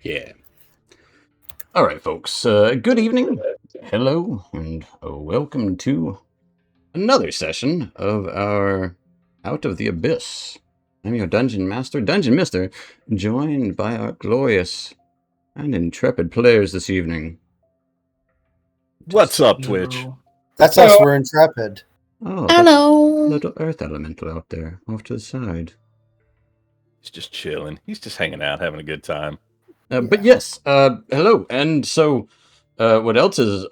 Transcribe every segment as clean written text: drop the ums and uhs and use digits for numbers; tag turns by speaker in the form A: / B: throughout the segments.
A: Yeah. All right, folks. Good evening. Hello, and welcome to another session of our Out of the Abyss. I'm your Dungeon Master, Dungeon Mister, joined by our glorious and intrepid players this evening.
B: What's up, Twitch?
C: That's us, we're intrepid.
A: Oh,
D: Hello.
A: that little earth elemental out there, off to the side.
B: He's just chilling. He's just hanging out, having a good time.
A: But yes, hello. And so, what else is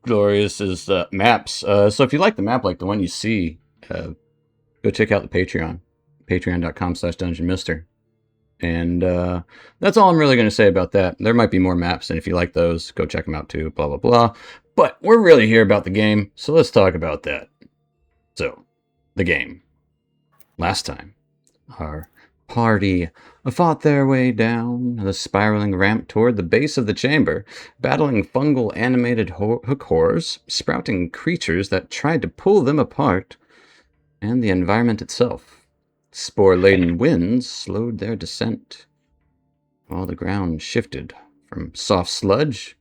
A: glorious is maps. So if you like the map like the one you see, go check out the Patreon, patreon.com/dungeonmister. And that's all I'm really going to say about that. There might be more maps, and if you like those, go check them out too, blah, blah, blah. But we're really here about the game, so let's talk about that. So, the game. Last time, our party fought their way down the spiraling ramp toward the base of the chamber, battling fungal animated hook horrors, sprouting creatures that tried to pull them apart, and the environment itself. Spore-laden winds slowed their descent, while the ground shifted from soft sludge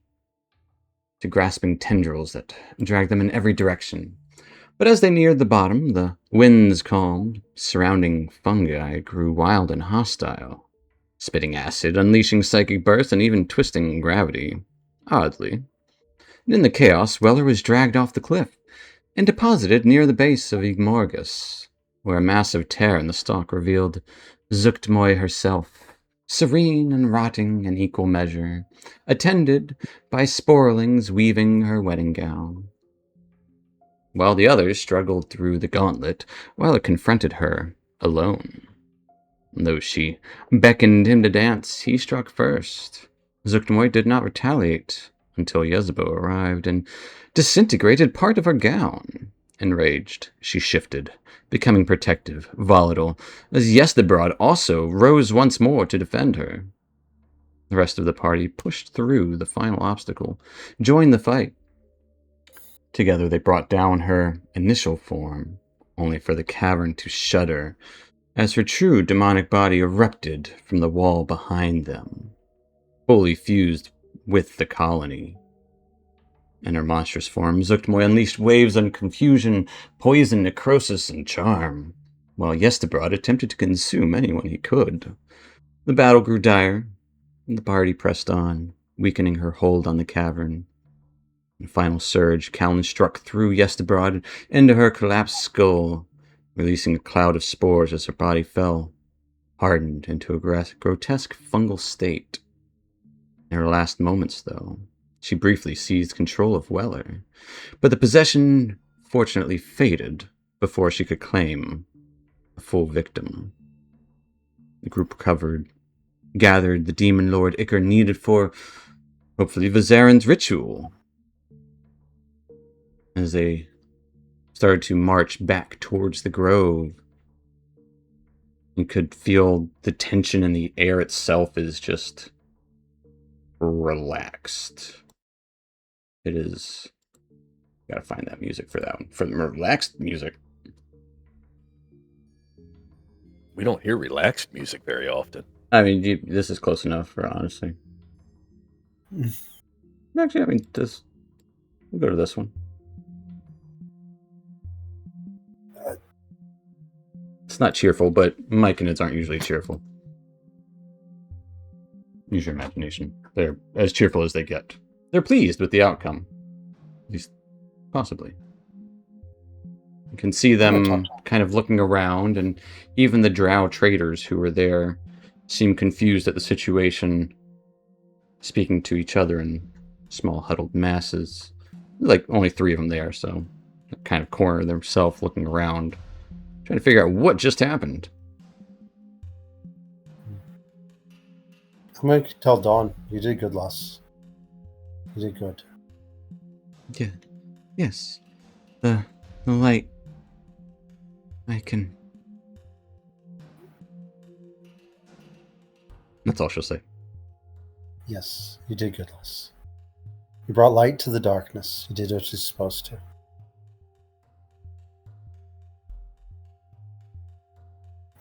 A: to grasping tendrils that dragged them in every direction. But as they neared the bottom, the winds calmed, surrounding fungi grew wild and hostile, spitting acid, unleashing psychic bursts, and even twisting gravity. Oddly. And in the chaos, Weller was dragged off the cliff and deposited near the base of Igmorgus, where a massive tear in the stalk revealed Zuktmoy herself, serene and rotting in equal measure, attended by sporelings weaving her wedding gown. While the others struggled through the gauntlet, Weller confronted her alone. Though she beckoned him to dance, he struck first. Zuktmoy did not retaliate until Yezebo arrived and disintegrated part of her gown. Enraged, she shifted, becoming protective, volatile, as Yezdebrod also rose once more to defend her. The rest of the party pushed through the final obstacle, joined the fight. Together they brought down her initial form, only for the cavern to shudder as her true demonic body erupted from the wall behind them, fully fused with the colony. In her monstrous form, Zuktmoy unleashed waves of confusion, poison, necrosis, and charm, while Yezdebrod attempted to consume anyone he could. The battle grew dire, and the party pressed on, weakening her hold on the cavern. In a final surge, Callan struck through Yezdebrod into her collapsed skull, releasing a cloud of spores as her body fell, hardened into a grotesque fungal state. In her last moments, though, she briefly seized control of Weller, but the possession fortunately faded before she could claim a full victim. The group recovered, gathered the demon lord Iker needed for, hopefully, Vizarin's ritual. As they started to march back towards the grove, you could feel the tension in the air itself is just relaxed. It is... Gotta find that music for that one. For the relaxed music.
B: We don't hear relaxed music very often.
A: I mean, this is close enough for honestly. Actually, I mean, we'll go to this one. It's not cheerful, but Myconids aren't usually cheerful. Use your imagination. They're as cheerful as they get. They're pleased with the outcome. At least, possibly. You can see them kind of looking around, and even the drow traders who were there seem confused at the situation, speaking to each other in small huddled masses. Like, only 3 of them there, so kind of corner themselves looking around, trying to figure out what just happened.
C: I'm going to tell Dawn, you did good, lass. You did good.
A: Yeah. Yes. The light. I can... That's all she'll say.
C: Yes, you did good, lass. You brought light to the darkness. You did what you're supposed to.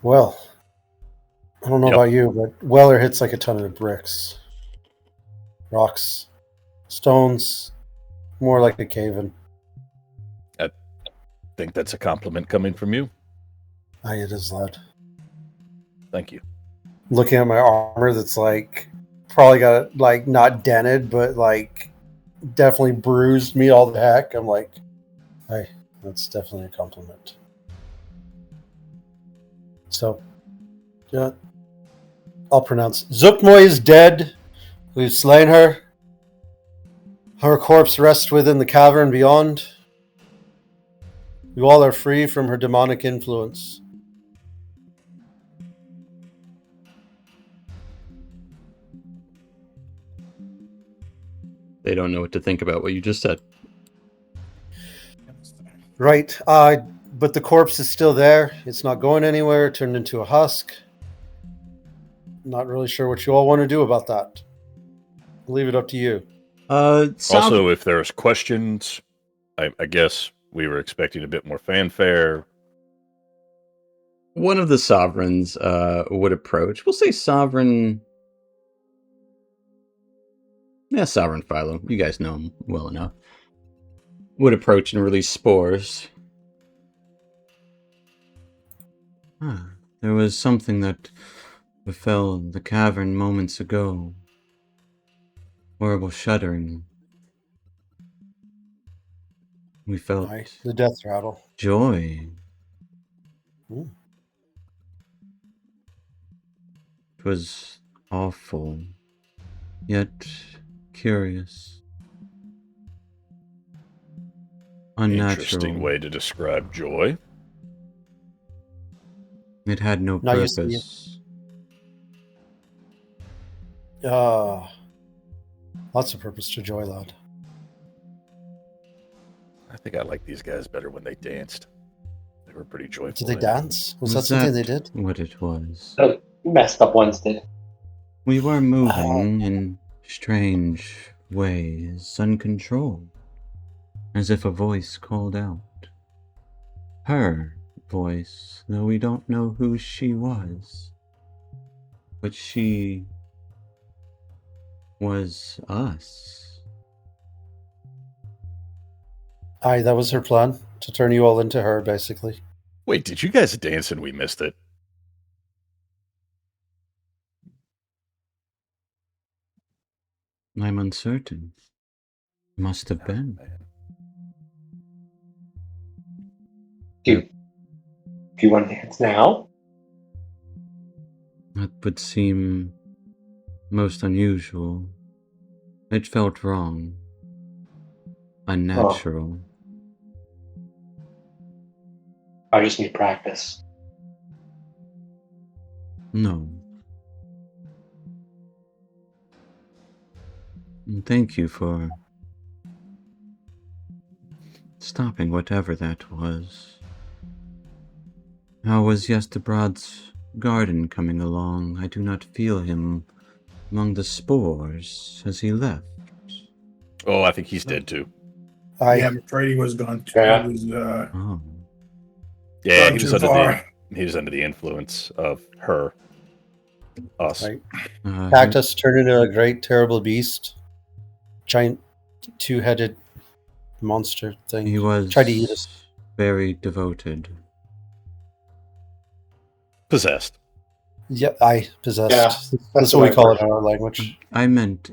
C: Well, I don't know
B: Yep.
C: about you, but Weller hits like a ton of bricks, rocks, stones, more like a cave-in.
B: I think that's a compliment coming from you.
C: Aye, it is loud.
B: Thank you.
C: Looking at my armor, that's like probably got like not dented, but like definitely bruised me all the heck. I'm like, hey, that's definitely a compliment. So, yeah, I'll pronounce Zukmoy is dead. We've slain her. Her corpse rests within the cavern beyond. You all are free from her demonic influence.
A: They don't know what to think about what you just said.
C: Right. But the corpse is still there. It's not going anywhere. It turned into a husk. Not really sure what you all want to do about that. I'll leave it up to you.
B: Also, if there's questions, I guess we were expecting a bit more fanfare.
A: One of the sovereigns would approach. We'll say sovereign. Yeah, sovereign Philo. You guys know him well enough. Would approach and release spores. There was something that befell the cavern moments ago. Horrible shuddering. We felt
C: Aye, the death rattle.
A: joy.
C: Ooh.
A: It was awful, yet curious. Unnatural.
B: Interesting way to describe joy.
A: It had no
C: Now you see
A: purpose.
C: Lots of purpose to joy, lad.
B: I think I like these guys better when they danced. They were pretty joyful.
C: Did they dance? Was that something they did?
A: What it was?
D: The messed up ones did.
A: We were moving in strange ways, uncontrolled, as if a voice called out. Her voice, though we don't know who she was. But she was us.
C: Aye, that was her plan, to turn you all into her, basically.
B: Wait, did you guys dance and we missed it?
A: I'm uncertain. Must have been.
B: Man.
D: Do you want to dance now?
A: That would seem most unusual. It felt wrong. Unnatural.
D: I just need practice.
A: No. And thank you for stopping whatever that was. How was Yesterbrod's garden coming along? I do not feel him among the spores as he left.
B: Oh, I think he's dead too.
C: Aye.
E: Yeah, I'm afraid he was gone too.
D: Yeah.
E: He was,
A: Oh.
B: Yeah,
E: Gone
B: he was
E: too far.
B: under the influence of her. Us.
C: Right.
A: He-
C: Cactus turned into a great, terrible beast. Giant, two-headed monster thing.
A: He was
C: Tried to eat us.
A: very devoted.
B: Possessed.
C: Yeah, I possessed.
D: Yeah,
C: That's what we call it in our language.
A: I meant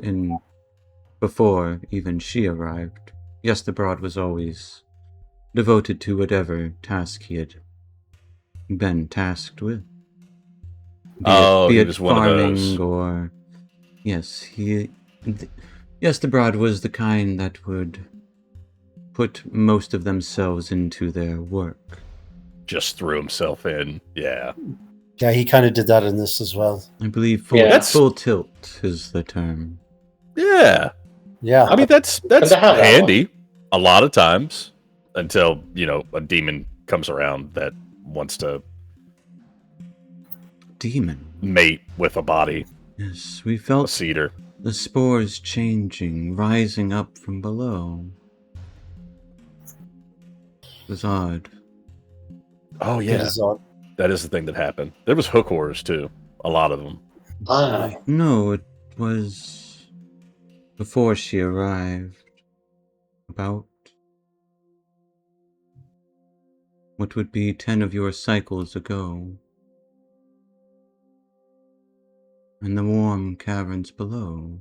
A: before even she arrived. Yesterbroad was always devoted to whatever task he had been tasked with. Be
B: He
A: it
B: was one of those.
A: farming or... Yes, Yesterbroad was the kind that would put most of themselves into their work.
B: Just threw himself in. Yeah.
C: Yeah, he kind of did that in this as well.
A: I believe full,
D: Yeah.
A: full tilt is the term.
B: Yeah.
C: Yeah.
B: I mean, that's
D: to have that
B: handy a lot of times until, a demon comes around that wants to
A: Demon.
B: mate with a body,
A: Yes, we
B: a
A: felt
B: cedar.
A: the spores changing, rising up from below. It was odd.
B: Oh,
C: It
B: yeah.
C: is odd.
B: That is the thing that happened. There was hook horrors, too. a lot of them.
D: Ah,
A: No, it was before she arrived. About what would be 10 of your cycles ago. In the warm caverns below,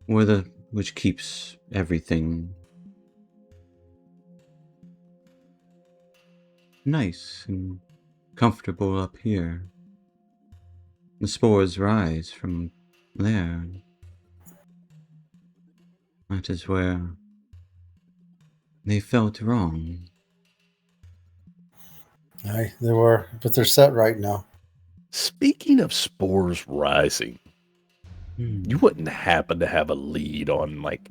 A: which keeps everything nice and comfortable up here. The spores rise from there. That is where they felt wrong.
C: Aye, they were, but they're set right now.
B: Speaking of spores rising, you wouldn't happen to have a lead on, like,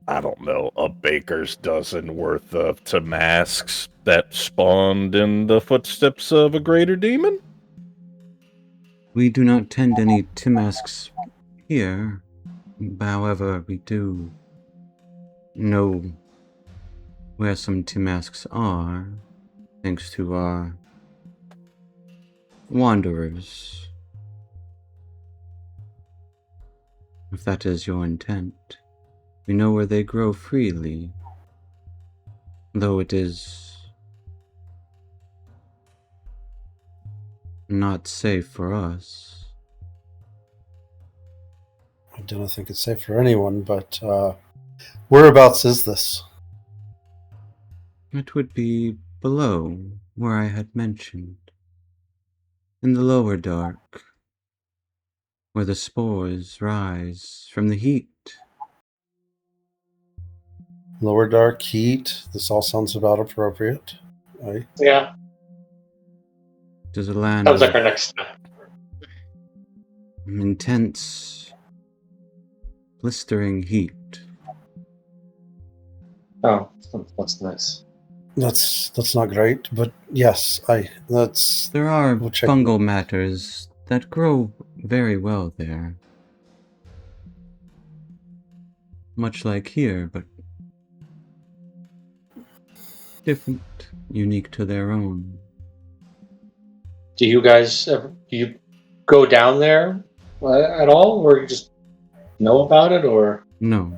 B: I don't know, a baker's dozen worth of Tamasks that spawned in the footsteps of a greater demon?
A: We do not tend any Timasks here. However, we do know where some Timasks are, thanks to our wanderers. If that is your intent, we know where they grow freely, though it is not safe for us.
C: I don't think it's safe for anyone, but whereabouts is this?
A: It would be below where I had mentioned, in the lower dark, where the spores rise from the heat.
C: Lower dark, heat. This all sounds about appropriate. Aye.
D: yeah.
A: It is a land
D: Sounds
A: of
D: like our next step.
A: intense, blistering heat.
D: Oh, that's nice.
C: That's not great, but yes, that's
A: There are
C: we'll check
A: fungal matters that grow very well there. Much like here, but different, unique to their own.
D: Do you guys do you go down there at all, or you just know about it, or?
A: No.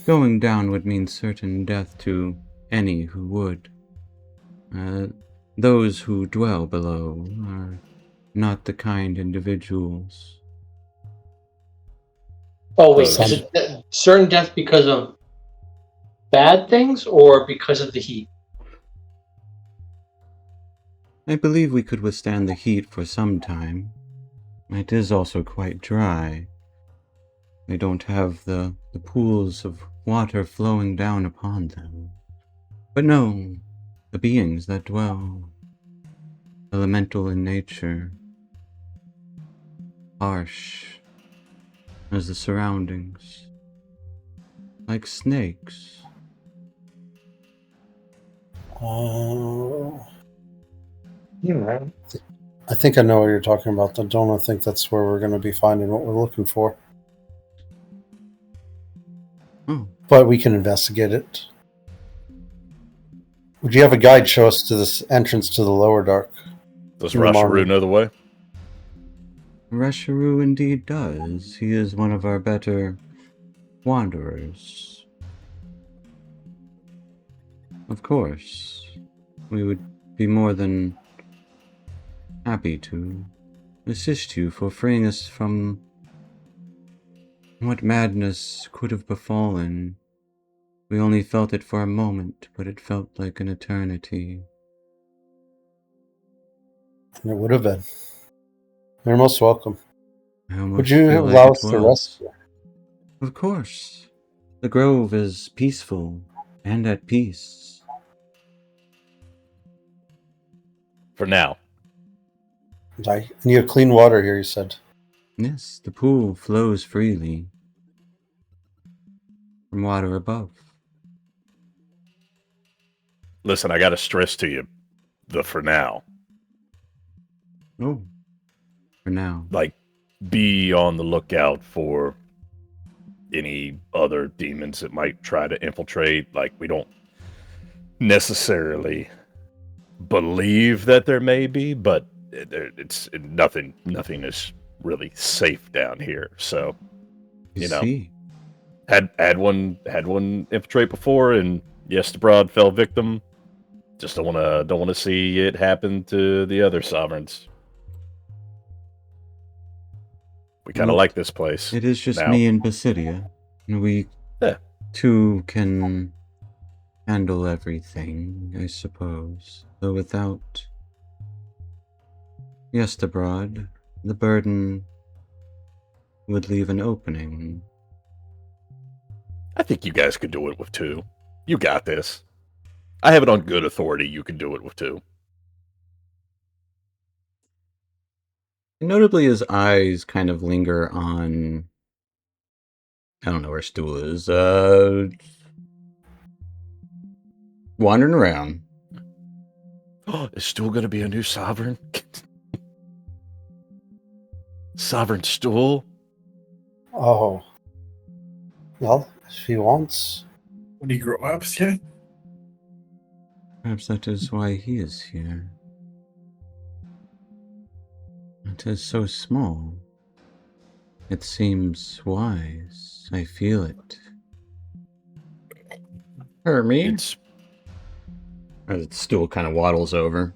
A: Going down would mean certain death to any who would. Those who dwell below are not the kind individuals.
D: Oh wait,
B: Those-
D: is it certain death because of bad things or because of the heat?
A: I believe we could withstand the heat for some time. It is also quite dry. They don't have the pools of water flowing down upon them. But no, the beings that dwell, elemental in nature, harsh as the surroundings, like snakes.
C: I think I know what you're talking about. I don't think that's where we're going to be finding what we're looking for.
A: Oh,
C: But we can investigate it. Would you have a guide show us to this entrance to the lower dark?
B: Does
C: In the
B: Rasharu
C: morning.
B: know the way?
A: Resharu indeed does. He is one of our better wanderers. Of course, we would be more than happy to assist you for freeing us from what madness could have befallen. We only felt it for a moment, but it felt like an eternity.
C: And it would have been. You're most welcome.
A: I almost
C: Would you
A: feel like
C: allow
A: it
C: us to
A: was.
C: rest here?
A: Of course. The grove is peaceful and at peace.
B: For now.
C: And you have clean water here, you said.
A: Yes, the pool flows freely from water above.
B: Listen, I got to stress to you the for now.
A: Oh, for now.
B: Like, be on the lookout for any other demons that might try to infiltrate. Like, we don't necessarily believe that there may be, but it's nothing. Nothing is really safe down here. So,
A: You
B: you know,
A: see.
B: had one infiltrate before, and yes, the broad fell victim. Just don't want to see it happen to the other sovereigns. We kind of
A: Well,
B: like this place.
A: It is just
B: now.
A: me and Basidia. And we
B: Yeah.
A: two can handle everything, I suppose. Though without Yesterbrod, the burden would leave an opening.
B: I think you guys could do it with two. You got this. I have it on good authority. You can do it with two.
A: Notably, his eyes kind of linger on. I don't know where Stool is. Wandering around.
B: Is Stool going to be a new sovereign? Sovereign Stool?
C: Oh. Well, if he wants.
E: When he grow up, yeah.
A: Perhaps that is why he is here. It is so small. It seems wise. I feel it. Me?
B: It's
A: The stool kind of waddles over.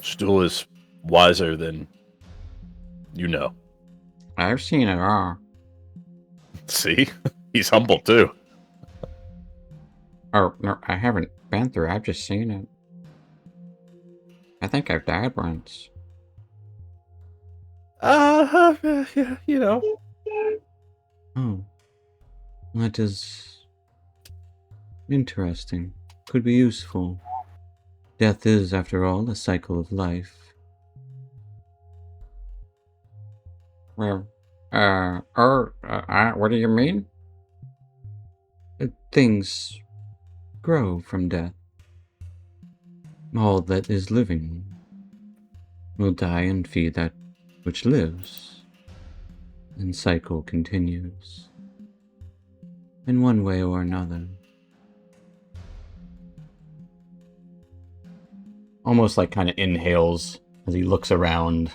B: Stool is wiser than you know.
A: I've seen it all.
B: See? He's humble too.
A: Oh, no, I haven't been through. I've just seen it. I think I've died once.
B: Yeah, you know.
A: Oh. That is interesting. Could be useful. Death is, after all, a cycle of life. Well, what do you mean? Things grow from death. All that is living will die and feed that which lives, and cycle continues, in one way or another. Almost like kind of inhales as he looks around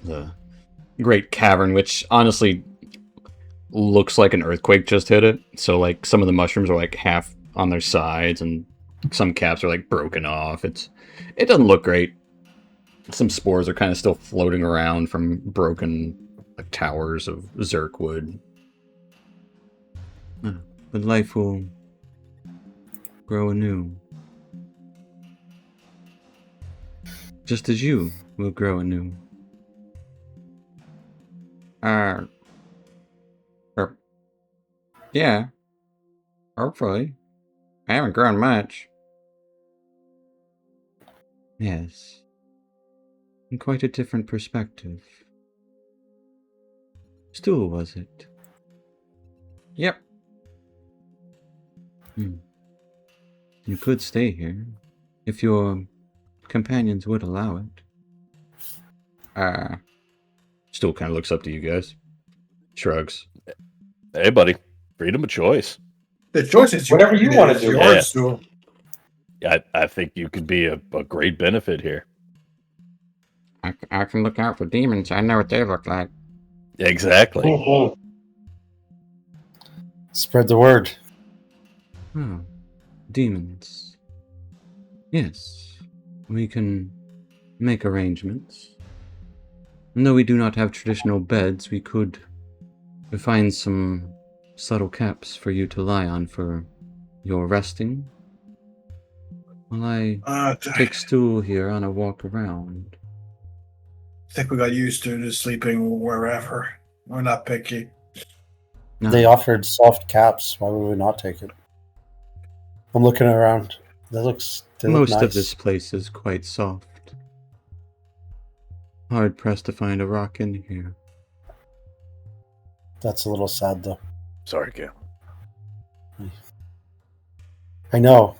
A: the great cavern, which honestly looks like an earthquake just hit it. So like some of the mushrooms are like half on their sides and some caps are like broken off. It doesn't look great. Some spores are kind of still floating around from broken like towers of Zerkwood. But life will grow anew. Just as you will grow anew. Yeah. Hopefully. I haven't grown much. Yes. In quite a different perspective. Stool, was it? Yep. You could stay here, if your companions would allow it. Stool kind of looks up to you guys. Shrugs.
B: Hey, buddy. Freedom of choice.
E: The choice is
D: Whatever you wanna do.
E: Yours,
B: Yeah.
E: Stool.
B: I think you could be a great benefit here.
A: I can look out for demons. I know what they look like.
B: Exactly.
D: Mhm.
C: Spread the word.
A: Oh, demons. Yes, we can make arrangements. And though we do not have traditional beds, we could find some subtle caps for you to lie on for your resting. While I
E: I
A: take Stool here on a walk around.
E: think we got used to just sleeping wherever. We're not picky.
A: No,
C: They offered soft caps. Why would we not take it? I'm looking around. They look
A: most
C: nice.
A: of this place is quite soft. Hard pressed to find a rock in here.
C: That's a little sad, though.
B: Sorry, Cam.
C: I know.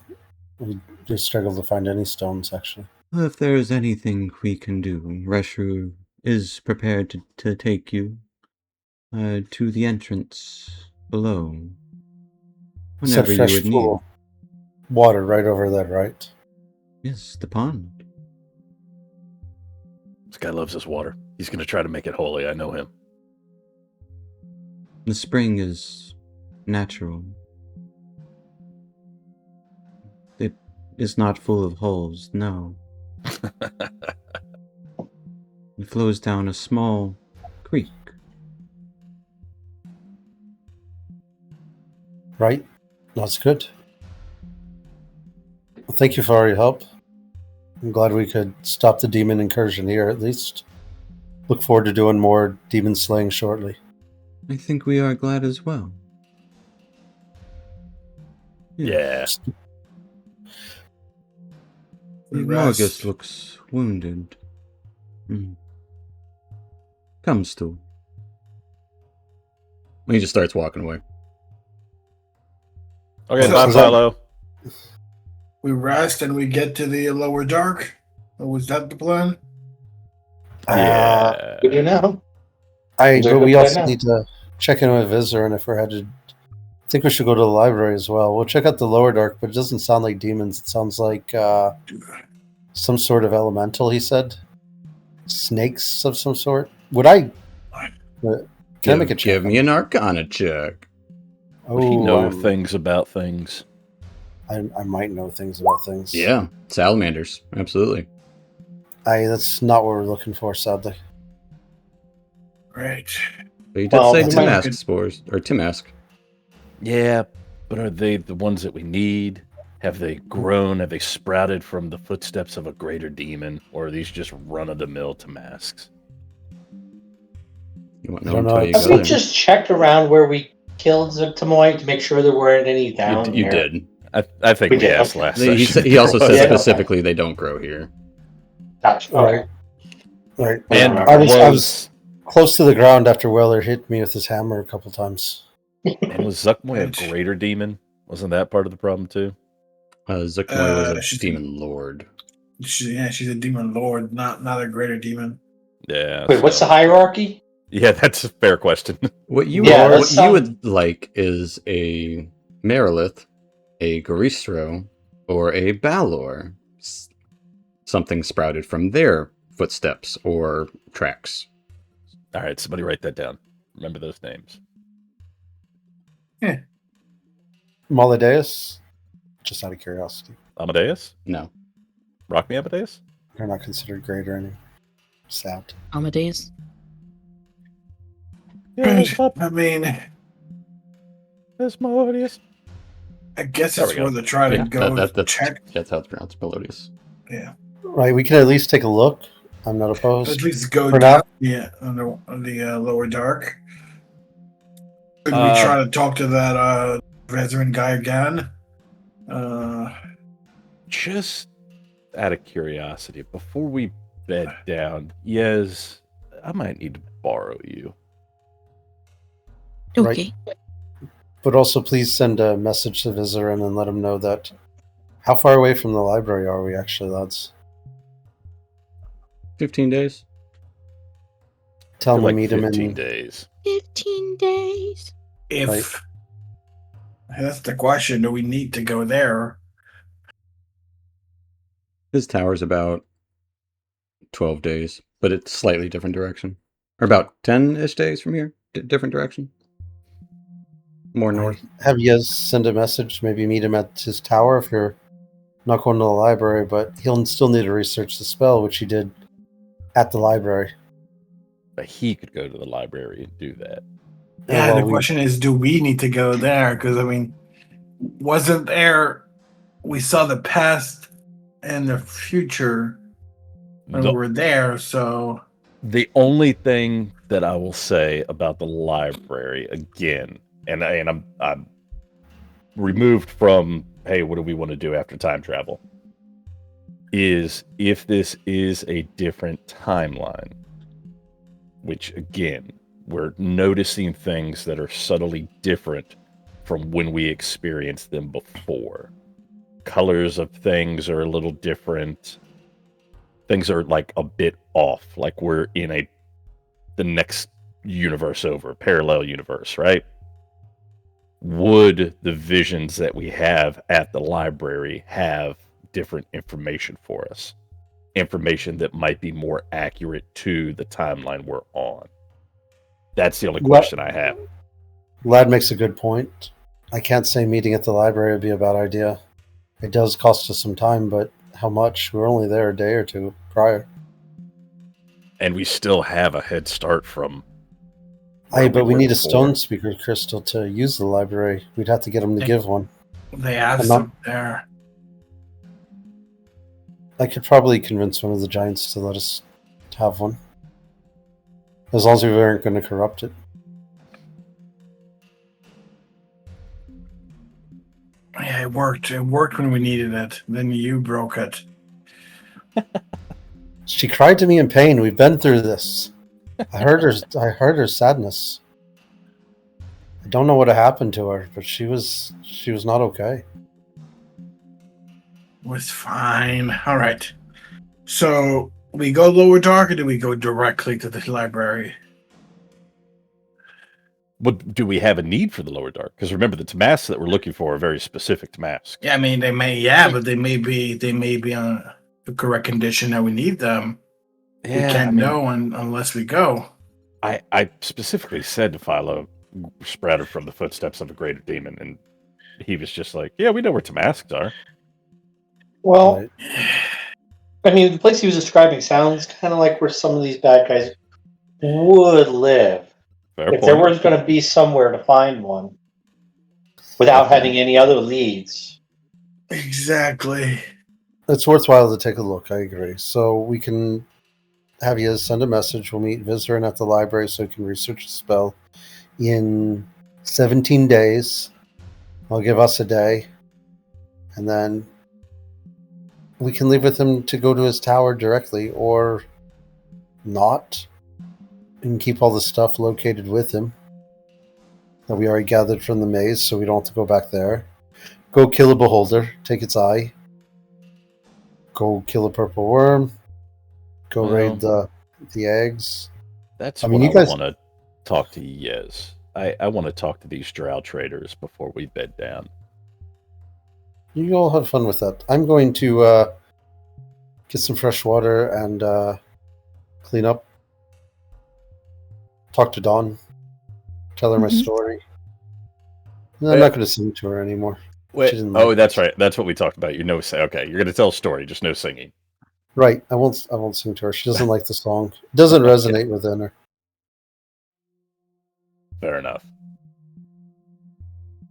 C: We just struggled to find any stones, actually.
A: Well, if there is anything we can do, Reshu is prepared to take you to the entrance below.
C: Said
A: Whenever you
C: fresh
A: would need.
C: pool. Water right over there, right?
A: Yes, the pond.
B: guy loves his water. He's going to try to make it holy. I know him.
A: The spring is natural. It is not full of holes, no. It flows down a small creek.
C: Right? That's good. Well, thank you for all your help. I'm glad we could stop the demon incursion here at least. Look forward to doing more demon slaying shortly.
A: I think we are glad as well.
B: Yeah.
E: We
A: Margus
E: rest.
A: looks wounded. Come, Stu. He just starts walking away.
B: Okay,
C: So
B: bye,
C: is that-
B: Philo.
E: We rest and we get to the lower dark. Or was that the plan?
B: Yeah.
D: Good to know.
C: But
D: Good
C: we
D: plan
C: also
D: now.
C: need to check in with Visitor, and if we're headed, I think we should go to the library as well. We'll check out the lower dark, but it doesn't sound like demons. It sounds like some sort of elemental. He said snakes of some sort. Would I? Can I make a check?
A: Give me an Arcana check.
B: Would he know
C: Oh,
B: things about things?
C: I might know things about things.
A: Yeah, salamanders. Absolutely.
C: That's not what we're looking for, sadly.
E: Right.
A: But you did
D: Well,
A: say
D: we might-
A: Timask spores, or Timask.
B: Yeah, but are they the ones that we need? Have they grown? Have they sprouted from the footsteps of a greater demon? Or are these just run-of-the-mill Timasks?
A: You won't
C: I
A: know
C: don't
A: until
C: know.
A: you
D: Have
A: go
D: we
A: there.
D: just checked around where we killed Tamoy to make sure there weren't any down
A: You
D: there?
A: did.
B: I think
D: We
B: we
D: did,
B: asked
D: okay.
B: last
A: He,
B: session.
A: he also said
D: Yeah, okay.
A: specifically they don't grow here.
D: Gotcha.
C: All
D: Okay.
C: Right.
B: And
C: I was close to the ground after Weller hit me with his hammer a couple times.
B: And was Zuckmoy a greater demon? Wasn't that part of the problem too?
A: Zuckmoy was a
E: she's-
A: demon lord.
E: She's a demon lord, not a greater demon.
B: Yeah.
D: Wait, what's the hierarchy?
B: Yeah, that's a fair question.
A: What you
D: Yeah,
A: what
D: that's
A: you would like is a Merilith, a Goristro, or a Balor. Something sprouted from their footsteps or tracks.
B: All right, somebody write that down. Remember those names.
C: Molideus? Just out of curiosity.
B: Amadeus?
A: No.
B: Rock me, Amadeus?
C: They're not considered great or anything. Sad.
F: Amadeus.
B: Yes,
E: I mean,
B: Amadeus.
E: I guess
B: There
E: it's
B: we go.
E: worth a try to
A: Yeah,
E: go
A: that's
E: check.
A: that's how it's pronounced. Melodious.
E: Yeah,
C: Right, we can at least take a look. I'm not
E: at
C: opposed.
E: least go
C: For
E: down.
C: now?
E: Yeah, on the lower dark. Could we
B: Uh,
E: try to talk to that veteran guy again?
B: Just out of curiosity, before we bed down, yes, I might need to borrow you.
C: Right.
F: Okay.
C: But also, please send a message to Vizerin and let him know that. How far away from the library are we actually, lads?
A: 15 days.
C: Tell him
B: For
C: to
B: like
C: meet him
B: 15
C: in.
B: days.
F: 15 days.
E: if
C: Right.
E: that's the question, do we need to go there?
A: His tower's about 12 days, but it's slightly different direction. Or about 10-ish days from here. Different direction. More north.
C: Have you guys send a message? Maybe meet him at his tower if you're not going to the library, but he'll still need to research the spell, which he did at the library.
B: But he could go to the library and do that.
E: Yeah,
C: well,
E: the
C: we-
E: question is, do we need to go there? Because I mean, wasn't there? We saw the past and the future when we were there. So
B: The only thing that I will say about the library again, and I'm removed from, hey, what do we want to do after time travel? Is if this is a different timeline, which again, we're noticing things that are subtly different from when we experienced them before. Colors of things are a little different. Things are like a bit off, like we're in the next universe over, parallel universe, right? Would the visions that we have at the library have different information for us? information that might be more accurate to the timeline we're on. That's the only
C: What-
B: question I have.
C: Lad makes a good point. I can't say meeting at the library would be a bad idea. It does cost us some time, but how much? We were only there a day or two prior.
B: And we still have a head start from.
C: Aye, but we
B: were
C: need a
B: before.
C: stone speaker crystal to use the library. We'd have to get him to give one.
E: They have
C: I'm not-
E: some there.
C: I could probably convince one of the giants to let us have one. As long as we weren't going to corrupt it.
E: Yeah, it worked. It worked when we needed it. Then you broke it.
C: She cried to me in pain. We've been through this. I heard her sadness. I don't know what happened to her, but she was not okay.
E: Was fine. All right. So we go lower dark, or do we go directly to the library?
B: But do we have a need for the lower dark? Because remember, the masks that we're looking for are very specific masks.
E: Yeah, I mean they may. Yeah, but they may be on the correct condition that we need them. We can't know unless we go.
B: I specifically said to Philo, sprouted from the footsteps of a greater demon, and he was just like, "Yeah, we know where masks are."
D: Well,
C: Right.
D: I mean, the place he was describing sounds kind of like where some of these bad guys would live.
B: Fair
D: If there
B: point.
D: was going to be somewhere to find one without having any other leads.
E: Exactly.
C: It's worthwhile to take a look. I agree. So we can have you send a message. We'll meet Vizerin at the library so he can research the spell in 17 days. I'll give us a day, and then we can leave with him to go to his tower directly, or not, and keep all the stuff located with him that we already gathered from the maze, so we don't have to go back there. Go kill a beholder, take its eye. Go kill a purple worm. Go
B: Well,
C: raid the eggs.
B: That's
C: I mean,
B: what
C: you guys-
B: want to talk to Yez. I want to talk to these drow traders before we bed down.
C: You all have fun with that. I'm going to get some fresh water and clean up. Talk to Dawn. Tell her my
F: Mhm.
C: story. And I'm not going to sing to her anymore.
B: Wait,
C: She didn't
B: oh,
C: like
B: that's
C: it.
B: right. That's what we talked about. You know, say okay. You're going to tell a story, just no singing.
C: Right. I won't sing to her. She doesn't like the song. It doesn't resonate within her.
B: Fair enough.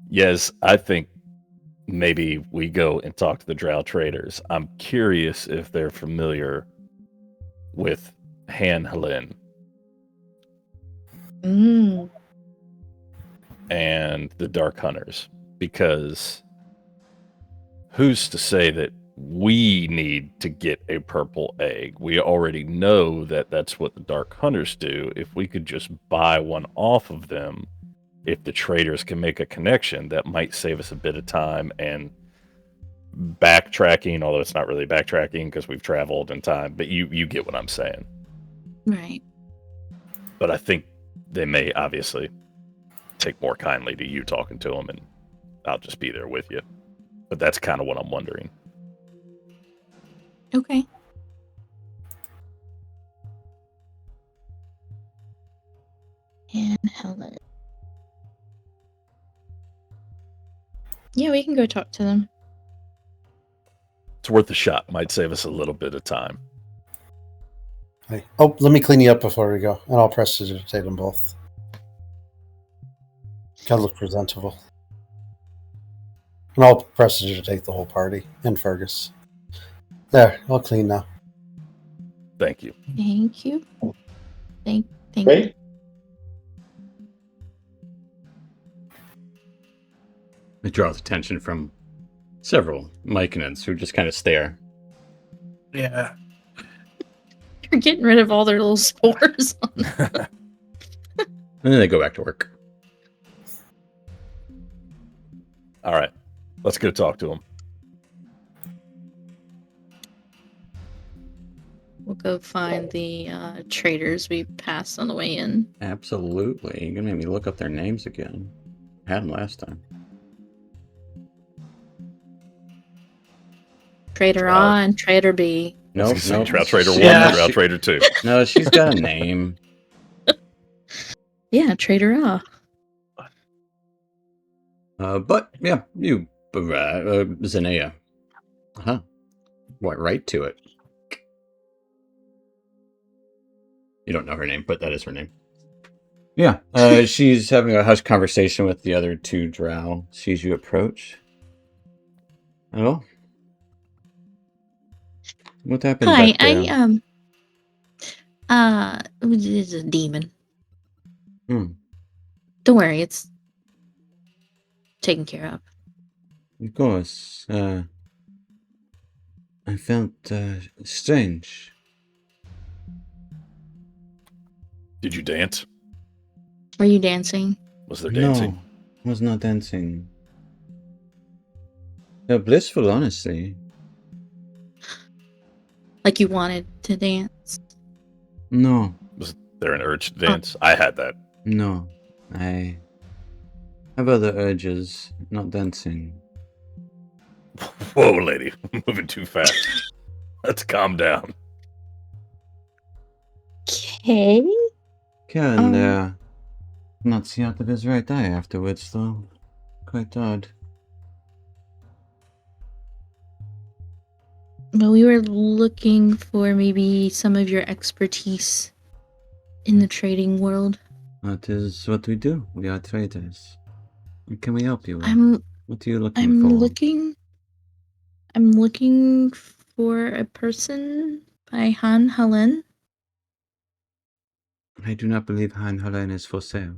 B: Yes, I think maybe we go and talk to the drow traders. I'm curious if they're familiar with Han Helin
F: Mm.
B: and the Dark Hunters, because who's to say that we need to get a purple egg? We already know that that's what the Dark Hunters do. If we could just buy one off of them, if the traders can make a connection, that might save us a bit of time and backtracking, although it's not really backtracking because we've traveled in time, but you get what I'm saying.
F: Right.
B: But I think they may obviously take more kindly to you talking to them, and I'll just be there with you. But that's kind of what I'm wondering.
F: Okay. And Helen. Yeah, we can go talk to them.
B: It's worth a shot. Might save us a little bit of time.
C: Hey. Oh, let me clean you up before we go, and I'll prestidigitate them both. Gotta look presentable. And I'll prestidigitate the whole party and Fergus. There, all clean now.
B: Thank you.
F: Thank you. Thank you.
D: Great.
A: It draws attention from several Myconans who just kind of stare.
E: Yeah.
F: You're getting rid of all their little spores.
A: And then they go back to work.
B: All right. Let's go talk to them.
F: We'll go find the traders we passed on the way in.
A: Absolutely. You're going to make me look up their names again. I had them last time.
F: Trader A and Trader B.
A: Nope,
B: Say
A: nope.
B: Drow Trader 1,
E: Yeah.
B: Drow Trader 2.
A: No, she's got a name.
F: Yeah, Trader Ah.
A: But yeah, you, Zenea. Huh. Went right to it. You don't know her name, but that is her name. Yeah, she's having a hushed conversation with the other two drow. Sees you approach. Oh, what happened
F: Hi,
A: back there?
F: this is a demon.
A: Hmm.
F: Don't worry, it's taken care of.
A: Of course. I felt strange.
B: Did you dance?
F: Were you dancing?
B: Was there dancing?
A: No, was not dancing. Blissful, honestly.
F: Like you wanted to dance?
A: No,
B: Was there an urge to dance? I had that.
A: no. I have other urges, not dancing.
B: Whoa, lady. Moving too fast. Let's calm down.
F: Okay.
A: Karen there. Not see out of his right eye afterwards, though. Quite odd.
F: Well, we were looking for maybe some of your expertise in the trading world.
A: That is what we do. We are traders. What can we help you with? What are you looking
F: I'm
A: for?
F: looking for a person by Han Helen.
A: I do not believe Han Helen is for sale.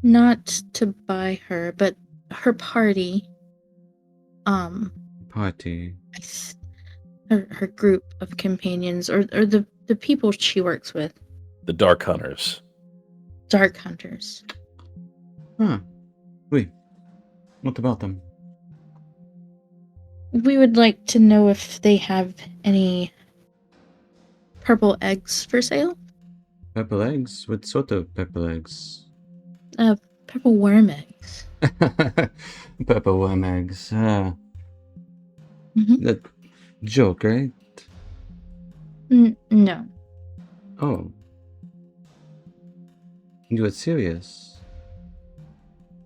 F: Not to buy her, but her party.
A: Party.
F: Her group of companions, or the people she works with.
B: The Dark Hunters.
F: Dark Hunters.
A: Huh. Oui. What about them?
F: We would like to know if they have any purple eggs for sale.
A: Purple eggs? What sort of purple eggs?
F: Purple worm eggs.
A: Purple worm eggs.
F: Mhm.
A: That joke, right?
F: No.
A: Oh. You are serious?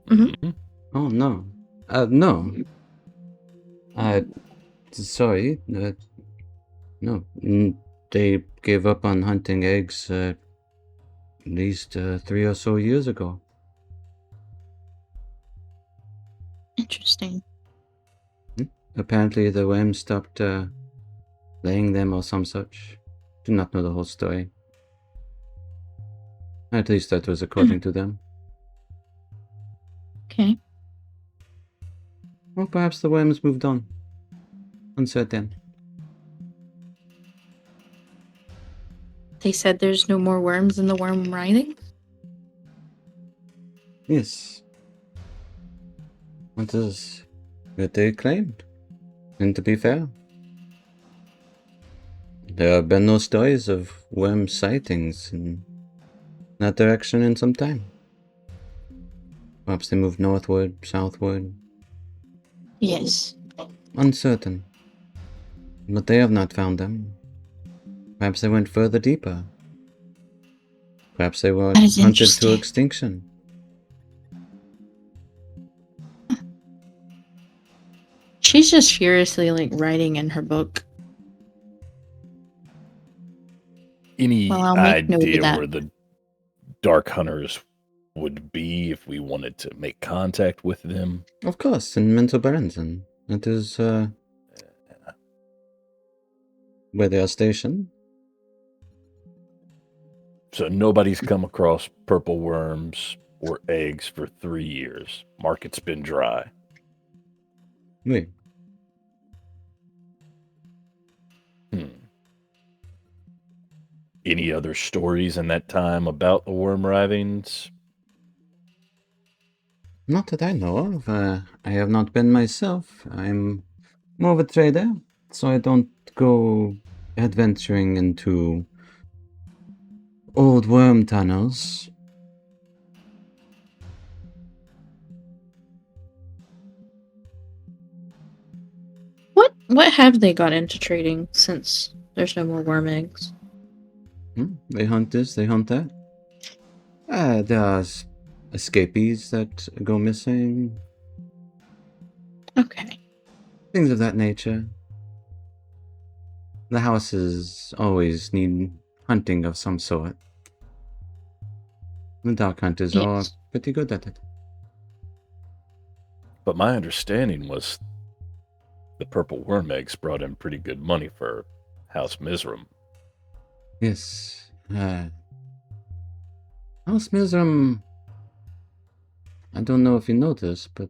F: Mhm.
A: Oh, no. No. Sorry. No. They gave up on hunting eggs at least 3 or so years ago.
F: Interesting.
A: Apparently the worms stopped laying them or some such. Do not know the whole story. At least that was according to them.
F: Okay.
A: Or perhaps the worms moved on. Uncertain.
F: They said there's no more worms in the worm riding?
A: Yes. That is what they claimed. And to be fair, there have been no stories of worm sightings in that direction in some time. Perhaps they moved northward, southward.
F: Yes.
A: Uncertain. But they have not found them. Perhaps they went further deeper. Perhaps they were
F: That is
A: hunted to
F: interesting.
A: extinction.
F: She's just furiously writing in her book.
B: Any
F: Well, I'll make note of
B: idea
F: that.
B: where the Dark Hunters would be if we wanted to make contact with them?
A: Of course, in Mental Berenzen. That is where they are stationed.
B: So nobody's come across purple worms or eggs for 3 years. Market's been dry.
A: Oui.
B: Any other stories in that time about the worm writhings?
A: Not that I know of. I have not been myself. I'm more of a trader, so I don't go adventuring into old worm tunnels.
F: What have they got into trading since there's no more worm eggs?
A: They hunt this, they hunt that. There are escapees that go missing.
F: Okay.
A: Things of that nature. The houses always need hunting of some sort. The dark hunters are
F: Yes.
A: pretty good at it.
B: But my understanding was the purple worm eggs brought in pretty good money for House Mizram.
A: Yes. House Mizram, I don't know if you noticed, but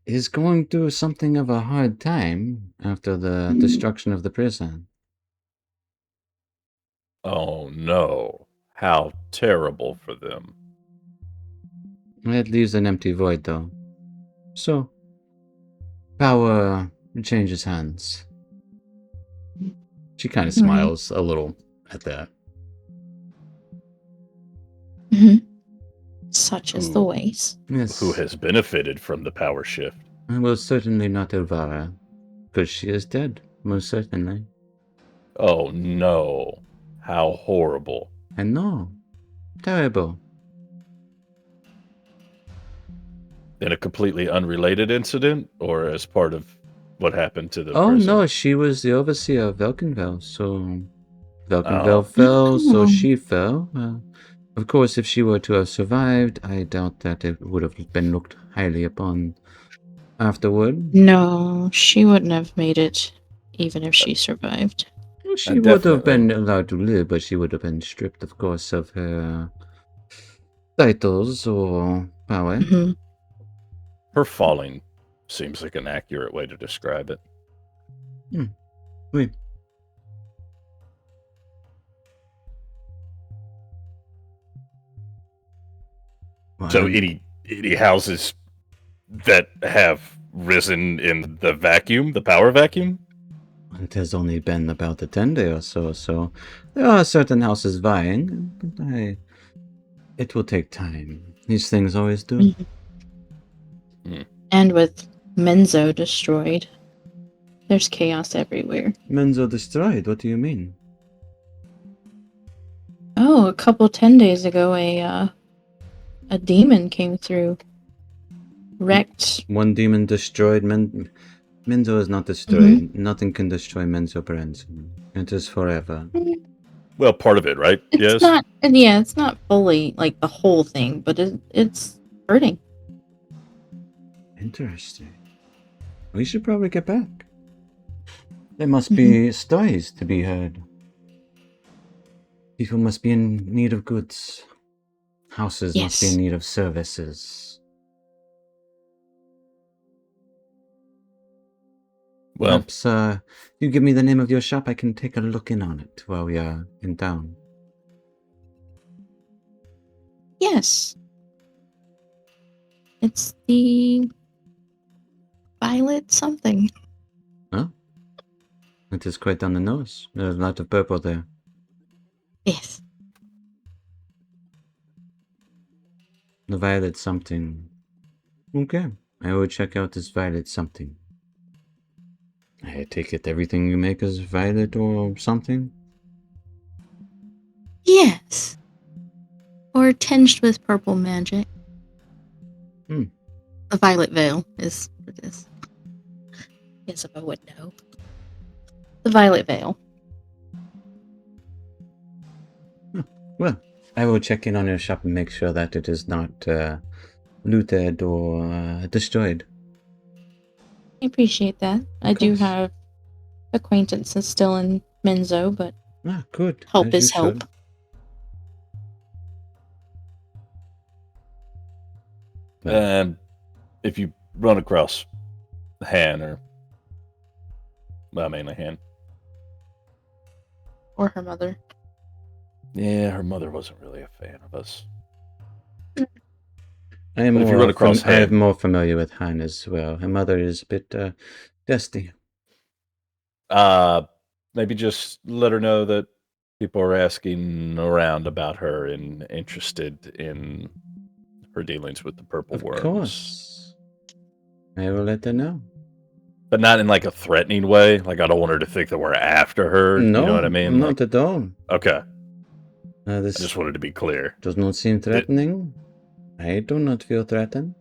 A: is going through something of a hard time after the destruction of the prison.
B: Oh no. How terrible for them.
A: It leaves an empty void, though. So, power changes hands. She kind of smiles a little at that.
F: Such is the ways.
A: Yes.
B: Who has benefited from the power shift?
A: Well, certainly not Elvira, because she is dead, most certainly.
B: Oh no. How horrible.
A: I know. Terrible.
B: In a completely unrelated incident, or as part of what happened to the
A: Oh
B: prison?
A: no, she was the overseer of Velkenvel, so Velkenvel
B: Oh.
A: fell, so
F: Oh.
A: she fell. Of course, if she were to have survived, I doubt that it would have been looked highly upon afterward.
F: No, she wouldn't have made it, even if she survived.
A: Well, she would have
B: Definitely.
A: been allowed to live, but she would have been stripped, of course, of her titles or power.
F: Mhm.
B: Her falling seems like an accurate way to describe it.
A: Oui.
B: So
A: Well,
B: any houses that have risen in the vacuum, the power vacuum?
A: it has only been about a 10 day or so, so there are certain houses vying, but it will take time. These things always do.
F: And with Menzo destroyed, there's chaos everywhere.
A: Menzo destroyed, what do you mean?
F: Oh, a couple 10 days ago, a demon came through, wrecked.
A: One demon destroyed Menzo is not destroyed. Nothing can destroy Menzo Branson. It is forever.
B: Well, part of it, right?
F: It's
B: Yes.
F: not, and yeah, it's not fully like the whole thing, but it's hurting.
A: Interesting. We should probably get back. There must be stories to be heard. People must be in need of goods. Houses must be
F: Yes.
A: in need of services.
B: Well,
A: Perhaps, you give me the name of your shop, I can take a look in on it while we are in town.
F: Yes. It's the violet something.
A: Oh? It is quite on the nose. There's a lot of purple there.
F: Yes.
A: The violet something. Okay. I will check out this violet something. I take it everything you make is violet or something?
F: Yes. Or tinged with purple magic. The violet veil is what it is. Yes, if I would know. The violet veil.
A: Well, I will check in on your shop and make sure that it is not looted or destroyed.
F: I appreciate that. I do
A: course.
F: have acquaintances still in Menzo, but
A: Ah, good.
F: help
A: as you
F: is help.
A: should.
B: if you run across Han or, well, mainly Han.
F: Or her mother.
B: Yeah, her mother wasn't really a fan of us.
A: I am
B: But if you
A: more,
B: run across
A: I am
B: Han-
A: more familiar with Han as well. Her mother is a bit dusty.
B: Maybe just let her know that people are asking around about her and interested in her dealings with the purple
A: Of
B: worms.
A: course. I will let her know.
B: But not in like a threatening way. Like I don't want her to think that we're after her.
A: No,
B: You know what I mean?
A: not at all.
B: Okay. I
A: This
B: just wanted to be clear.
A: does not seem threatening. I do not feel threatened.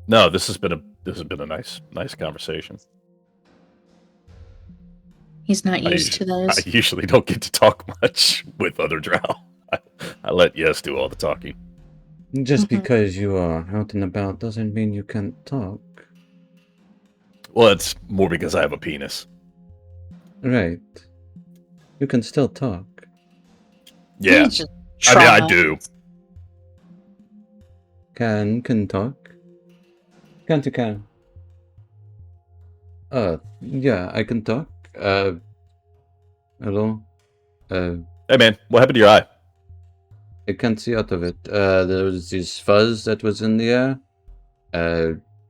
B: No, this has been a nice conversation.
F: He's not used to
B: I
F: those.
B: usually don't get to talk much with other drow. I let Yes do all the talking.
A: Just
F: Mhm.
A: because you are out and about doesn't mean you can't talk.
B: Well, it's more because I have a penis.
A: Right. You can still talk.
B: Yeah,
F: He's just
B: I mean I
F: traumatized.
B: do.
A: Can talk. Can't you can? Yeah, I can talk. Hello?
B: Hey man, what happened to your eye?
A: I can't see out of it. There was this fuzz that was in the air.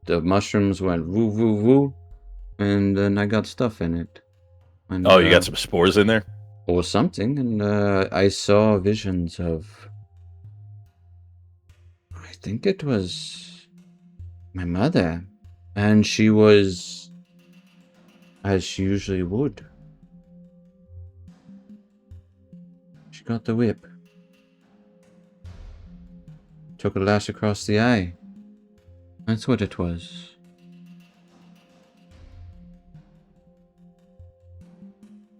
A: The mushrooms went woo woo woo, and then I got stuff in it. And,
B: Oh, you got some spores in there?
A: or something, and I saw visions of. I think it was my mother, and she was as she usually would. She got the whip. Took a lash across the eye. That's what it was.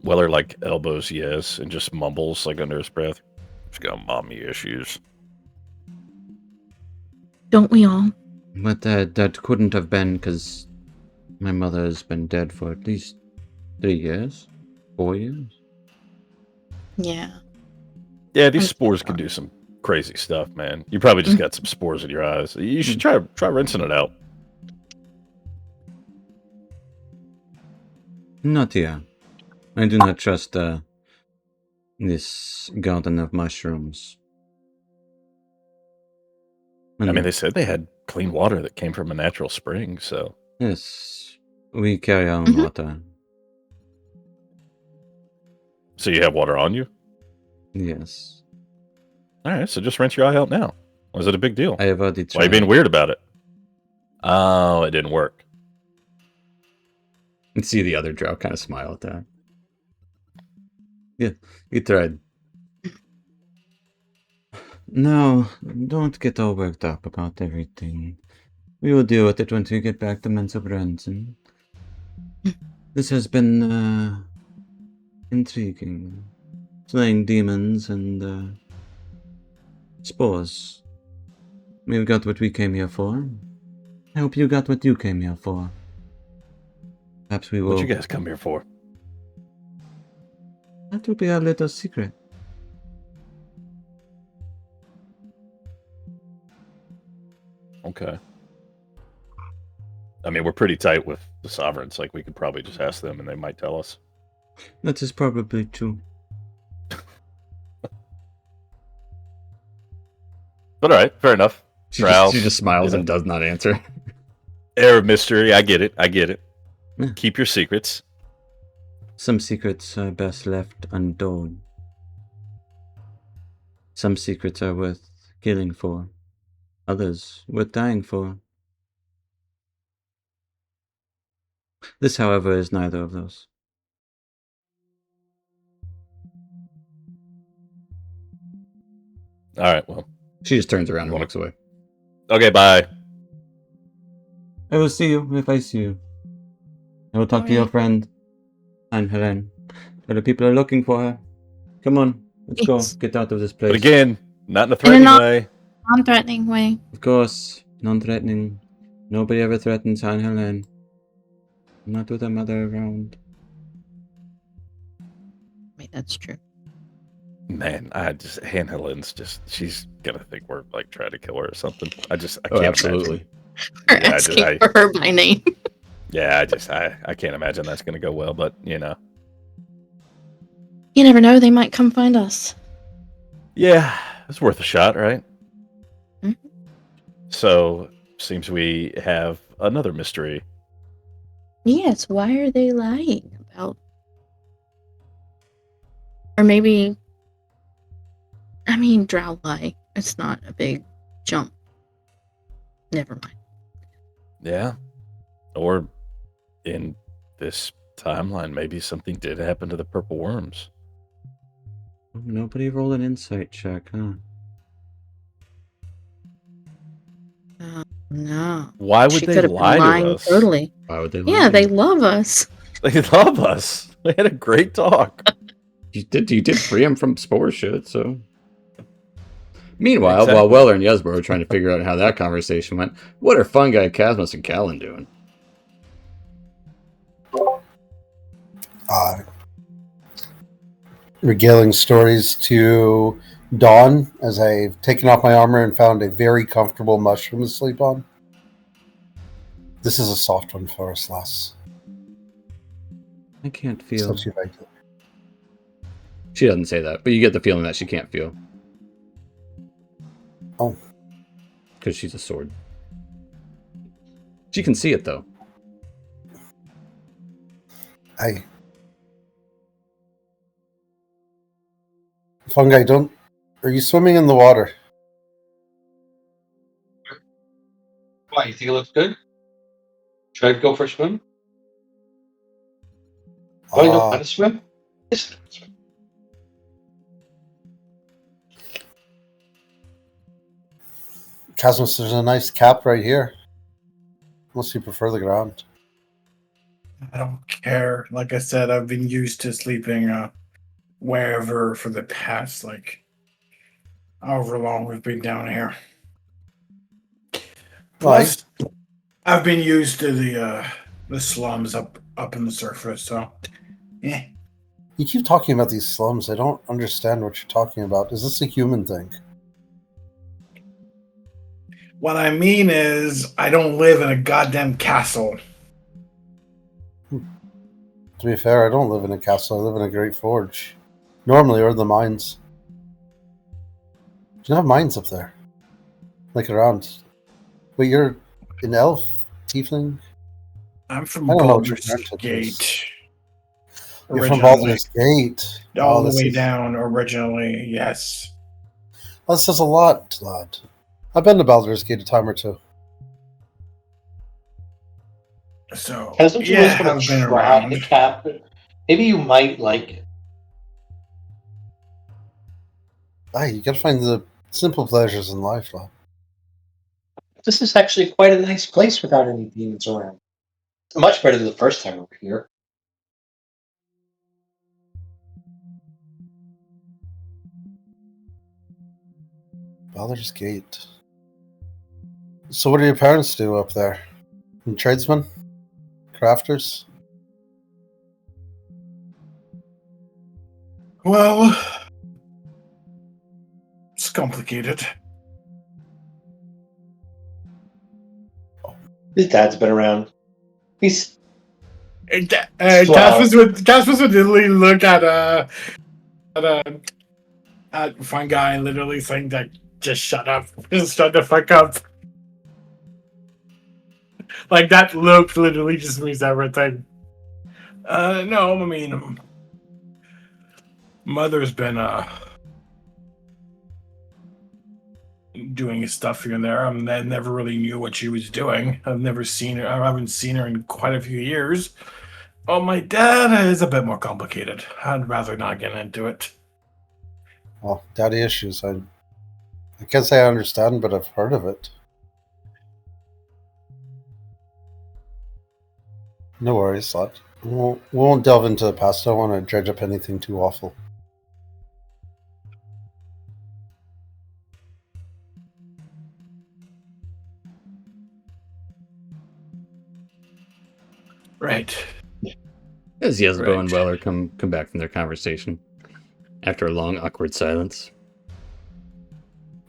B: Weller like elbows Yes and just mumbles like under his breath. She's got mommy issues.
F: Don't we all?
A: But that couldn't have been because my mother has been dead for at least 3 years, 4 years.
F: Yeah.
B: Yeah, these
F: I'm
B: spores can do some crazy stuff, man. You probably just got some spores in your eyes. You should try rinsing it out.
A: Not yet. I do not trust this garden of mushrooms.
B: I mean, they said they had clean water that came from a natural spring, so
A: Yes, we carry our own
F: Mhm.
A: water.
B: so you have water on you?
A: Yes,
B: All right, so just rinse your eye out now. Was it a big deal?
A: I have already tried.
B: Why are you being weird about it? Oh, it didn't work.
A: And see the other drow kind of smile at that. Yeah, you tried. No, don't get all worked up about everything. We will deal with it once we get back to Mensa Branson. This has been intriguing. Slaying demons and spores. We've got what we came here for. I hope you got what you came here for. Perhaps we will.
B: What you guys come here for?
A: That will be our little secret.
B: Okay. I mean, we're pretty tight with the sovereigns. Like, we could probably just ask them, and they might tell us.
A: That is probably true.
B: But all right, fair enough.
A: She
B: Drow,
A: just smiles
B: you know.
A: and does not answer.
B: Air of mystery. I get it.
A: Yeah.
B: Keep your secrets.
A: Some secrets are best left untold. Some secrets are worth killing for. Others worth dying for. This, however, is neither of those.
B: All right, well.
A: She just turns around and walks away.
B: Okay, bye.
A: I will see you if I see you. I will talk to your
F: Alright.
A: friend, Anne Helen. Other people are looking for her. Come on, let's go.
F: Yes.
A: Get out of this place.
B: But again, not in a threatening
F: non-
B: way.
F: Non-threatening way.
A: Of course, non-threatening. Nobody ever threatens Anne Helen. Not with her mother around.
F: Wait, that's true.
B: Man, Anne Helen's she's gonna think we're like trying to kill her or something. I can't
A: absolutely.
F: We're
B: Yeah,
F: asking for her by name.
B: imagine. Yeah, I can't imagine that's gonna go well, but you know.
F: You never know, they might come find us.
B: Yeah, it's worth a shot, right?
F: Mhm.
B: So, seems we have another mystery.
F: Yes, why are they lying about? Or maybe, I mean, drow lie. It's not a big jump. Never mind.
B: Yeah. Or in this timeline, maybe something did happen to the purple worms.
A: Nobody rolled an insight check, huh?
F: No.
B: Why would
F: She
B: they
F: could have been
B: lie to
F: lying
B: us?
F: totally.
A: Why would they lie?
F: Yeah,
A: to
F: they
A: you?
F: love us.
B: They love us. We had a great talk.
A: You did free him from spore shit, so. Meanwhile,
B: Exactly.
A: while Weller and Yesbro are trying to figure out how that conversation went, what are Fungi, Casmus, and Callan doing?
C: Regaling stories to Dawn as I've taken off my armor and found a very comfortable mushroom to sleep on. This is a soft one for us, lass.
A: I can't feel.
C: So she liked it.
A: She doesn't say that, but you get the feeling that she can't feel.
C: Oh.
A: Because she's a sword. She can see it, though.
C: Fungi, don't. Are you swimming in the water?
D: Why, you think it looks good? Should I go for a swim? Do I know how to swim? Yes, I know how to swim.
C: Casmus, there's a nice cap right here. Unless you prefer the ground.
E: I don't care. Like I said, I've been used to sleeping wherever for the past, like, however long we've been down here. Plus, I've been used to the slums up in the surface, so yeah.
C: You keep talking about these slums. I don't understand what you're talking about. Is this a human thing?
E: What I mean is, I don't live in a goddamn castle.
C: To be fair, I don't live in a castle. I live in a great forge. Normally, or the mines. Do you have mines up there? Like around? Wait, you're an elf? Tiefling?
E: I'm from
C: I don't know what your
E: Baldur's
C: parentage is.
E: Gate.
C: You're from
E: Originally.
C: Baldur's Gate.
E: All
C: Oh,
E: the way down originally, yes.
C: That says a lot, lad. I've been to Baldur's Gate a time or two.
E: So,
D: Hasn't you
E: yeah,
D: just want
E: I've
D: to
E: been
D: try
E: around.
D: the cap? Maybe you might like it.
C: You gotta find the simple pleasures in life, lad.
D: This is actually quite a nice place without any demons around. Much better than the first time we were here.
C: Baldur's Gate. So what do your parents do up there? Tradesmen? Crafters?
E: Well, it's complicated.
D: His dad's been around. He's
E: Casmus would literally look at Fungi and literally saying that, just shut up. Just shut the fuck up. Like, that look literally just means everything. No, I mean, Mother's been doing stuff here and there. I never really knew what she was doing. I've never seen her. I haven't seen her in quite a few years. Oh, my dad is a bit more complicated. I'd rather not get into it.
C: Well, daddy issues. I can't say I understand, but I've heard of it. No worries, lad. We won't delve into the past. I don't want to dredge up anything too awful.
E: Right.
A: As Yesbo
B: Right.
A: and Weller come back from their conversation after a long, awkward silence.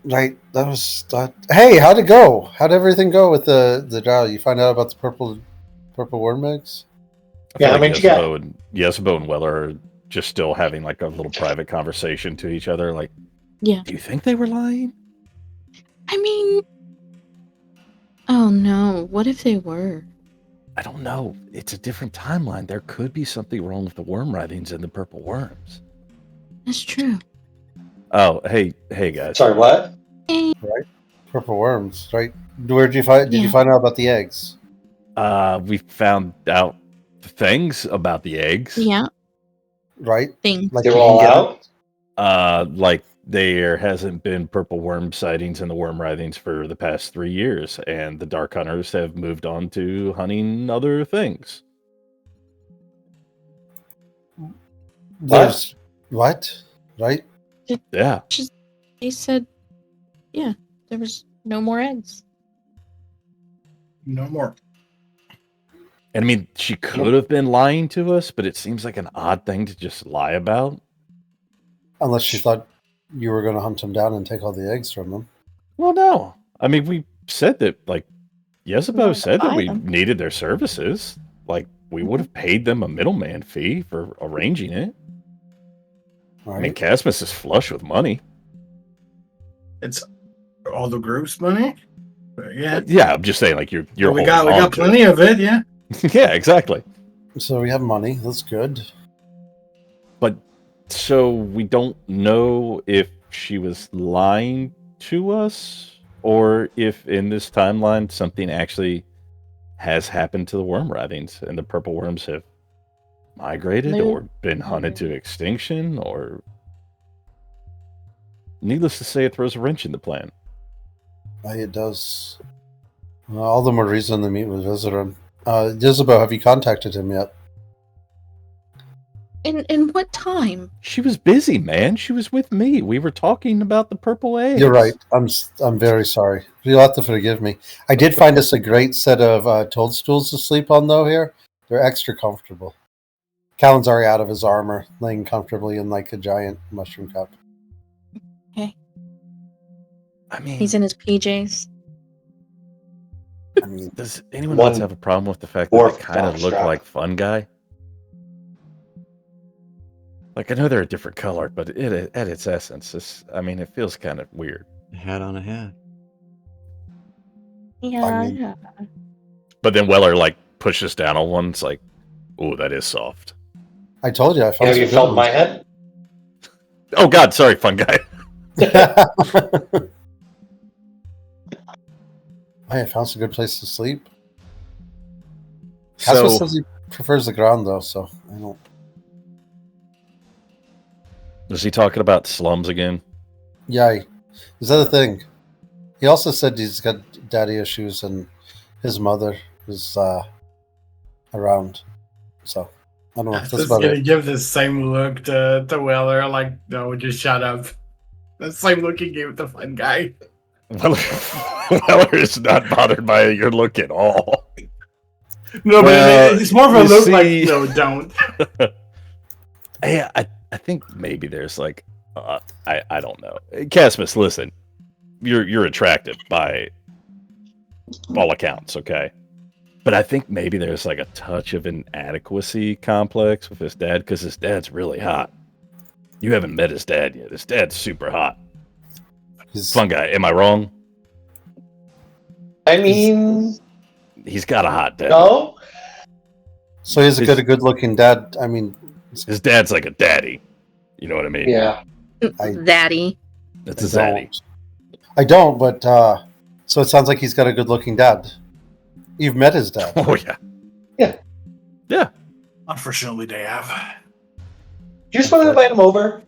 C: Right, that was that. Hey, how'd it go? How'd everything go with the trial? You find out about the purple worm eggs?
D: Yeah, I mean,
B: Yesbo and Weller are just still having like a little private conversation to each other. Like,
F: Yeah.
B: do you think they were lying?
F: I mean, oh no, what if they were?
B: I don't know. It's a different timeline. There could be something wrong with the worm writings and the purple worms.
F: That's true.
B: Oh, hey guys.
D: sorry, what?
C: Purple worms, right? Where did you find? Did you
F: Yeah.
C: find out about the eggs?
B: We found out things about the eggs.
F: Yeah,
C: Right?
F: things.
C: Like
D: They were
C: you
D: all
C: can get
D: out.
B: Like there hasn't been purple worm sightings in the worm writhings for the past 3 years, and the dark hunters have moved on to hunting other things.
C: There's what? Right?
B: Yeah.
F: They said, yeah, there was no more eggs.
E: No more.
B: And I mean, she could have been lying to us, but it seems like an odd thing to just lie about.
C: Unless she thought you were going to hunt them down and take all the eggs from them.
B: Well, no. I mean, we said that, like, Yezebo
F: wanted to
B: said that
F: buy
B: we
F: them.
B: needed their services. Like, we would have paid them a middleman fee for arranging it.
C: Right?
B: I mean, Casmus is flush with money.
E: It's all the group's money. But yeah.
B: Yeah, I'm just saying, like, you're
E: we
B: holding
E: got
B: on to
E: plenty of it. Yeah.
B: it. Yeah, exactly.
C: So we have money. That's good.
B: But so we don't know if she was lying to us or if in this timeline something actually has happened to the worm writhings and the purple worms have migrated
F: No.
B: or been hunted to extinction, or needless to say, it throws a wrench in the plan.
C: It does. All the more reason to meet with Visitor. Isabel, have you contacted him yet?
F: In what time?
B: She was busy, man. She was with me. We were talking about the purple eggs.
C: You're right. I'm very sorry. You'll have to forgive me. I did find us a great set of toadstools to sleep on, though, here. They're extra comfortable. Callan's already out of his armor, laying comfortably in like a giant mushroom cup.
B: I mean,
F: He's in his PJs.
C: I mean,
B: does anyone
D: One
B: else have a problem with the fact that
D: dwarf
B: they kind of look
D: jockstrap.
B: like Fun Guy? Like, I know they're a different color, but at its essence, it feels kind of weird.
A: A hat on a hat.
F: Yeah,
C: mean-
F: yeah.
B: But then Weller, like, pushes down on one. It's like, oh, that is soft.
C: I told you I found
D: Have you
C: some
D: felt
C: good
D: my
C: ones.
D: head?
B: Oh, God, sorry, Fun Guy.
C: Hey, I found some good place to sleep. Casper
B: So,
C: says he prefers the ground, though, so I don't.
B: is he talking about slums again?
C: Yeah, is that a thing? He also said he's got daddy issues and his mother is around. So I don't know.
E: I was
C: That's
E: just
C: about
E: gonna
C: it.
E: give the same look to Weller, like, no, just shut up. The same look he gave the Fun Guy.
B: Weller is not bothered by your look at all.
E: No,
B: Well,
E: but it's more of a
B: you
E: look
B: see-
E: like, no, don't.
B: Hey, I think maybe there's like, I don't know. Casmus, listen, you're attractive by all accounts, okay? But I think maybe there's like a touch of inadequacy complex with his dad, because his dad's really hot. You haven't met his dad yet. His dad's super hot.
C: He's,
B: Fun Guy, am I wrong?
D: I mean,
B: He's got a hot dad.
D: no.
C: so he's
B: His-
C: a good-looking dad. I mean,
B: His dad's like a daddy. You know what I mean?
D: Yeah.
F: Daddy.
B: That's
C: I
B: a zaddy.
C: don't. I don't, but so it sounds like he's got a good-looking dad. You've met his dad.
B: Oh yeah.
E: Unfortunately, they have.
D: You just want to invite him over?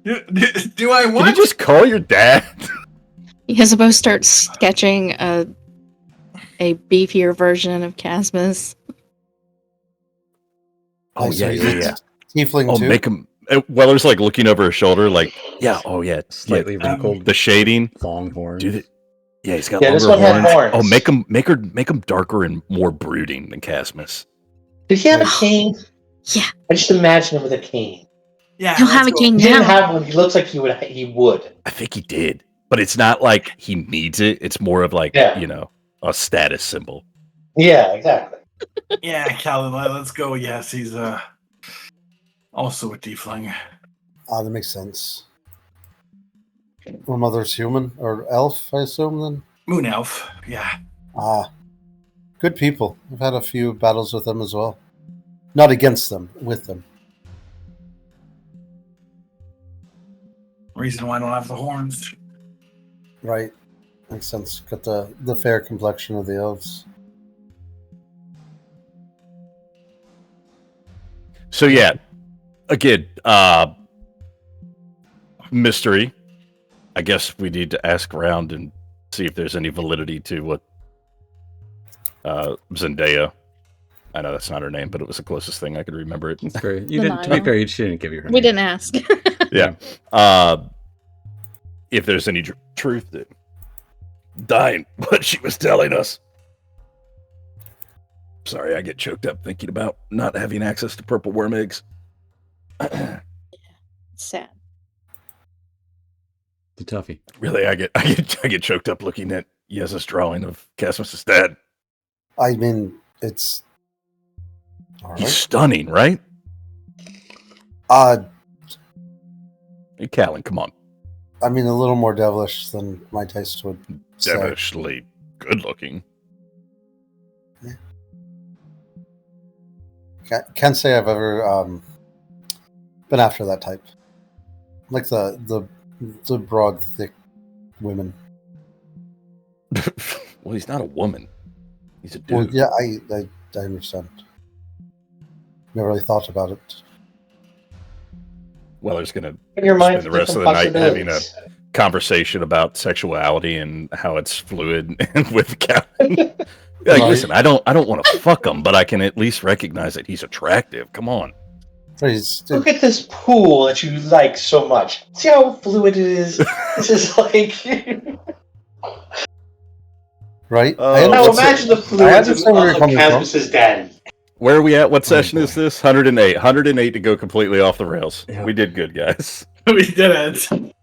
E: Do I
B: Can
E: want?
B: you just call your dad?
F: Isabel starts sketching a beefier version of Casmus.
B: Oh
C: So
B: yeah,
C: he's
B: yeah.
C: Tiefling
B: Oh,
C: too.
B: make him. Weller's like looking over his shoulder, like, yeah, oh yeah,
A: Slightly
B: yeah,
A: wrinkled,
B: the shading.
A: long horns.
B: Do the, yeah, he's got
D: Yeah, this
B: longer
D: one had
B: horns.
D: horns.
B: Oh, make him darker and more brooding than Casmus.
D: Did he have a cane?
F: Yeah.
D: I just imagine him with a cane.
E: Yeah,
F: He'll have a king
D: He didn't
F: now.
D: have one. He looks like he would. He would.
B: I think he did, but it's not like he needs it. It's more of like,
D: Yeah.
B: you know, a status symbol.
D: Yeah, exactly.
E: Yeah, Callan, let's go. Yes, he's also a tiefling.
C: That makes sense. Her mother's human or elf, I assume. Then
E: Moon elf. Yeah.
C: Good people. I've had a few battles with them as well. Not against them, with them.
E: Reason why I don't have the horns.
C: Right. Makes sense. Got the fair complexion of the elves.
B: So yeah, again, mystery. I guess we need to ask around and see if there's any validity to what Zendaya. I know that's not her name, but it was the closest thing I could remember it.
A: That's great.
F: The
A: To be
F: Maya.
A: fair, she didn't give you her
F: We
A: name.
F: didn't ask.
B: Yeah. If there's any truth to dying what she was telling us. Sorry, I get choked up thinking about not having access to purple worm eggs.
F: Sad.
A: The toughie.
B: Really, I get choked up looking at Yeza's drawing of Casmus's dad.
C: I mean, it's all
B: He's
C: right.
B: stunning, right? Hey, Callan, come on.
C: I mean, a little more devilish than my taste would say.
B: Devilishly good looking.
C: Can't say I've ever been after that type. Like the broad, thick women.
B: Well, he's not a woman. He's a dude.
C: Well, yeah, I understand. Never really thought about it.
B: Weller's gonna
D: In your mind,
B: spend the rest of the night having a conversation about sexuality and how it's fluid with Callan. Like,
C: Right.
B: listen, I don't want to fuck him, but I can at least recognize that he's attractive. Come on.
D: Look at this pool that you like so much. See how fluid it is? This is like...
C: Right?
B: Oh,
D: now
B: what's
D: imagine the
C: I
D: fluids of
C: understand where you're coming from.
D: Casmus's daddy.
B: Where are we at? What
A: Oh,
B: session is
A: boy.
B: this? 108. 108 to go completely off the rails.
A: Yeah.
B: We did good, guys.
E: We did it.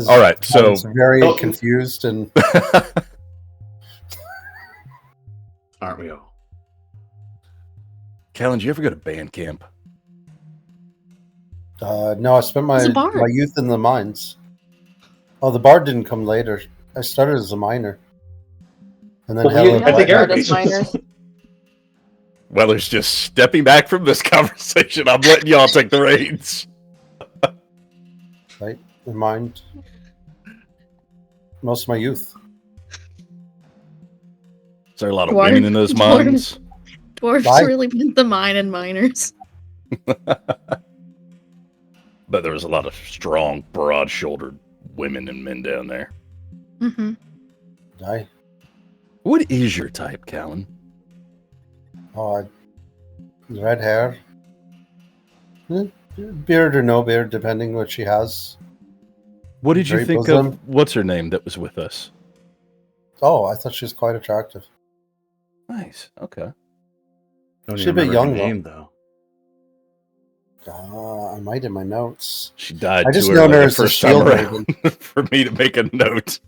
B: All right, so
C: It's very
D: Oh.
C: confused and
A: Aren't we all?
B: Callan, did you ever go to band camp?
C: no, I spent
F: It's a bard.
C: my youth in the mines. Oh, the bard didn't come later. I started as a miner. And then
D: Well,
C: Helen-
D: I think Eric-
B: Weller's just stepping back from this conversation. I'm letting y'all take the reins.
C: right? In mind. Most of my youth.
B: Is there a lot of
F: Dwarf-
B: women in those
F: dwarf-
B: mines?
F: Dwarves
C: Bye.
F: really meant the mine and miners.
B: But there was a lot of strong, broad-shouldered women and men down there.
F: Mm-hmm.
C: I
B: What is your type, Callan?
C: red hair. Beard or no beard, depending what she has.
B: What did you
C: Very
B: think
C: bosom.
B: of what's her name that was with us?
C: Oh, I thought she was quite attractive.
B: Nice. Okay.
A: Don't
C: She's a
A: even
C: bit
A: remember her
C: young,
A: name though.
C: I might in my notes.
B: She died
C: I
B: too
C: just
B: early
C: know her
B: the
C: as the
B: first time
C: shield
B: around for me to make a note.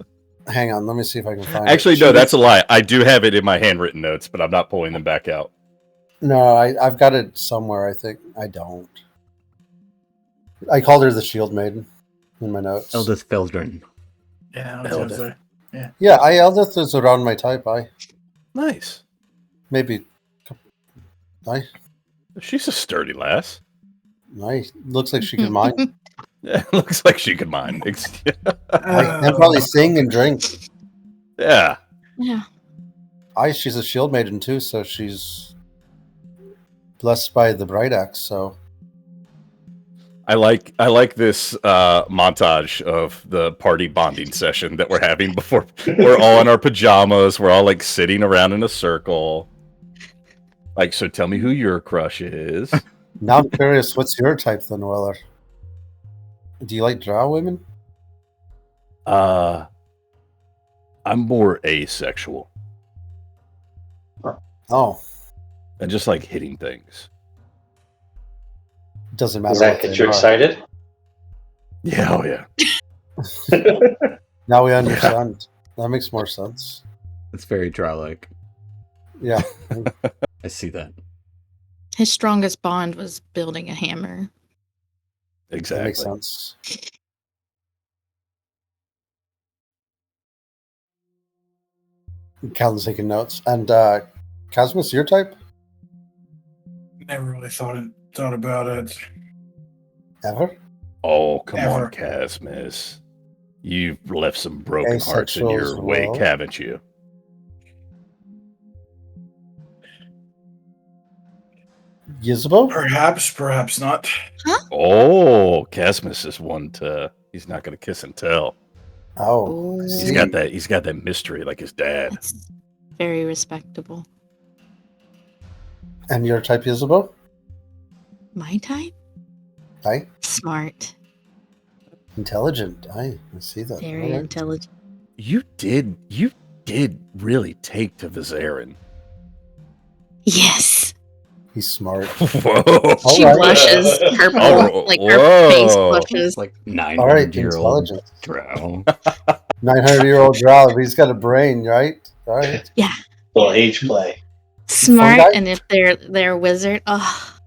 C: Hang on, let me see if I can find
B: Actually,
C: it.
B: no,
C: She
B: that's a
C: was-
B: lie. I do have it in my handwritten notes, but I'm not pulling them back out.
C: No, I've got it somewhere, I think. I don't. I called her the Shield Maiden in my notes.
A: Eldith Feldrin.
E: Yeah, I was gonna
B: Eldith.
E: say.
C: Yeah, Eldith is around my type.
B: Nice.
C: Maybe.
B: She's a sturdy lass.
C: Looks like she can mine.
B: Yeah, looks like she could mine.
C: I can probably sing and drink.
B: Yeah.
F: Yeah.
C: She's a Shield Maiden too, so she's blessed by the Bright Axe. So
B: I like this montage of the party bonding session that we're having before we're all in our pajamas. We're all like sitting around in a circle. Like, so tell me who your crush is.
C: now I'm curious, what's your type then, Weller? Do you like drow women?
B: I'm more asexual.
C: Oh,
B: I just like hitting things.
C: doesn't matter.
D: Does that
C: what
D: get
C: they
D: you
C: are.
D: excited?
B: Yeah, oh yeah.
C: Now we understand. That makes more sense.
A: It's very drow-like.
C: Yeah.
A: I see that.
F: His strongest bond was building a hammer.
C: That
B: Exactly.
C: makes sense. Calvin's taking notes. And Casmus, your type?
E: Never really thought about it.
C: Ever?
B: Oh, come on,
E: Ever.
B: Casmus. You've left some broken hearts in
C: Asexual
B: your
C: as
B: wake,
C: well?
B: haven't you?
C: Ysabeau?
E: Perhaps, perhaps not.
B: Oh, Casmus is one to. He's not going to kiss and tell.
C: Oh, I
F: Ooh.
C: see.
B: He's got that mystery like his dad.
F: That's very respectable.
C: And your type, Ysabeau?
F: My type?
C: Aye.
F: Smart.
C: Intelligent. Aye, I see that.
F: Very
C: Alright.
F: intelligent.
B: You did really take to Vizarin.
F: Yes.
C: He's smart.
B: Whoa.
F: She
C: Alright.
F: blushes purple.
B: Oh,
F: Like her face
B: whoa.
F: blushes.
A: It's like
C: Alright,
A: 900-year-old
C: intelligence.
A: drow.
C: 900-year-old drow, but he's got a brain, right? Alright.
F: Yeah.
D: Well, age play.
F: Smart,
C: Fungi?
F: and if they're wizard, oh,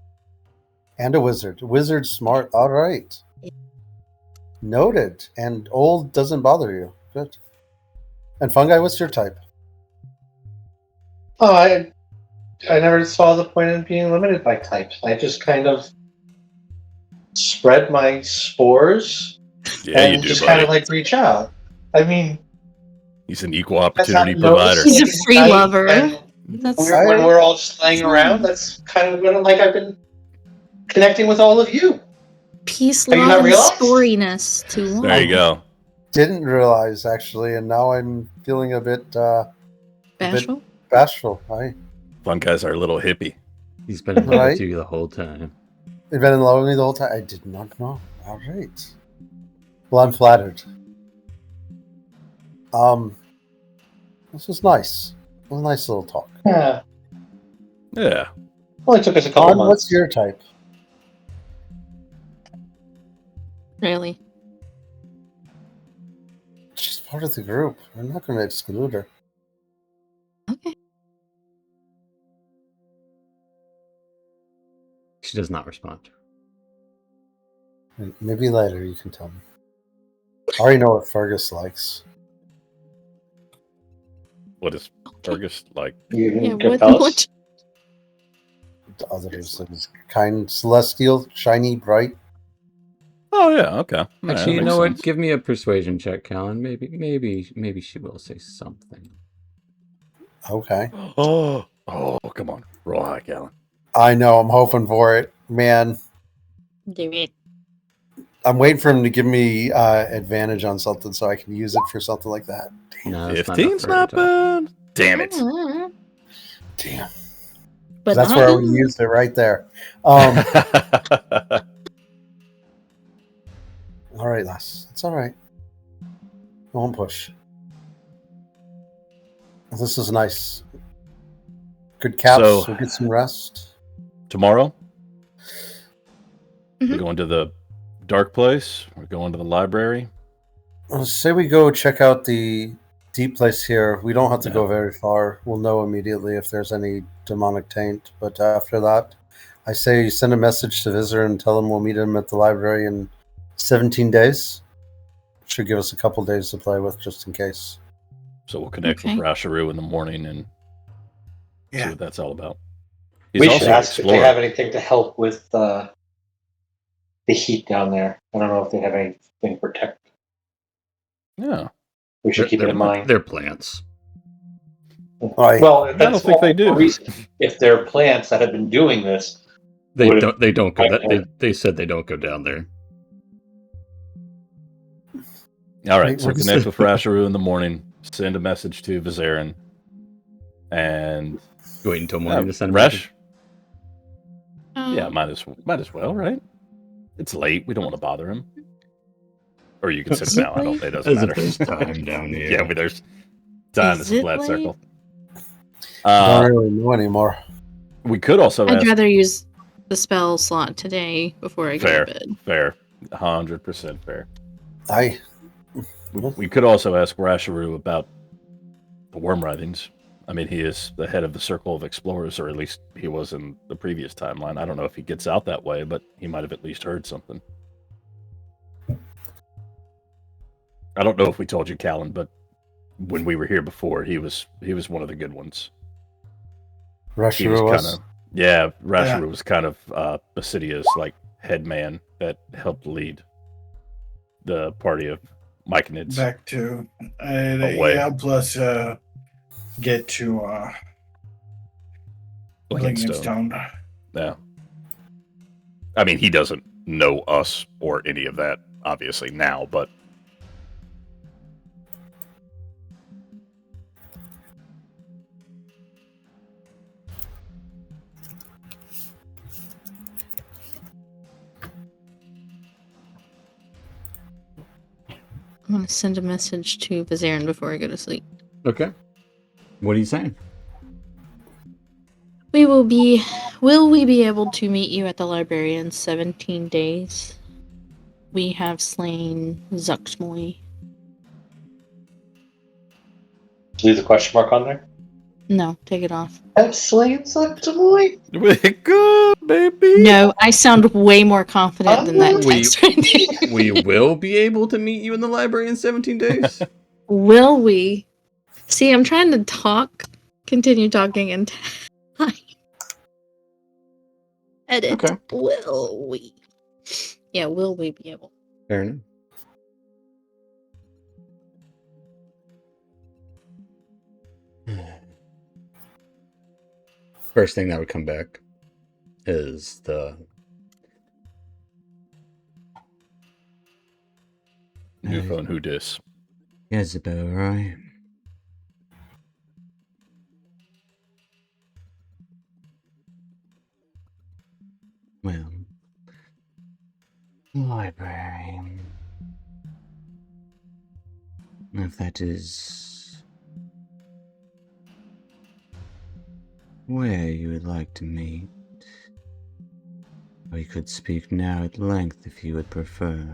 C: And a wizard. Wizard smart. Alright. Noted. And old doesn't bother you. Good. And fungi, what's your type?
D: Oh, I never saw the point in being limited by types. I just kind of spread my spores
B: Yeah,
D: and
B: you do,
D: just kind of
B: buddy.
D: like reach out. I mean,
B: He's an equal
D: that's
B: opportunity
D: not
B: provider.
F: He's a
D: noticing
F: free
D: night
F: lover.
D: when
F: That's
D: when we're all just laying
F: Fun.
D: around. That's kind of when I've been connecting with all of you.
F: peace,
D: Have you
F: love,
D: not
F: and
D: realized?
F: sporiness to one.
B: There you go.
C: Didn't realize, actually, and now I'm feeling a bit
F: Bashful.
C: bashful. Aye.
B: Fungi's our little hippie.
A: He's been in love
C: Right.
A: with you the whole time.
C: You've been in love with me the whole time? I did not know. Alright. Well, I'm flattered. This was nice. It was a nice little talk.
D: Yeah,
B: Yeah.
D: only took us a couple
C: Vaughn,
D: months.
C: what's your type?
F: Really.
C: She's part of the group. We're not going to exclude her.
F: Okay.
A: She does not respond.
C: Maybe later you can tell me. I already know what Fergus likes.
B: What is Fergus like?
D: You
F: Yeah.
D: can
F: What?
D: tell us?
F: What?
C: The others is kind, celestial, shiny, bright.
B: Oh yeah, okay. Yeah, that
A: Actually, you
B: makes
A: know what?
B: sense.
A: Give me a persuasion check, Callan. Maybe she will say something.
C: Okay.
B: Oh, come on. Roll high, Callan.
C: I know. I'm hoping for it. Man,
F: Do it.
C: I'm waiting for him to give me advantage on something so I can use it for something like that.
A: No, that's
B: 15's
A: not
B: not bad. Damn it.
C: Damn.
F: But
C: That's
F: not
C: where I
F: him.
C: would use it right there. All right, lass. It's all right. I won't push. This is nice. Good caps.
B: So-
C: We'll get some rest.
B: Tomorrow, we're
F: Mhm.
B: going to the dark place. We're going to the library.
C: Say we go check out the deep place here. We don't have to
B: Yeah.
C: go very far. We'll know immediately if there's any demonic taint. But after that, I say send a message to Visitor and tell him we'll meet him at the library in 17 days. Should give us a couple days to play with just in case.
B: So we'll connect
F: Okay.
B: with Rasharu in the morning and see
E: Yeah.
B: what that's all about.
D: We should
B: also an
D: ask if they
B: explorer.
D: have anything to help with the heat down there. I don't know if they have anything protected.
B: Yeah.
D: We should keep it in mind.
A: They're plants.
C: Right.
D: Well,
B: I don't
D: that's
B: think
D: all
B: they
D: the
B: do.
D: reason. If they're plants that have been doing this,
A: They
D: Would-
A: don't. They don't go.
D: Okay.
A: They said they don't go down there.
B: All right.
C: Wait,
B: So
C: what is
B: connect
C: it?
B: with Rasharu in the morning. Send a message to Vizarin. And
A: Wait until morning to send a message.
B: Resh. Yeah, might as well, right? It's late. We don't want to bother him. Or you can sit
F: Is it
B: down. It doesn't
A: As
B: matter.
A: if there's time down here.
B: Yeah, but there's time.
F: Is
B: It's a
F: it
B: flat
F: late?
B: circle.
C: Don't really know anymore.
B: We could also
F: I'd
B: ask.
F: rather use the spell slot today before I go
B: Fair.
F: to bed.
B: Fair. 100% fair.
C: Aye.
B: We could also ask Rasharu about the worm writhings. I mean, he is the head of the Circle of Explorers, or at least he was in the previous timeline. I don't know if he gets out that way, but he might have at least heard something. I don't know if we told you, Callan, but when we were here before, he was one of the good ones. He was
C: Rashiru
B: kind
C: was.
B: of Rasharu
E: Yeah.
B: was kind of Basidia's like head man that helped lead. the party of Mike and it's
E: Back to
B: away.
E: yeah, plus get to
B: Blingstone.
E: Blingstone.
B: Yeah. I mean, he doesn't know us or any of that, obviously, now, but
F: I'm gonna send a message to Vizarin before I go to sleep.
A: Okay. What are you saying?
F: Will we be able to meet you at the library in 17 days? We have slain Zuxmoy.
D: Leave the question mark on there.
F: No, take it off.
D: Have slain Septimoid?
B: good, baby.
F: No, I sound way more confident than that
A: We-
F: text right there.
A: We will be able to meet you in the library in 17 days?
F: Will we? See, I'm trying to continue talking and edit.
A: Okay.
F: Will we? Yeah, will we be able?
A: Fair enough. First thing that would come back is the
B: New phone, who dis?
A: Isabel, right? Well, library. If that is where you would like to meet, we could speak now at length if you would prefer.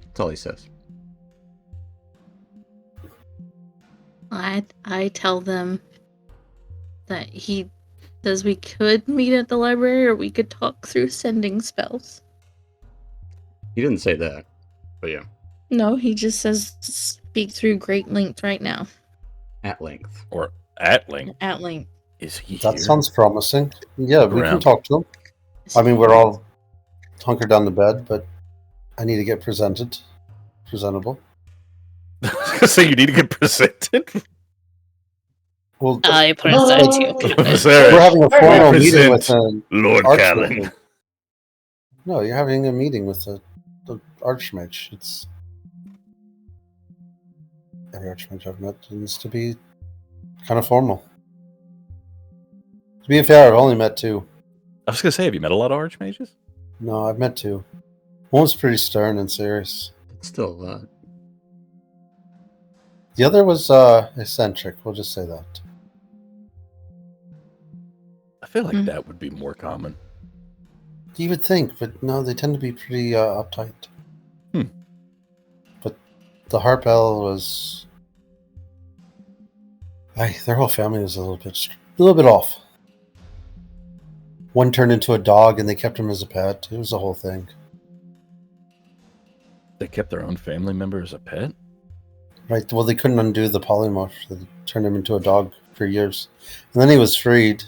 A: That's all he says.
F: I tell them that he says we could meet at the library or we could talk through sending spells.
A: He didn't say that, but yeah,
F: No, he just says speak through great length right now.
A: at length.
B: Or Atling?
F: At length.
B: Is he
C: That
B: here?
C: sounds promising. Yeah, we can
B: Around.
C: talk to him. I mean, we're all hunkered down the bed, but I need to get presentable.
B: So you need to get presented?
C: Well,
F: I present you.
C: we're having a formal meeting with
B: Present
C: an
B: Lord
C: archmage.
B: Callan.
C: No, you're having a meeting with the archmage. It's every archmage I've met tends to be kind of formal. To be fair, I've only met two.
B: I was going to say, have you met a lot of archmages?
C: No, I've met two. One was pretty stern and serious.
A: It's still a lot.
C: The other was eccentric. We'll just say that.
B: I feel like that would be more common.
C: You would think, but no, they tend to be pretty uptight. But the Harpel was, their whole family was a little bit off. One turned into a dog, and they kept him as a pet. It was a whole thing.
B: They kept their own family member as a pet?
C: Right. Well, they couldn't undo the polymorph. They turned him into a dog for years, and then he was freed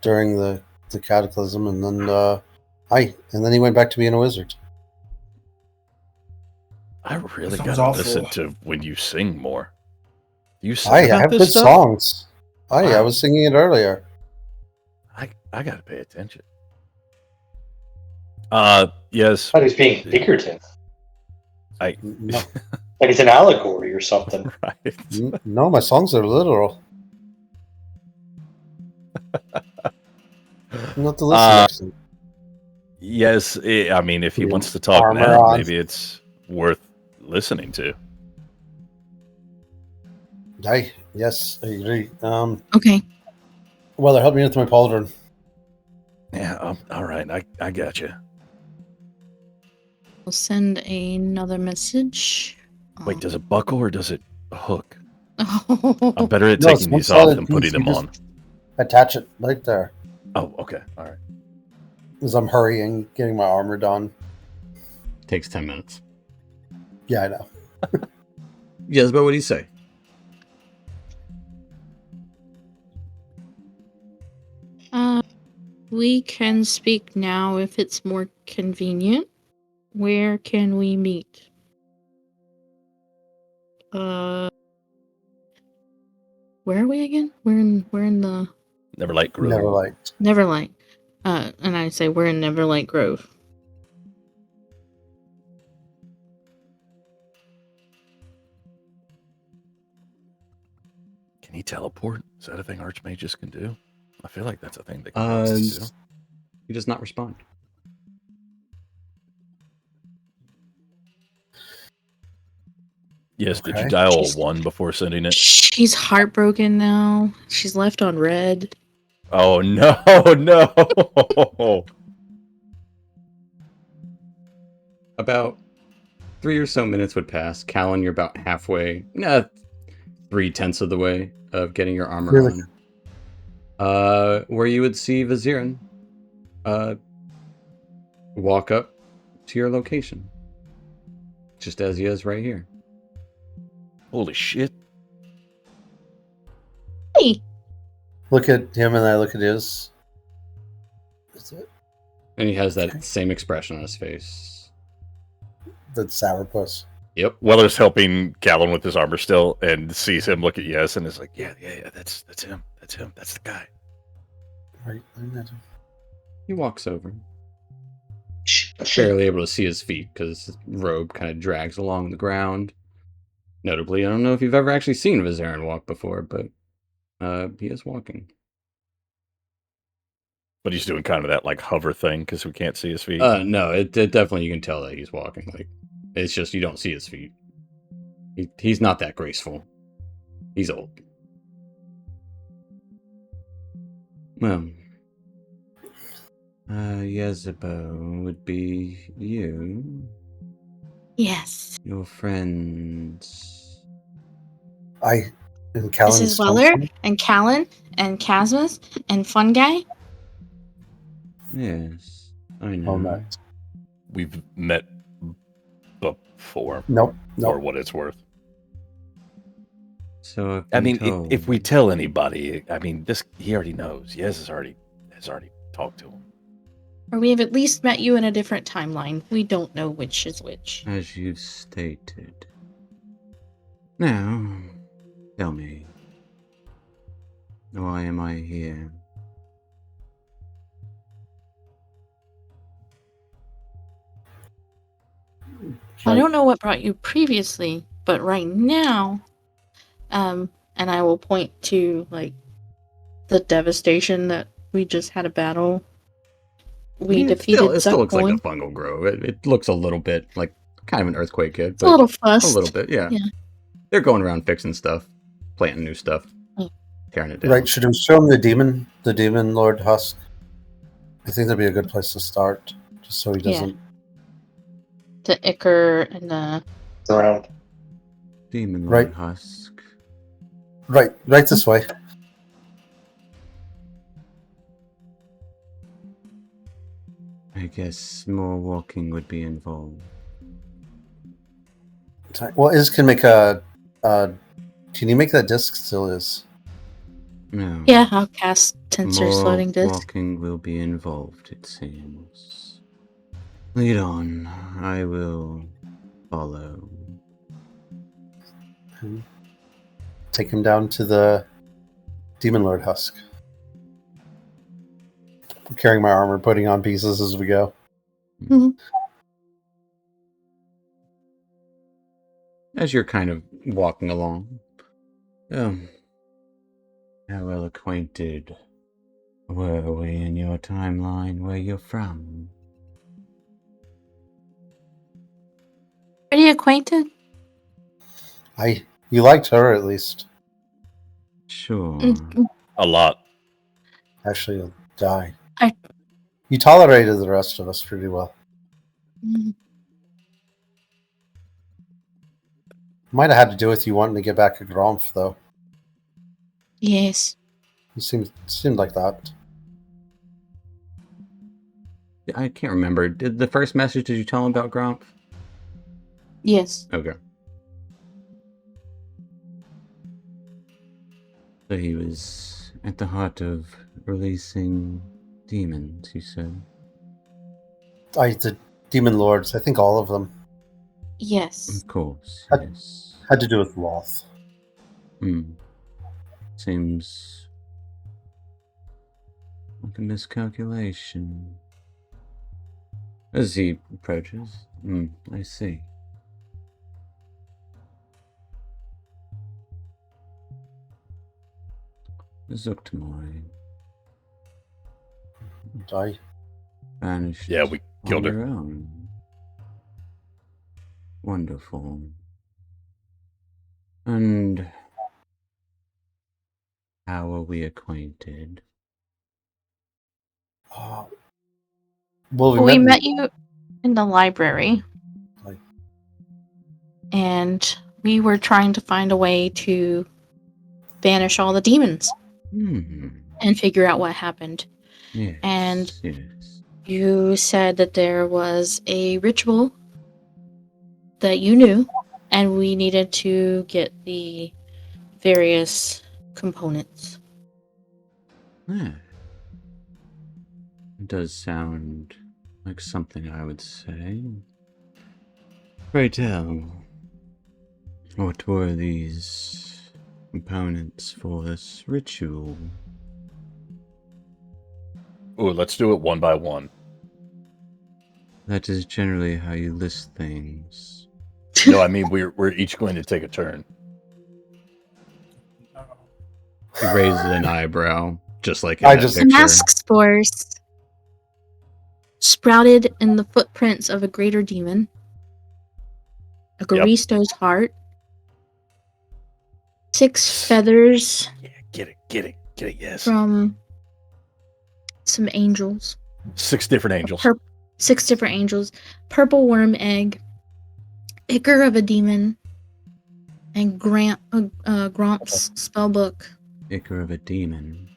C: during the cataclysm, and then he went back to being a wizard.
B: I really
E: Sounds
B: got to
E: awful.
B: listen to when you sing more. You sing
C: I
B: about
C: have
B: this
C: good
B: stuff?
C: songs. I
B: Wow.
C: was singing it earlier.
B: I got to pay attention. Yes.
D: But he's being figurative.
C: No,
D: Like it's an allegory or something.
B: Right.
C: no, my songs are literal. Not the listen.
B: Yes, I mean, if he wants to talk
C: Armor
B: now,
C: on.
B: maybe it's worth listening to.
C: Yes, I agree.
F: Okay.
C: Well, they're helping me with my pauldron.
B: Yeah, all right. I got you.
F: I'll send another message.
B: Wait, does it buckle or does it hook?
F: Oh.
B: I'm better at
C: No, it's
B: taking
C: one
B: these off
C: solid
B: than putting
C: piece.
B: them
C: You
B: on.
C: just attach it right there.
B: Oh, okay. All right.
C: As I'm hurrying, getting my armor done.
A: Takes 10 minutes.
C: Yeah, I know.
A: Yes, but what do you say?
F: We can speak now if it's more convenient. Where can we meet? Where are we again? We're in the
B: Neverlight Grove.
C: Neverlight.
F: Neverlight. And I say we're in Neverlight Grove.
B: Can he teleport? Is that a thing archmages can do? I feel like that's a thing they can probably do.
A: He does not respond.
B: Yes, did you
C: Okay.
B: dial a 1 before sending it?
F: She's heartbroken now. She's left on red.
B: Oh, no, no.
A: About 3 or so minutes would pass. Callan, you're about halfway, 3/10 of the way of getting your armor
C: Really?
A: on. Where you would see Vizirin walk up to your location. Just as he is right here.
B: Holy shit.
F: Hey,
C: Look at him and I look at his. Is it
A: And he has that
C: Okay.
A: same expression on his face.
C: the sourpuss?
A: Yep.
B: Weller's helping Callan with his armor still and sees him look at Yes and is like, yeah, that's him. That's him. That's the guy.
C: Right. looking at him.
A: He walks over. Barely able to see his feet because his robe kind of drags along the ground. Notably, I don't know if you've ever actually seen Vizarin walk before, but he is walking.
B: But he's doing kind of that like hover thing because we can't see his feet.
A: No, it definitely you can tell that he's walking. Like it's just you don't see his feet. He's not that graceful. He's old. Well, Yezebo would be you.
F: yes.
A: Your friends.
C: And
F: This
C: Callan's
F: is Weller and Callan and Casmus and Fun Guy.
A: Yes, I know.
C: Oh, no.
B: We've met before,
C: Nope.
B: for
C: Nope.
B: what it's worth.
A: So I've
B: I
A: been
B: mean,
A: told.
B: if we tell anybody, I mean, he already knows. Yes has already talked to him.
F: Or we have at least met you in a different timeline. We don't know which is which.
A: As you've stated. Now, tell me, why am I here?
F: I don't know what brought you previously, but right now, and I will point to like the devastation that we just had a battle. We defeated
A: It still looks like a
F: Zuckboy.
A: fungal grove. It looks a little bit like kind of an earthquake kid,
F: It's a
A: but
F: little fussed.
A: a little bit, yeah. They're going around fixing stuff, planting new stuff, tearing it down.
C: Right. Should we show him the demon Lord Husk? I think that'd be a good place to start, just so he
F: Yeah.
C: doesn't.
F: To Icker and
D: Around.
A: Demon Lord
C: Right.
A: Husk.
C: Right this way.
A: I guess more walking would be involved.
C: Well, Iz can make a. Can you make that disc still is?
A: No.
F: yeah, I'll cast Tensor
A: More
F: Floating Disc.
A: walking will be involved, it seems. Lead on. I will follow.
C: Take him down to the Demon Lord Husk. I'm carrying my armor, putting on pieces as we go.
A: As you're kind of walking along. How well acquainted were we in your timeline where you're from?
F: Pretty acquainted?
C: You liked her at least.
A: Sure.
B: A lot.
C: Actually, you'll die.
F: I-
C: You tolerated the rest of us pretty well.
F: Mm.
C: Might have had to do with you wanting to get back at Gromf, though.
F: Yes.
C: You seemed like that.
A: I can't remember. Did the first message, did you tell him about Gromp?
F: Yes.
A: Okay. So he was at the heart of releasing Demons, you said?
C: The demon lords. I think all of them
F: Yes.
A: Of course,
C: Had-
A: yes.
C: had to do with Loth.
A: Seems like a miscalculation. As he approaches, I see. Zuktamori
C: Die.
A: vanished
B: Yeah, we killed
A: on
B: her.
A: your own. Wonderful. And how are we acquainted?
C: Well,
F: We met you in the library.
C: Like-
F: And we were trying to find a way to banish all the demons and figure out what happened.
A: Yes.
F: And
A: yes.
F: you said that there was a ritual that you knew, and we needed to get the various components.
A: Yeah. It does sound like something I would say. Pray tell, what were these components for this ritual?
B: Ooh, let's do it one by one.
A: That is generally how you list things.
B: No, I mean we're each going to take a turn.
A: He raises an eyebrow, just like in
C: I
A: that
C: just-
F: The
A: picture.
F: mask spores sprouted in the footprints of a greater demon, a Garisto's heart, 6 feathers
B: Yeah, get it, yes.
F: from some angels,
B: 6 different angels.
F: 6 different angels, purple worm egg, ichor of a demon, and Gromp's spellbook.
A: Ichor of a demon.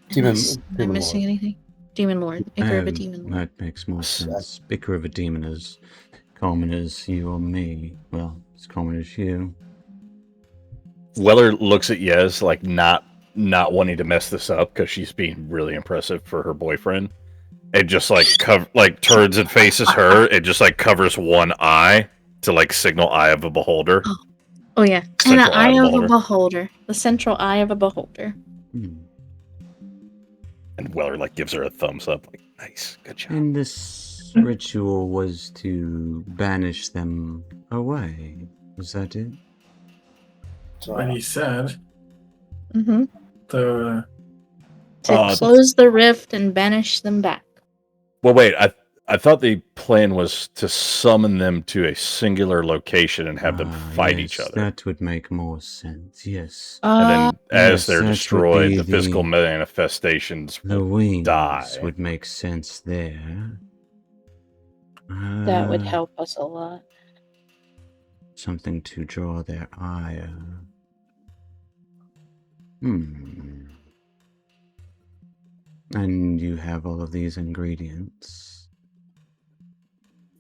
C: Demon
F: Am I missing
C: lord.
F: anything? Demon Lord. Ichor of a demon lord.
A: That makes more sense. Ichor of a demon is common as you or me. Well, as common as you.
B: Weller looks at Yez like not wanting to mess this up because she's being really impressive for her boyfriend. It just like turns and faces her. It just like covers one eye to like signal eye of a beholder.
F: Oh yeah, and
B: Central
F: an eye of a
B: beholder.
F: beholder. The central eye of a beholder.
B: And Weller like gives her a thumbs up, like nice, good job.
A: And this ritual was to banish them away. Was that it?
E: What he said.
F: Mm-hmm.
E: The
F: To close the rift and banish them back.
B: Well, wait, I thought the plan was to summon them to a singular location and have them fight each
A: yes,
B: other.
A: That would make more sense, yes.
B: And then as
A: yes,
B: they're
A: that would
B: destroyed,
A: be
B: the physical
A: the-
B: manifestations
A: The
B: will
A: wings
B: die.
A: would make sense there.
F: That would help us a lot.
A: Something to draw their ire. And you have all of these ingredients.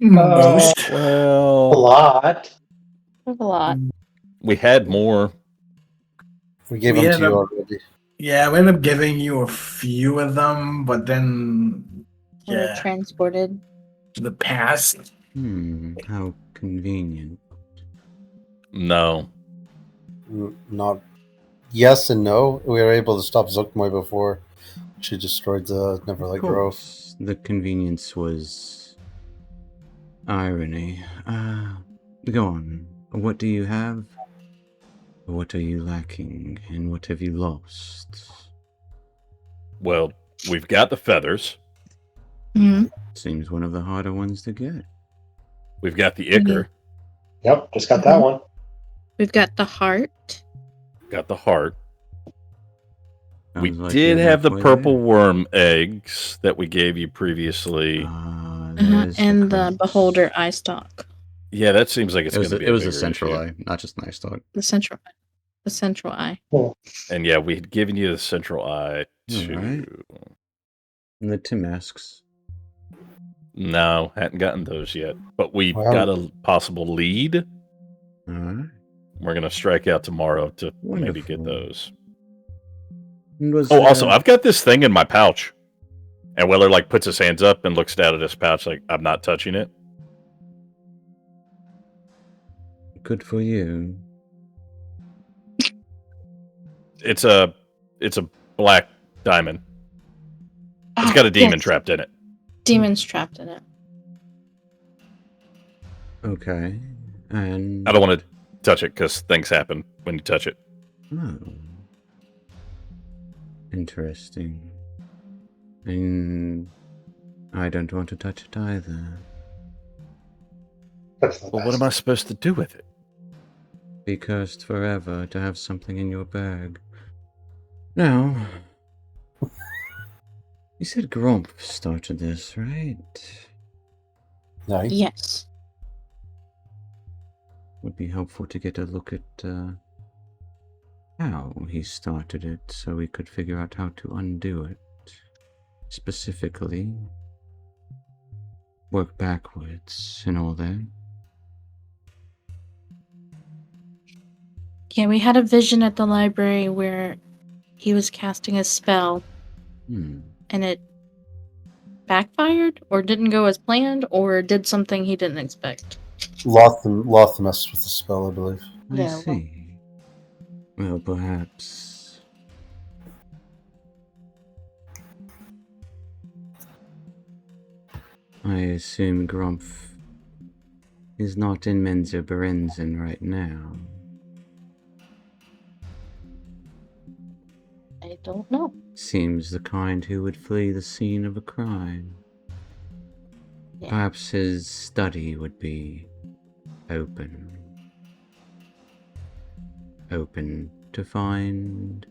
E: most.
D: A
B: Well,
D: lot.
F: That's a lot.
B: we had more.
C: We gave
E: We
C: them to
E: ended
C: you
E: up-
C: already.
E: Yeah, we ended up giving you a few of them, but then
F: They were
E: yeah,
F: transported.
E: the past.
A: How convenient.
B: No.
C: Not yes and no. We were able to stop Zookmoy before she destroyed the Neverlight
A: Of
C: Grove.
A: course, the convenience was irony. Go on. What do you have? What are you lacking? And what have you lost?
B: Well, we've got the feathers.
F: Mm-hmm.
A: Seems one of the harder ones to get.
B: We've got the ichor.
D: Yep, just got that one.
F: We've got the heart.
B: Got the heart. We
A: Sounds like
B: did
A: you're
B: have the
A: halfway
B: purple
A: there.
B: worm eggs that we gave you previously.
A: There is
F: And the
A: crux.
F: beholder eye stalk.
B: Yeah, that seems like it's
A: It
B: going
A: was
B: to be
A: it was
B: a
A: a
B: bigger
A: central
B: issue.
A: eye, not just an eye stalk.
F: The central eye. The central eye.
B: And yeah, we had given you the central eye too.
A: Alright. And the two masks.
B: No, hadn't gotten those yet. But we've
C: Wow.
B: got a possible lead.
A: Alright.
B: We're going to strike out tomorrow to maybe get
A: Wonderful.
B: those.
A: And was
B: Oh, also,
A: there-
B: I've got this thing in my pouch. And Weller like puts his hands up and looks down at his pouch like, I'm not touching it.
A: Good for you.
B: It's a black diamond. It's got a demon
F: Yes.
B: trapped in it.
F: Demon's trapped in it.
A: Okay. And
B: I don't want to touch it because things happen when you touch it.
A: Oh. Interesting. And I don't want to touch it either.
D: That's the
B: Well, what am I supposed to do with it?
A: Be cursed forever to have something in your bag. Now, you said Grump started this, right?
C: No,
F: Yes.
A: Would be helpful to get a look at how he started it so we could figure out how to undo it. Specifically, work backwards and all that.
F: Yeah, we had a vision at the library where he was casting a spell and it backfired or didn't go as planned or did something he didn't expect.
C: Loth messed with the spell, I believe.
A: I
F: Yeah, well-
A: see. Well, perhaps. I assume Grumpf is not in Menzer Berenzin right now.
F: I don't know.
A: Seems the kind who would flee the scene of a crime.
F: Yeah.
A: Perhaps his study would be open. Open to find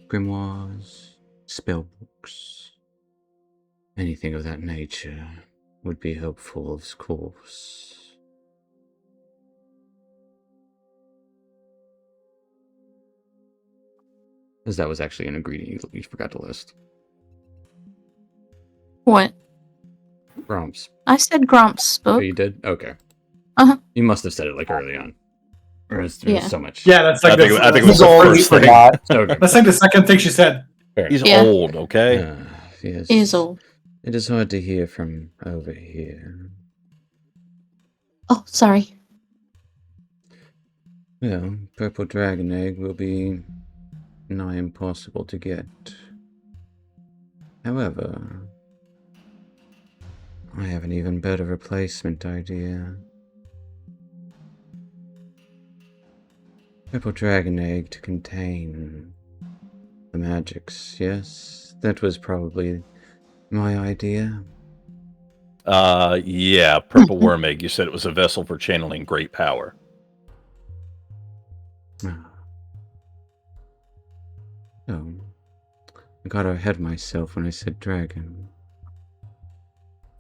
A: grimoires, spellbooks, anything of that nature would be helpful, of course. As that was actually an ingredient you forgot to list.
F: What?
A: Grumps.
F: I said Grump's
A: Oh,
F: book.
A: you did? Okay.
F: Uh-huh.
A: You must have said it like early on. Or is there
F: Yeah.
A: so much?
E: Yeah, that's like
B: I think it was
C: He's
B: the
C: old,
B: first
C: he
B: thing.
C: forgot.
A: Okay.
E: That's like the second thing she said.
A: Fair
B: He's
F: Yeah.
B: old, okay?
A: Yes.
F: He is old.
A: It is hard to hear from over here.
F: Oh, sorry.
A: Well, purple dragon egg will be nigh impossible to get. However, I have an even better replacement idea. Purple dragon egg to contain the magics, yes? That was probably my idea.
B: Yeah, purple worm egg. You said it was a vessel for channeling great power.
A: Oh, I got ahead of myself when I said dragon.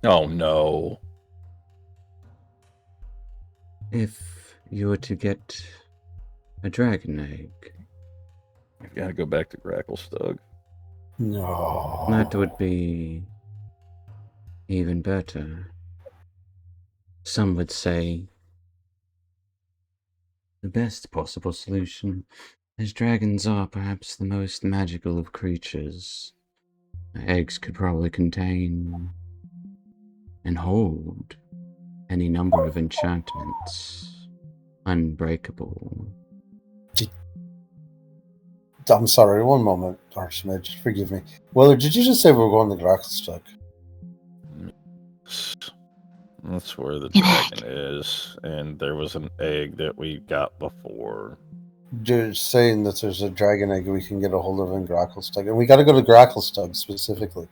B: Oh no.
A: If you were to get a dragon egg,
B: I've got to go back to Gracklestug.
C: No.
A: that would be even better. Some would say the best possible solution, as dragons are perhaps the most magical of creatures. Eggs could probably contain and hold any number of enchantments. Unbreakable.
C: I'm sorry, one moment, Archmage. Forgive me. Well, did you just say we're going to Gracklestug?
B: That's where the
F: An
B: dragon is. And there was an egg that we got before.
C: You're saying that there's a dragon egg we can get a hold of in Gracklestug. And we got to go to Gracklestug specifically.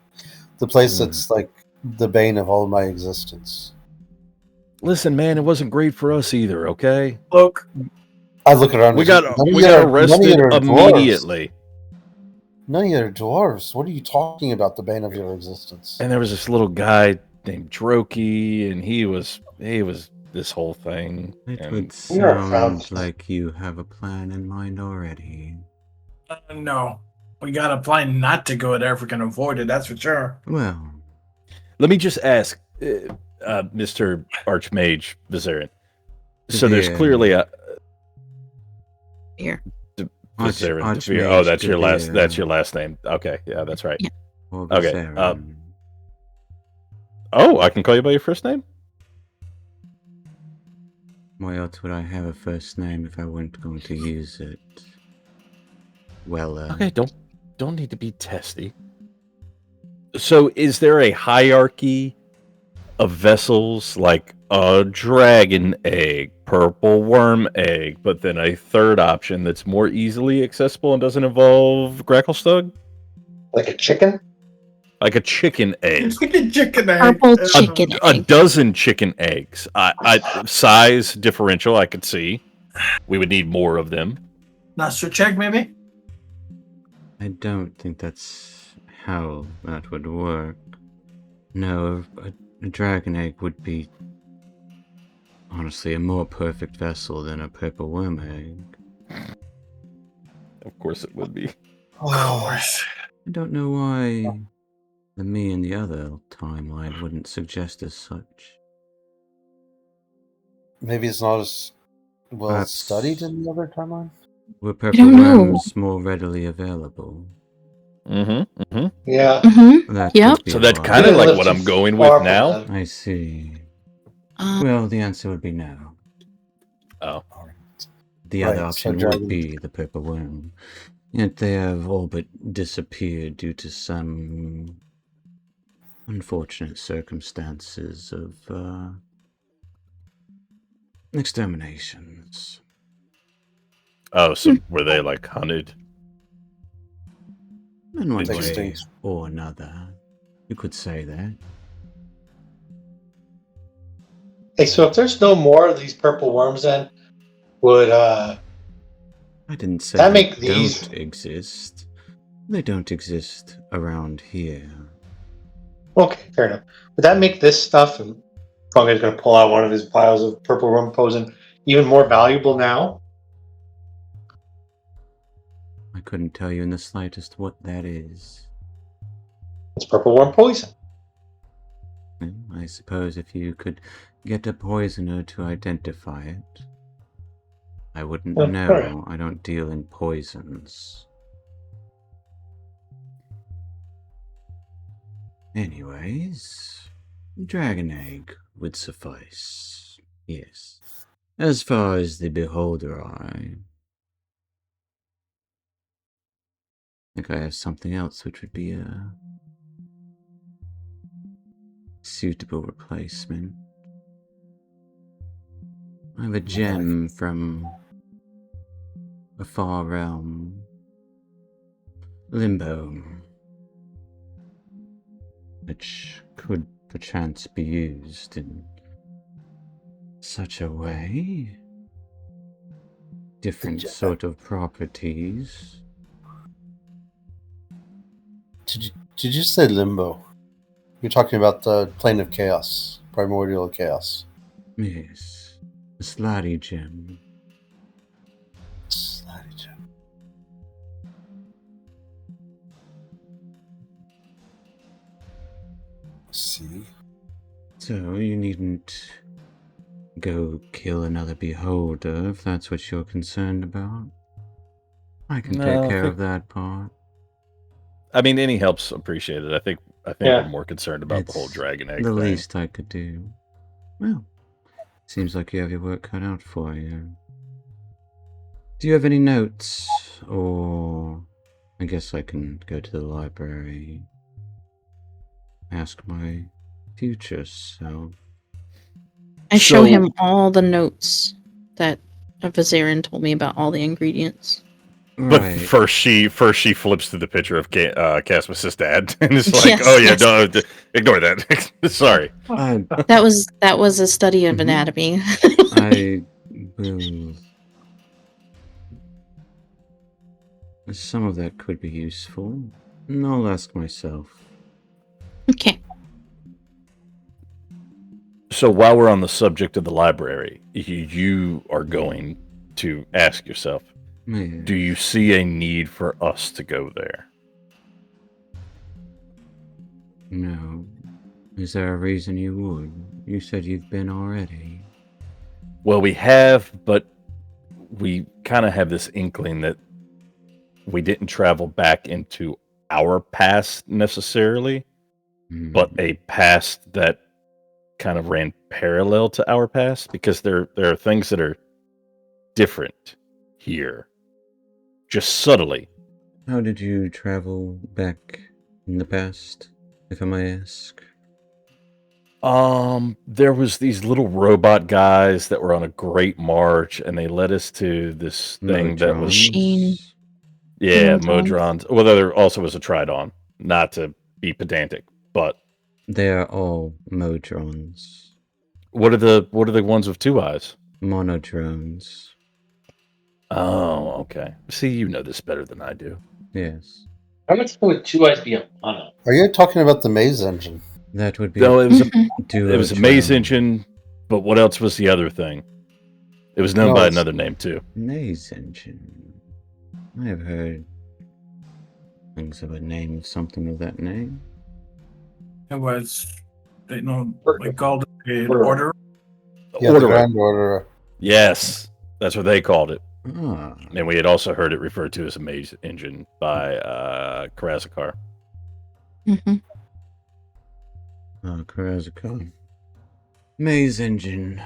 C: The place that's like the bane of all my existence.
B: Listen, man, it wasn't great for us either, okay?
E: Look,
C: I look around.
B: We
C: and
B: got
C: none of you are
B: arrested
C: dwarves.
B: immediately.
C: None of you are dwarves. What are you talking about? The bane of your existence.
B: And there was this little guy named Droki, and he was this whole thing.
A: It
B: And
A: would
D: You're a proud
A: sound like you have a plan in mind already.
E: no. We got a plan not to go there if we can avoid it, that's for sure.
A: Well,
B: let me just ask, Mr. Archmage Vizarin. So there's
A: Yeah.
B: clearly a
F: Here.
B: Viserin Devere.
A: Archmage
B: Oh, that's your last.
A: Devere.
B: That's your last name. Okay, yeah, that's right.
F: Yeah.
A: Or
B: Okay,
A: Viserin.
B: Oh, I can call you by your first name.
A: Why else would I have a first name if I weren't going to use it? Well,
B: Okay, don't need to be testy. So, is there a hierarchy of vessels, like a dragon egg, purple worm egg, but then a third option that's more easily accessible and doesn't involve Gracklestug?
D: Like a chicken?
B: Like a chicken egg.
E: It's like a chicken egg.
F: Purple chicken
B: A
F: egg.
B: dozen chicken eggs. Size differential, I could see. We would need more of them.
E: Nostril check, maybe?
A: I don't think that's how that would work. No, a dragon egg would be honestly a more perfect vessel than a purple worm egg.
B: Of course it would be.
E: Of course.
A: I don't know why the me in the other timeline wouldn't suggest as such.
C: Maybe it's not as well
A: Perhaps-
C: studied in the other timeline.
A: Were
F: don't
A: purple
F: know.
A: worms more readily available?
D: Yeah.
F: Mm-hmm.
A: That
F: Yep.
A: could be
B: So that's
A: why.
B: kind of
D: Yeah,
B: like
D: live
B: what
D: too
B: I'm going
D: far
B: with
D: from
B: now.
D: them.
A: I see.
F: Uh,
A: Well, the answer would be no.
B: Oh.
A: The other
C: Right, so
A: option
C: dragon-
A: would be the purple worm. Yet they have all but disappeared due to some unfortunate circumstances of exterminations.
B: Oh, so were they like hunted?
A: In one way
C: Extinct.
A: or another. You could say that.
D: Hey, so if there's no more of these purple worms, then would
A: I didn't say
D: That
A: they
D: make these-
A: don't exist. They don't exist around here.
D: okay, fair enough. Would that make this stuff? And Funga's going to pull out one of his piles of purple worm poison even more valuable now.
A: I couldn't tell you in the slightest what that is.
D: It's purple worm poison.
A: Well, I suppose if you could get a poisoner to identify it. I wouldn't
D: Oh,
A: know.
D: alright.
A: I don't deal in poisons. Anyways, dragon egg would suffice. Yes. As far as the beholder eye. I think I have something else which would be a suitable replacement. I have a gem from a far realm. Limbo. Which could perchance be used in such a way. Different sort of properties.
C: Did you say limbo? You're talking about the plane of chaos, primordial chaos.
A: Yes. A slotty gem.
C: Slidey gem. See?
A: So you needn't go kill another beholder if that's what you're concerned about. I can
B: No,
A: take
B: I
A: care
B: think-
A: of that part.
B: I mean, any help's appreciated. I think
D: Yeah.
B: we're more concerned about the whole
A: It's
B: dragon egg
A: the
B: thing.
A: least I could do. Well, seems like you have your work cut out for you. Do you have any notes? Or I guess I can go to the library. Ask my future self.
F: I show
B: So-
F: him all the notes that Viserin told me about all the ingredients.
B: But
A: Right.
B: first she flips to the picture of Casmus's dad and it's like,
F: Yes,
B: oh yeah,
F: yes.
B: no, ignore that. Sorry.
F: That was a study of
A: Mhm.
F: anatomy.
A: I will. Some of that could be useful. And I'll ask myself.
F: Okay.
B: So while we're on the subject of the library, you are going to ask yourself,
A: Man,
B: do you see a need for us to go there?
A: no. Is there a reason you would? You said you've been already.
B: Well, we have, but we kind of have this inkling that we didn't travel back into our past necessarily, but a past that kind of ran parallel to our past, because there are things that are different here, just subtly.
A: How did you travel back in the past, if I may ask?
B: There was these little robot guys that were on a great march, and they led us to this thing that was
F: Machine.
B: yeah,
F: Modrons.
B: Modrons. Well, there also was a Tridon. Not to be pedantic, but
A: They are all Modrons.
B: what are the ones with two eyes?
A: Monodrones.
B: Oh, okay. See, you know this better than I do.
A: Yes.
D: How much would Two Eyes be a mono?
C: Are you talking about the maze engine?
A: That would be
B: No, it was a
A: duodrone.
B: maze engine, but what else was the other thing? It was known
C: No,
B: by
C: it's-
B: another name too.
A: Maze engine. I have heard things of a name of something of that name.
E: It was, they know,
D: Or-
E: we called it
D: or-
E: order.
C: Yeah, the
B: Order.
C: Grand Order.
B: Yes, that's what they called it.
A: Ah,
B: And we had also heard it referred to as a maze engine by Karazakar.
F: Mm-hmm.
A: Karazakar. Maze engine.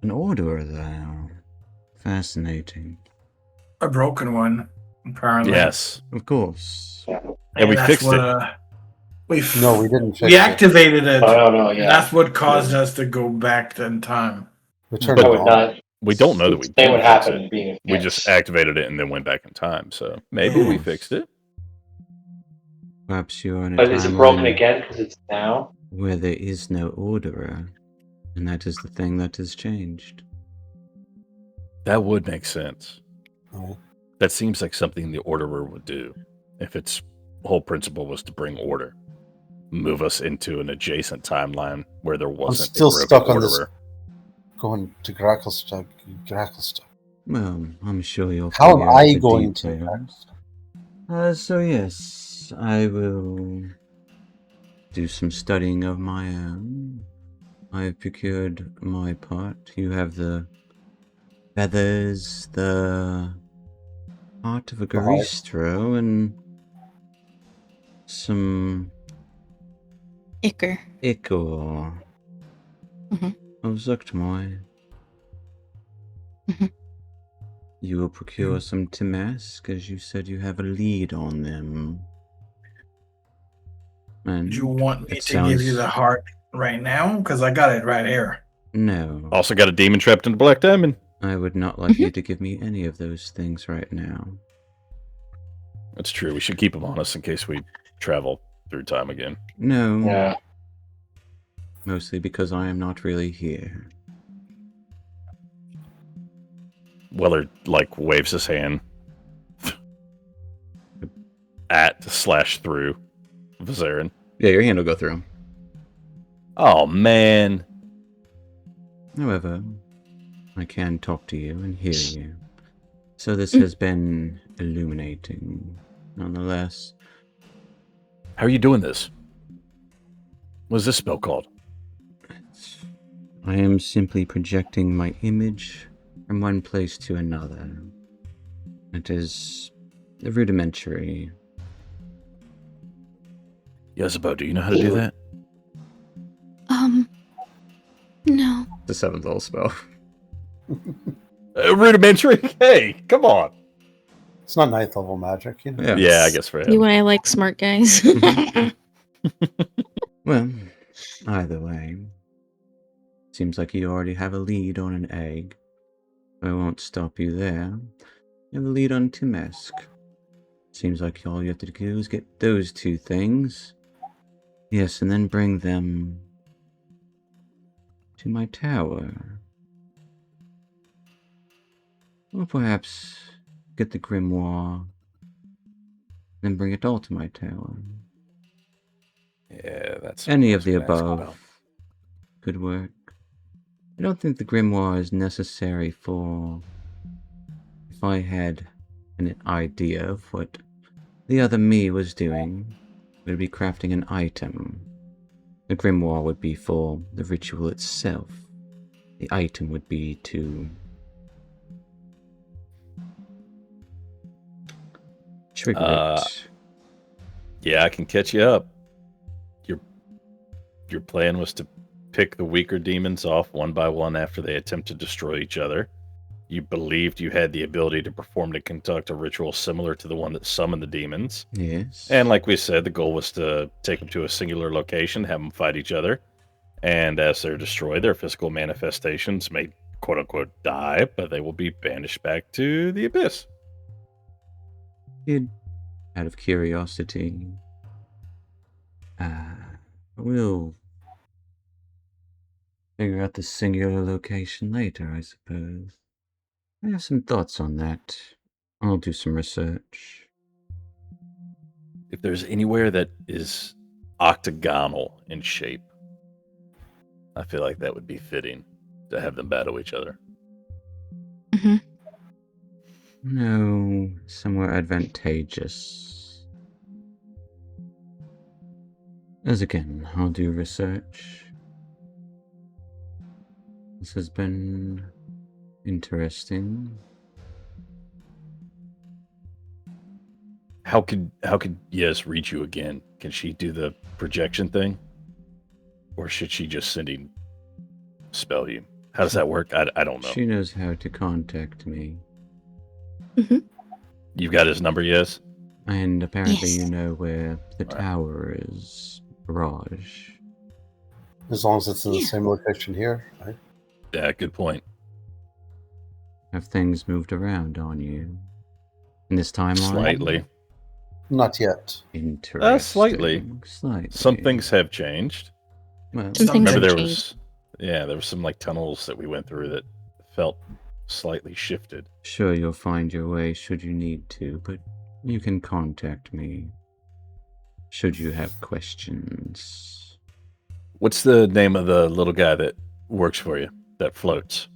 A: An order, though. Fascinating.
E: A broken one, apparently.
B: Yes,
A: Of course.
B: and we
E: that's
B: fixed
E: what,
B: it.
C: No, we didn't fix
E: We
C: it.
E: activated it.
D: I don't know.
E: And
D: Yeah,
E: that's what caused us to go back in time.
C: We turned
D: I
C: it
D: would
C: on.
D: not.
B: We don't know that we
D: Say
B: didn't
D: what
B: fix
D: happened
B: it.
D: being a
B: We
D: fix.
B: just activated it and then went back in time. So maybe we fixed it.
A: Perhaps you are in a
D: But is it broken
A: timeline
D: again because it's now?
A: where there is no orderer, and that is the thing that has changed.
B: That would make sense.
C: Oh.
B: That seems like something the Orderer would do if its whole principle was to bring order. Move us into an adjacent timeline where there wasn't
C: still
B: a broken
C: stuck on this-
B: Orderer.
C: Going to Gracklstock.
A: Well, I'm sure you'll
C: How am
A: figure out
C: I
A: the
C: going to?
A: details. So yes, I will do some studying of my own. I have procured my part. You have the feathers, the heart of a
C: The heart.
A: Garistro, and some
F: Icker.
A: ichor
F: Mhm.
A: of Zuktmoy.
F: Mhm.
A: You will procure some Timask, as you said you have a lead on them. And
E: Do you want me
A: it
E: to give you
A: sounds-
E: the heart right now? Because I got it right here.
A: No,
B: Also got a demon trapped in the Black Diamond.
A: I would not like you to give me any of those things right now.
B: That's true. We should keep them on us in case we travel through time again.
A: No,
D: Yeah.
A: mostly because I am not really here.
B: Weller, like, waves his hand /through Vizarin.
A: Yeah, your hand will go through him.
B: Oh, man.
A: However, I can talk to you and hear you. So this has been illuminating, nonetheless.
B: How are you doing this? What is this spell called?
A: I am simply projecting my image from one place to another. It is rudimentary.
B: Yezebo, do you know how to do that?
F: No.
A: The 7th level spell.
B: Rudimentary? Hey, come on.
C: It's not 9th level magic, you know.
B: Yeah, I guess for
F: See
B: him.
F: why I like smart guys.
A: Well, either way, seems like you already have a lead on an egg. I won't stop you there. You have a lead on Timask. Seems like all you have to do is get those two things. Yes, and then bring them to my tower. Or perhaps get the grimoire, then bring it all to my tower.
B: Yeah, that's
A: Any of
B: what I
A: the
B: was gonna ask
A: above
B: about.
A: could work. I don't think the grimoire is necessary for... If I had an idea of what the other me was doing, it would be crafting an item. The grimoire would be for the ritual itself. The item would be to Trigger it.
B: Yeah, I can catch you up. Your plan was to pick the weaker demons off one by one after they attempt to destroy each other. You believed you had the ability to perform to conduct a ritual similar to the one that summoned the demons.
A: Yes.
B: And like we said, the goal was to take them to a singular location, have them fight each other. And as they're destroyed, their physical manifestations may quote-unquote die, but they will be banished back to the abyss.
A: Out of curiosity, we'll figure out the singular location later, I suppose. I have some thoughts on that. I'll do some research.
B: If there's anywhere that is octagonal in shape, I feel like that would be fitting to have them battle each other.
F: Mm-hmm.
A: No, somewhere advantageous. As again, I'll do research. This has been interesting.
B: How could Yes reach you again? Can she do the projection thing? Or should she just sending spell you? How does that work? I don't know.
A: She knows how to contact me.
F: Mm-hmm.
B: You've got his number, yes?
A: And apparently
F: Yes.
A: you know where the
B: Right.
A: tower is, Raj.
C: As long as it's in the
F: Yeah.
C: same location here, right?
B: Yeah, good point.
A: Have things moved around on you? In this timeline?
B: Slightly.
C: Not yet.
A: Interesting.
B: Slightly.
A: Slightly.
B: Some things have changed.
A: Well,
F: Some things
B: Remember
F: have
B: there
F: changed.
B: there was some like tunnels that we went through that felt slightly shifted.
A: sure you'll find your way should you need to, but you can contact me should you have questions.
B: What's the name of the little guy that works for you, that floats?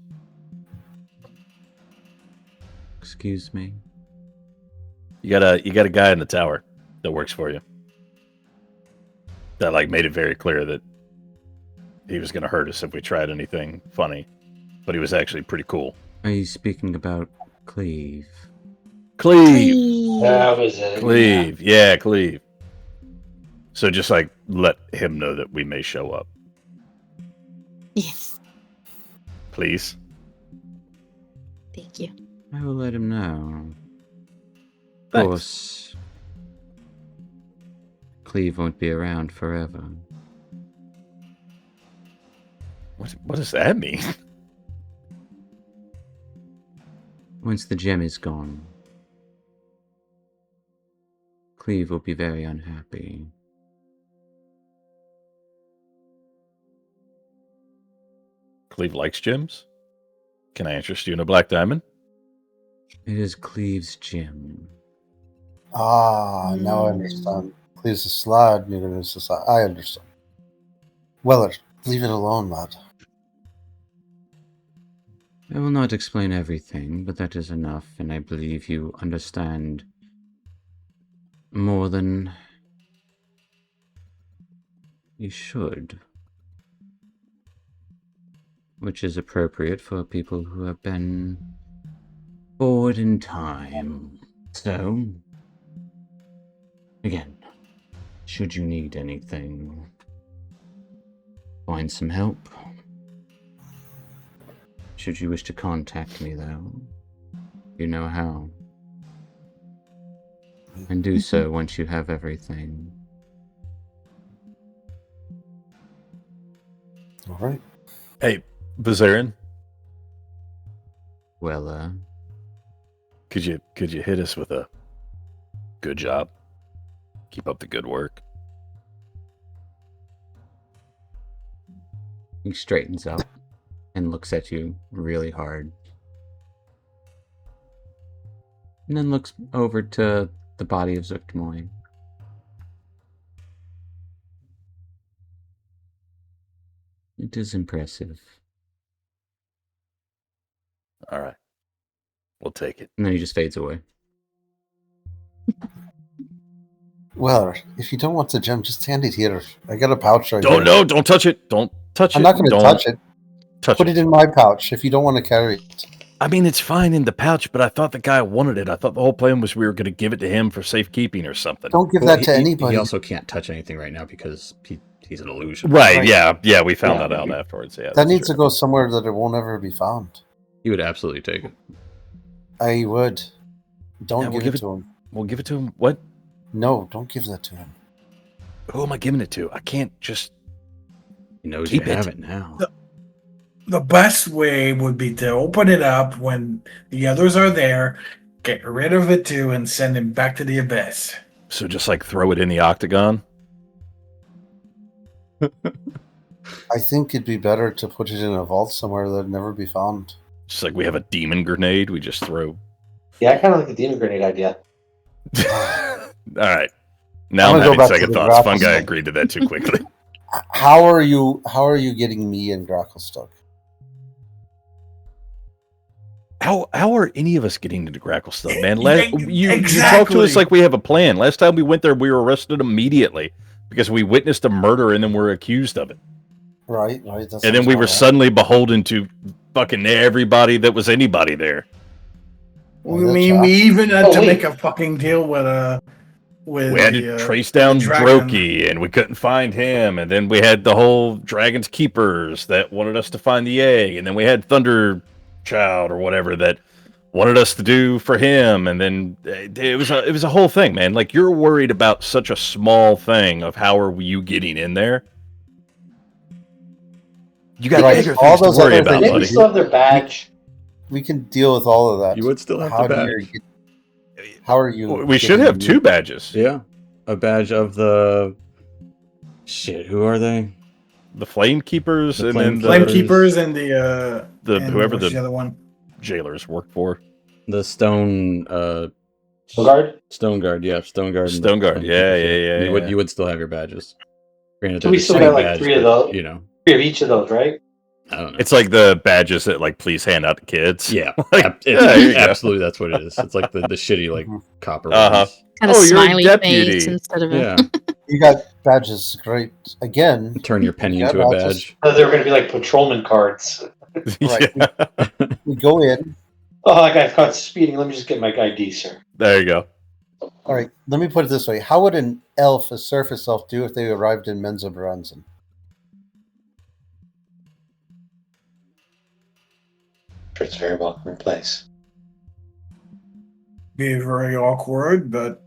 A: Excuse me?
B: You got a guy in the tower that works for you. That like made it very clear that he was going to hurt us if we tried anything funny, but he was actually pretty cool.
A: Are you speaking about Cleve?
B: Cleve,
D: That was it.
B: Cleve, yeah, Cleve. So just like let him know that we may show up,
F: Yes.
B: please.
F: Thank you.
A: I will let him know. Of
B: Thanks.
A: course, Cleve won't be around forever.
B: What does that mean?
A: Once the gem is gone, Cleve will be very unhappy.
B: Cleve likes gems. Can I interest you in a black diamond?
A: It is Cleve's gem.
C: Ah, now I understand. Please the slide, neither is the slide. I understand. Weller, leave it alone, lad.
A: I will not explain everything, but that is enough, and I believe you understand more than you should. Which is appropriate for people who have been bored in time. So, again, should you need anything, find some help. Should you wish to contact me, though, you know how. And do so once you have everything.
C: All right.
B: Hey, Bazarin,
A: Well,
B: could you hit us with a good job? Keep up the good work.
A: he straightens up and looks at you really hard. And then looks over to the body of Zuckmoy. It is impressive.
B: All right, we'll take it.
A: And then he just fades away.
C: Weller, if you don't want the gem, just hand it here. I got a pouch right here.
B: Don't touch it. Don't touch it.
C: I'm not going to
B: Don't
C: touch it.
B: Touch
C: Put it in my pouch if you don't want to carry it.
B: I mean, it's fine in the pouch, but I thought the guy wanted it. I thought the whole plan was we were going to give it to him for safekeeping or something.
C: Don't give
A: Well,
C: that to
A: he
C: anybody.
A: also can't touch anything right now because he's an illusion.
B: Right,
C: Right.
B: yeah, we found
D: Yeah.
B: that out afterwards. Yeah,
C: that
B: that's
C: needs
B: true.
C: to go somewhere that it won't ever be found.
A: He would absolutely take it.
C: I would. Don't
B: Yeah, we'll
C: give
B: give
C: it
B: it-
C: to him.
B: We'll give it to him. What?
C: No, don't give that to him.
B: Who am I giving it to? I can't just...
A: He knows
B: Keep
A: you have
B: it.
A: it now.
E: The best way would be to open it up when the others are there, get rid of it too, and send him back to the abyss.
B: So just like throw it in the octagon?
C: I think it'd be better to put it in a vault somewhere that'd never be found.
B: Just like we have a demon grenade, we just throw...
D: Yeah, I kind of like the demon grenade idea.
B: All right. Now
C: I'm
B: I'm
C: gonna go
B: having
C: back to
B: second
C: the
B: thoughts.
C: grapple
B: Fun guy
C: stuff.
B: agreed to that too quickly.
C: How are you getting me and Grackle stuck?
B: How are any of us getting into Grackle stuff, man? You talk to
E: Exactly.
B: us like we have a plan. Last time we went there, we were arrested immediately because we witnessed a murder and then were accused of it.
C: Right. That
B: And then
C: sounds
B: we
C: about
B: were
C: right.
B: suddenly beholden to fucking everybody that was anybody there.
C: Well,
E: I
C: that's
E: mean,
C: right.
E: we even had
D: Oh,
E: to
D: wait.
E: make a fucking deal with
B: We had to
E: the,
B: trace down
E: the dragon.
B: Droki, and we couldn't find him. And then we had the whole Dragon's Keepers that wanted us to find the egg. And then we had Thunder Child or whatever that wanted us to do for him. And then it was a whole thing, man. Like, you're worried about such a small thing of how are you getting in there. You got
C: Right.
B: bigger
C: All
B: things to
C: those
B: worry
C: other
B: about,
D: I think we
B: buddy.
D: still have their badge.
C: We can deal with all of that.
A: You would still have
C: How
A: the
C: do you
A: badge.
C: How are you?
B: We should
C: getting
B: have
C: me?
B: 2 badges.
A: Yeah. A badge of the... Shit, who are they?
B: The Flame Keepers
A: The
B: and
A: Flame
B: then
E: Flame
B: the
E: Keepers and the and
B: whoever
E: what's
B: the
E: other one.
B: jailers work for.
A: The stone...
D: Guard.
A: Stone Guard, yeah. Stone Guard. and
B: Stone Guard,
A: Flame
B: yeah,
A: Keepers,
B: yeah,
A: You would
B: yeah.
A: you would still have your badges. Granted,
D: So we
A: they're the
D: still
A: same
D: got, like,
A: badge,
D: 3 of
A: but,
D: those.
A: you know,
D: 3 of each of those, right?
A: I don't know.
B: It's like the badges that like please hand out to kids.
A: Yeah,
B: Like, there you go.
A: absolutely. That's what it is. It's like the shitty like
C: Mhm.
A: copper
B: Uh-huh.
A: ones.
F: Kind of
B: Oh, you're a
F: smiley
B: deputy.
F: face instead of a.
A: Yeah,
C: You got badges. Great. Again,
A: turn your penny
C: Yeah,
A: into a
C: I'll
A: badge.
D: They're going to be like patrolman cards.
C: Right.
B: Yeah.
C: we go in.
D: Oh, that guy caught speeding. Let me just get my ID, sir.
B: There you go.
C: All right. Let me put it this way: how would an elf, a surface elf, do if they arrived in Menza Baranzan?
D: It's a very welcoming place.
E: Be very awkward, but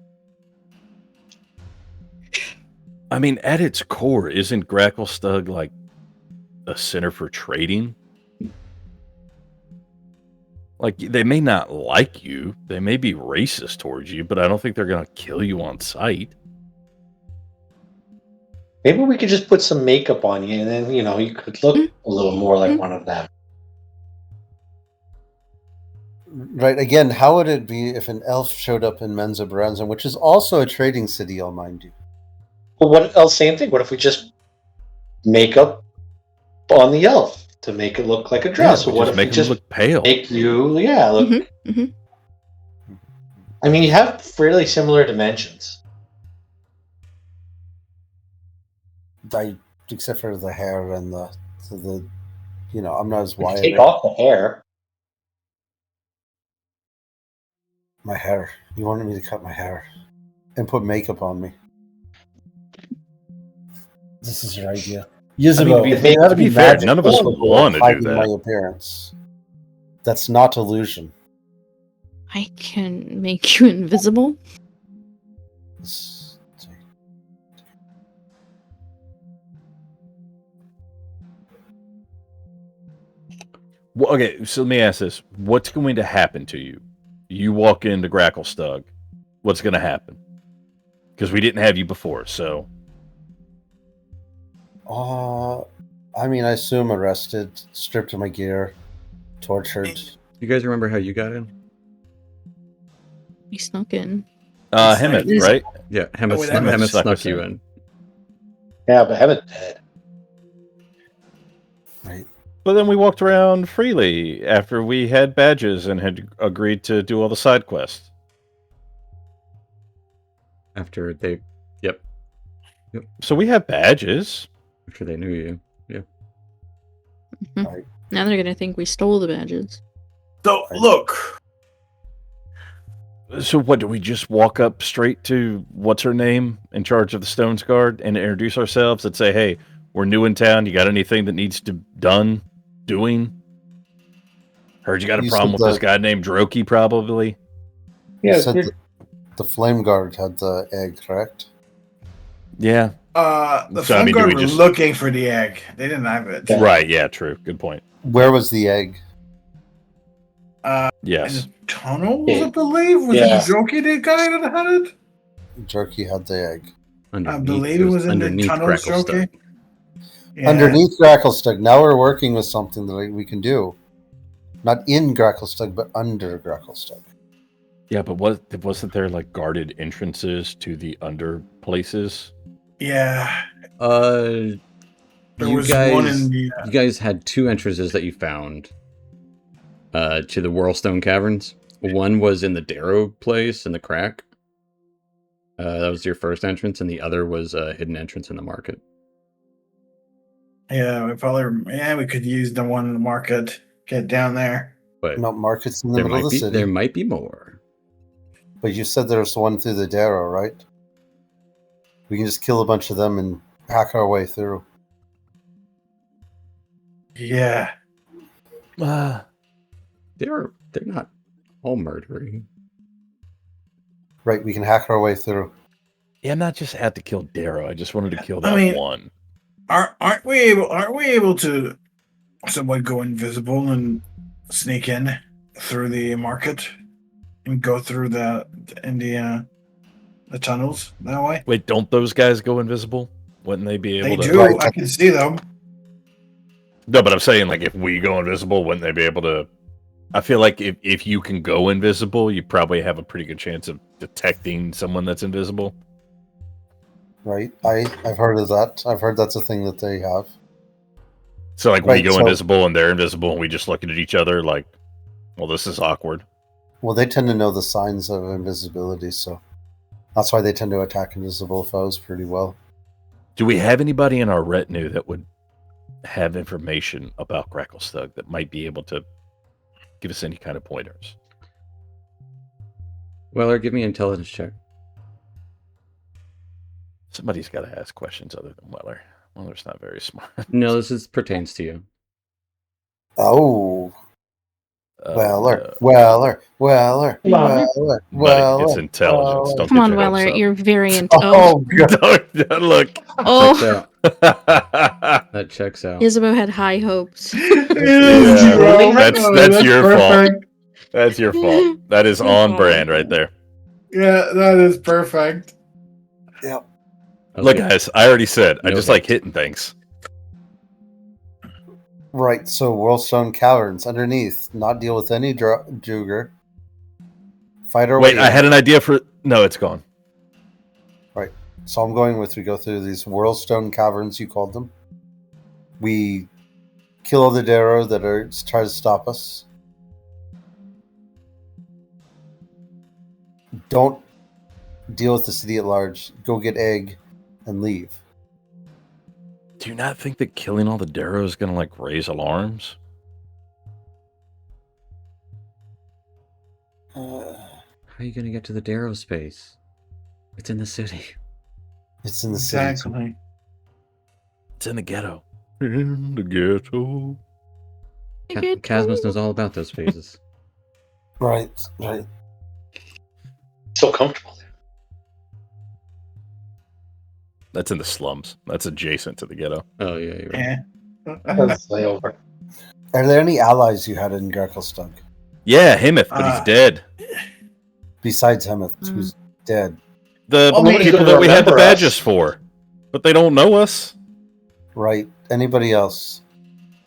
B: I mean, at its core, isn't Gracklestug like a center for trading? Like, they may not like you, they may be racist towards you, but I don't think they're gonna kill you on sight.
D: Maybe we could just put some makeup on you, and then you could look a little more like one of them.
C: Right. Again, how would it be if an elf showed up in Menza Baranzan, which is also a trading city, I'll mind you?
D: Well, what else? Same thing. What if we just make up on the elf to make it look like a dress?
B: Yeah,
D: Or what
B: just
D: if
B: make
D: we
B: them
D: just
B: look pale.
D: make you, look?
F: Mhm, mhm.
D: I mean, you have fairly similar dimensions.
C: Except for the hair and the I'm not as
D: If you
C: wide.
D: take off the hair.
C: My hair. You wanted me to cut my hair and put makeup on me. This is your idea. Isabel,
B: to be-
C: if it had
B: to be
C: be
B: fair,
C: magic,
B: none of us
C: no
B: would
C: one
B: want to do
C: hide
B: that.
C: My appearance. That's not illusion.
F: I can make you invisible.
C: It's-
B: Well, okay, so let me ask this. What's going to happen to you? You walk into Gracklestug. What's going to happen? Because we didn't have you before, so...
C: I mean, I assume arrested, stripped of my gear, tortured.
A: You guys remember how you got in?
F: We snuck in.
B: Hemet,
F: This-
B: right?
A: Yeah, Hemet,
E: with
A: Hemet
B: Hemet snuck
A: snuck
B: us
A: you
B: in.
A: in.
D: Yeah, but haven't dead.
C: Right.
B: But then we walked around freely after we had badges and had agreed to do all the side quests.
A: After they, yep,
B: So we have badges.
A: after they knew you. Yeah.
F: Now they're gonna think we stole the badges.
E: So, look.
B: So what, do we just walk up straight to what's her name in charge of the Stones Guard and introduce ourselves and say, hey, we're new in town. You got anything that needs to doing? Heard you got a
C: You
B: problem
C: said
B: with this guy named Droki, probably.
C: You
D: Yeah,
C: said the flame guard had the egg, correct?
B: Yeah.
E: The
B: So, I
E: Flame
B: mean, do
E: Guard
B: we
E: were
B: just-
E: looking for the egg. They didn't have it.
D: Yeah.
B: Right, yeah, true. Good point.
C: Where was the egg?
E: In
B: Yes.
E: the tunnels,
D: Yeah.
E: I believe. Was
D: Yeah.
E: it Joki the guy that had it?
C: Jerky had the egg.
E: believe it was in the
A: underneath
E: tunnels,
A: Crackle
E: Joki.
A: Stuff.
E: Yeah.
C: Underneath Gracklestug. Now we're working with something that we can do. Not in Gracklestug, but under Gracklestug.
B: Yeah, but wasn't there like guarded entrances to the under places?
E: Yeah.
A: There
E: There
A: you
E: was
A: guys,
E: one in the.
A: you guys had two entrances that you found to the Whirlstone Caverns. One was in the Darrow place in the crack. That was your first entrance, and the other was a hidden entrance in the market.
E: Yeah, we could use the one in the market. Get down there.
A: But
C: No, market's in the
A: there
C: middle of
A: might
C: the
A: be
C: city.
A: there might be more.
C: But you said there's one through the Darrow, right? We can just kill a bunch of them and hack our way through.
E: Yeah.
A: They're not all murdering.
C: Right, we can hack our way through.
B: Yeah, I'm not just had to kill Darrow. I just wanted to kill that
E: I mean-
B: one.
E: Aren't we able to somewhat go invisible and sneak in through the market and go through the tunnels that way?
B: Wait, don't those guys go invisible? Wouldn't they be
E: They
B: able to?
E: do.
C: Right.
E: I can see them.
B: No, but I'm saying, like, if we go invisible, wouldn't they be able to? I feel like if you can go invisible, you probably have a pretty good chance of detecting someone that's invisible.
C: Right? I've heard of that. I've heard that's a thing that they have.
B: So, like, we
C: Right,
B: go
C: so-
B: invisible and they're invisible, and we just look at each other like, well, this is awkward.
C: Well, they tend to know the signs of invisibility, so that's why they tend to attack invisible foes pretty well.
B: Do we have anybody in our retinue that would have information about Gracklestug that might be able to give us any kind of pointers?
A: Weller, give me an intelligence check.
B: Somebody's got to ask questions other than Weller. Weller's not very smart.
A: No, this pertains to you.
C: Oh, Weller.
B: Buddy, it's intelligence. Don't
F: Come
B: get
F: on,
B: your
F: Weller.
B: hopes up.
F: You're very into.
C: Oh, God.
B: Don't look.
A: Checks
F: Oh,
A: out. That checks out.
F: Isabeau had high hopes.
B: Yeah, that's your fault.
E: perfect.
B: That's your fault. That is on brand right there.
E: Yeah, that is perfect.
C: Yep.
B: Look,
A: Okay.
B: guys, I already said I
A: No
B: just
A: hit.
B: like hitting things.
C: Right, so Whirlstone Caverns underneath. Not deal with any Juger. Fight our
B: Wait,
C: way
B: I
C: in.
B: had an idea for. No, it's gone.
C: So I'm going with we go through these Whirlstone Caverns, you called them. We kill all the Darrow that are trying to stop us. Don't deal with the city at large. Go get Egg and leave.
B: Do you not think that killing all the Darrow is going to like raise alarms?
A: How are you going to get to the Darrow space? It's in the city.
C: It's in the city.
E: Exactly.
B: It's in the ghetto. In the ghetto.
A: Casmus knows all about those phases.
C: Right.
D: So comfortable there.
B: That's in the slums. That's adjacent to the ghetto.
A: Oh, yeah, you're right.
E: Yeah.
D: That's layover.
C: Are there any allies you had in Garklestug?
B: Yeah, Himeth, but he's dead.
C: Besides Hemeth, who's dead.
B: The
E: Well, nobody's
B: people
D: gonna
B: that we had the
D: remember
B: badges
D: us.
B: for, but they don't know us.
C: Right. Anybody else?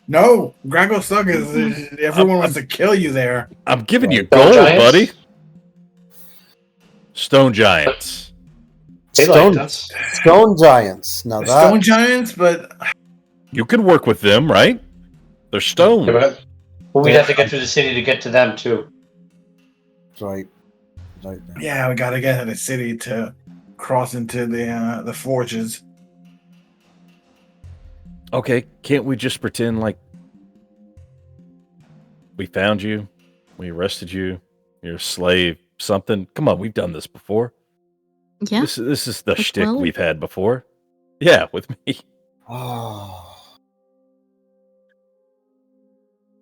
E: No, Graggle Stuck is. Everyone wants to kill you there.
B: I'm giving you
D: Stone
B: gold,
D: giants?
B: buddy. Stone giants.
D: They liked us.
C: Stone giants. Now
E: The
C: that
E: Stone Giants, but
B: You can work with them, right? They're stone.
D: But we'd have to get through the city to get to them too.
C: right.
E: yeah, we gotta get to the city to cross into the forges.
B: Okay, can't we just pretend like we found you We arrested you. You're a slave. Something. Come on, we've done this before.
F: Yeah.
B: This is the
F: With
B: shtick
F: Will?
B: we've had before. Yeah, with me.
C: Oh.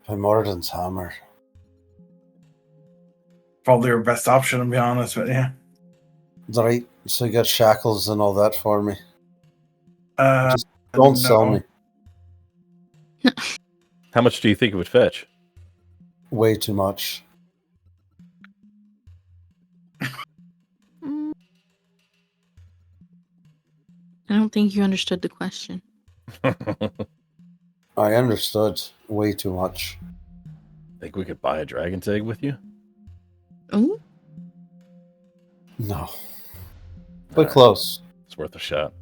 C: By Morden's hammer.
E: Probably our best option, to be honest with you.
C: Right, so you got shackles and all that for me. Just
E: No.
C: don't sell me.
B: How much do you think it would fetch?
C: Way too much.
F: I don't think you understood the question.
C: I understood. Way too much.
B: Think we could buy a dragon's egg with you?
F: Ooh.
C: No. But
B: Alright.
C: close.
B: It's worth a shot.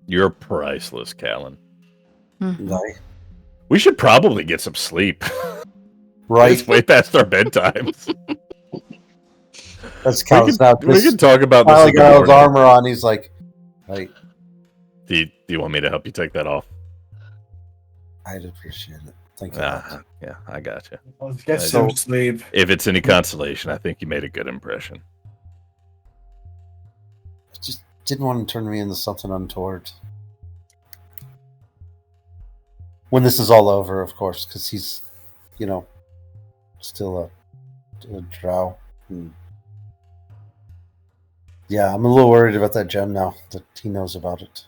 B: You're priceless, Callan.
F: Mhm.
C: Right.
B: We should probably get some sleep.
C: Right.
B: It's way past our bedtimes.
C: That's
B: we
C: counts now.
B: can talk about this
C: Finally
B: in the
C: got his
B: morning.
C: armor on. He's like, right.
B: Do you want me to help you take that off?
C: I'd appreciate it. Thank you. Matt.
B: Yeah, I got you.
E: Let's get
C: So-
E: some sleep.
B: If it's any consolation, I think you made a good impression.
C: I just didn't want to turn me into something untoward. When this is all over, of course, because he's, still a drow. Yeah, I'm a little worried about that gem now that he knows about it.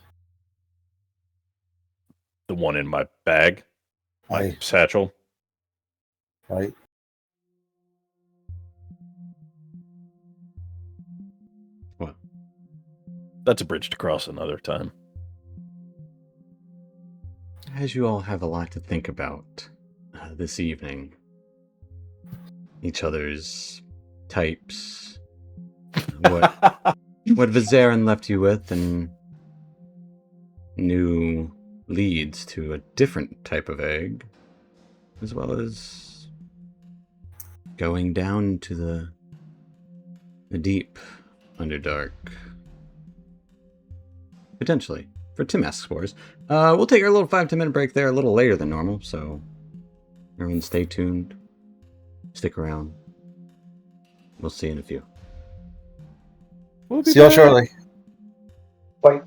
B: The one in my bag, my satchel.
C: Right?
A: What?
B: That's a bridge to cross another time.
A: As you all have a lot to think about this evening, each other's types, what Vizarin left you with, and new leads to a different type of egg, as well as going down to the deep Underdark. Potentially. For Timask Spores. We'll take our little 5-10 minute break there a little later than normal, so everyone stay tuned. Stick around. We'll see you in a few.
B: We'll be
C: See y'all
B: back.
C: shortly.
D: Bye.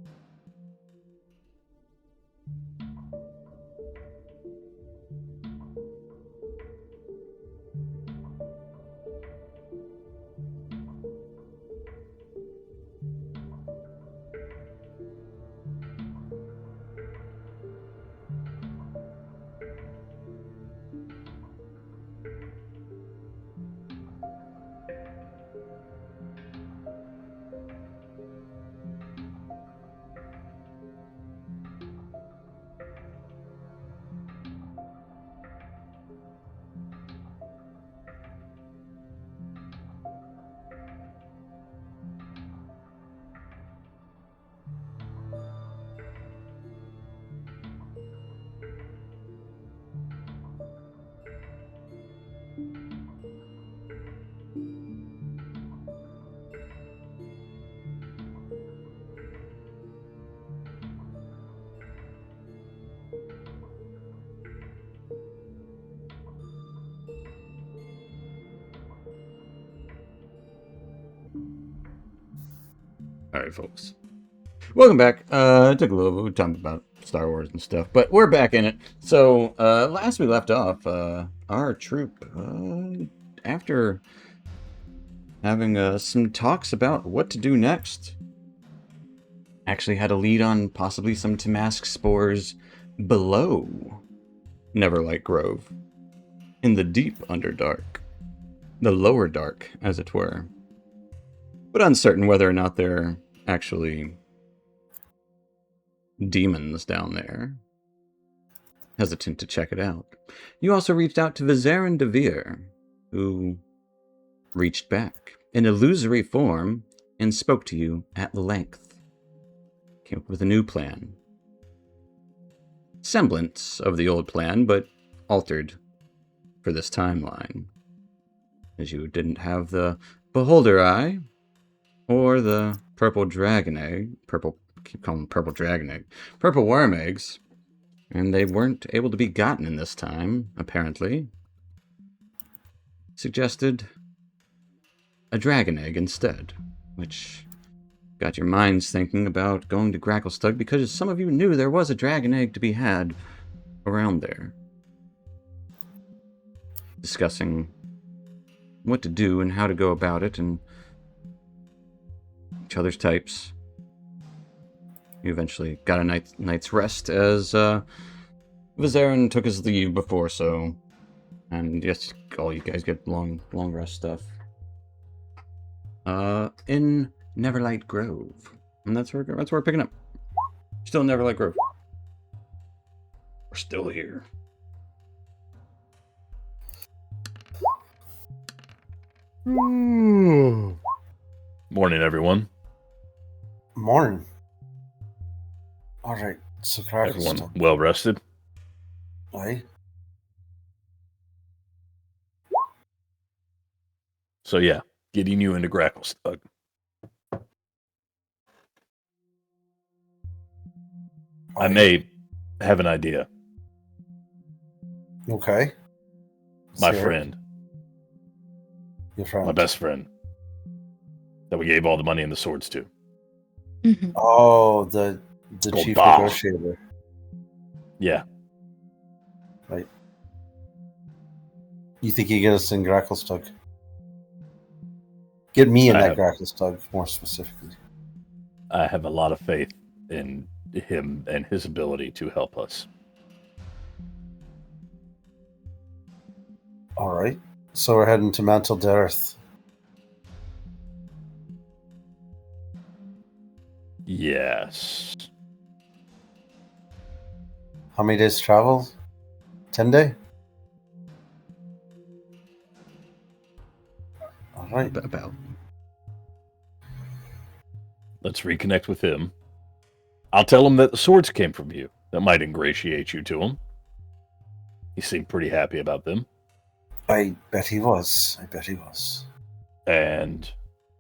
A: Alright, folks. Welcome back. It took a little bit of time about Star Wars and stuff, but we're back in it. So, last we left off, our troop, after having some talks about what to do next, actually had a lead on possibly some Timask spores below Neverlight Grove, in the deep Underdark, the lower dark, as it were, but uncertain whether or not they're actually demons down there. Hesitant to check it out. You also reached out to Vizarin Devere, who reached back in illusory form and spoke to you at length. Came up with a new plan. Semblance of the old plan, but altered for this timeline. As you didn't have the Beholder Eye, or the Purple Dragon Egg, keep calling them Purple Dragon Egg, Purple Worm Eggs, and they weren't able to be gotten in this time, apparently. suggested a dragon egg instead, which got your minds thinking about going to Gracklestug because some of you knew there was a dragon egg to be had around there. Discussing what to do and how to go about it and each other's types. You eventually got a night's rest as Vizarin took his leave before so. And yes, all you guys get long rest stuff. In Neverlight Grove. And that's where we're picking up. Still in Neverlight Grove. We're still here.
B: Morning, everyone.
C: Morning. All right, so
B: Everyone well rested?
C: Aye.
B: So yeah, getting you into Gracklestug. I may have an idea.
C: Okay.
B: My friend.
C: Your friend.
B: My best friend. That we gave all the money and the swords to.
F: Mhm.
C: Oh, the chief negotiator.
B: Yeah.
C: Right. You think you get us in Gracklestug? Get me in that Gracklestug, more specifically.
B: I have a lot of faith in him and his ability to help us.
C: All right. So we're heading to Mantle Dareth.
B: Yes.
C: How many days travel? 10 day? All right.
A: About.
B: Let's reconnect with him. I'll tell him that the swords came from you. That might ingratiate you to him. He seemed pretty happy about them.
C: I bet he was.
B: And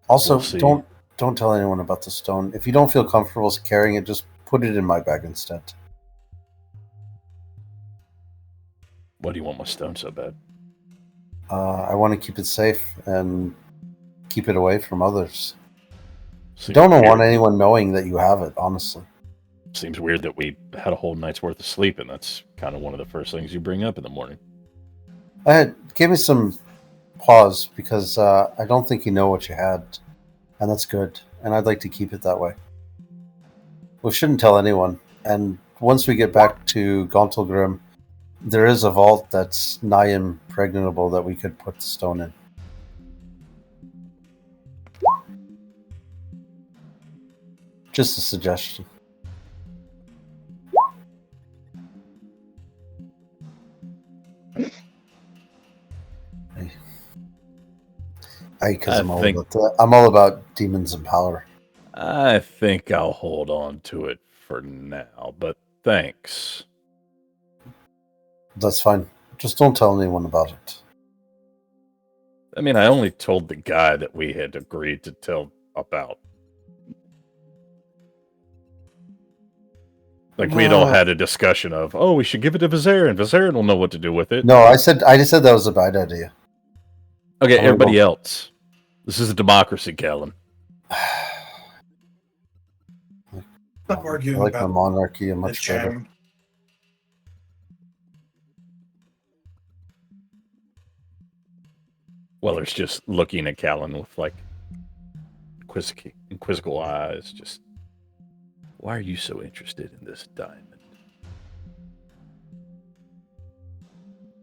C: also,
B: we'll
C: don't tell anyone about the stone. If you don't feel comfortable carrying it, just put it in my bag instead.
B: Why do you want my stone so bad?
C: I want to keep it safe and keep it away from others.
B: Seems
C: Don't
B: weird.
C: want anyone knowing that you have it, honestly.
B: Seems weird that we had a whole night's worth of sleep, and that's kind of one of the first things you bring up in the morning.
C: Give me some pause because I don't think you know what you had, and that's good. And I'd like to keep it that way. We shouldn't tell anyone. And once we get back to Gauntlgrim, there is a vault that's nigh impregnable that we could put the stone in. Just a suggestion. Because I'm all about demons and power.
B: I think I'll hold on to it for now, but thanks.
C: That's fine. Just don't tell anyone about it.
B: I mean, I only told the guy that we had agreed to tell about. Like, we'd all had a discussion of, oh, we should give it to Vizarin. Vizarin will know what to do with it.
C: No, I just said that was a bad idea.
B: Okay, everybody else. This is a democracy, Kellen.
E: Stop arguing
C: I like
E: about
C: my monarchy much better.
E: jam.
B: Weller's just looking at Callan with, like, quizzical eyes. Just, why are you so interested in this diamond?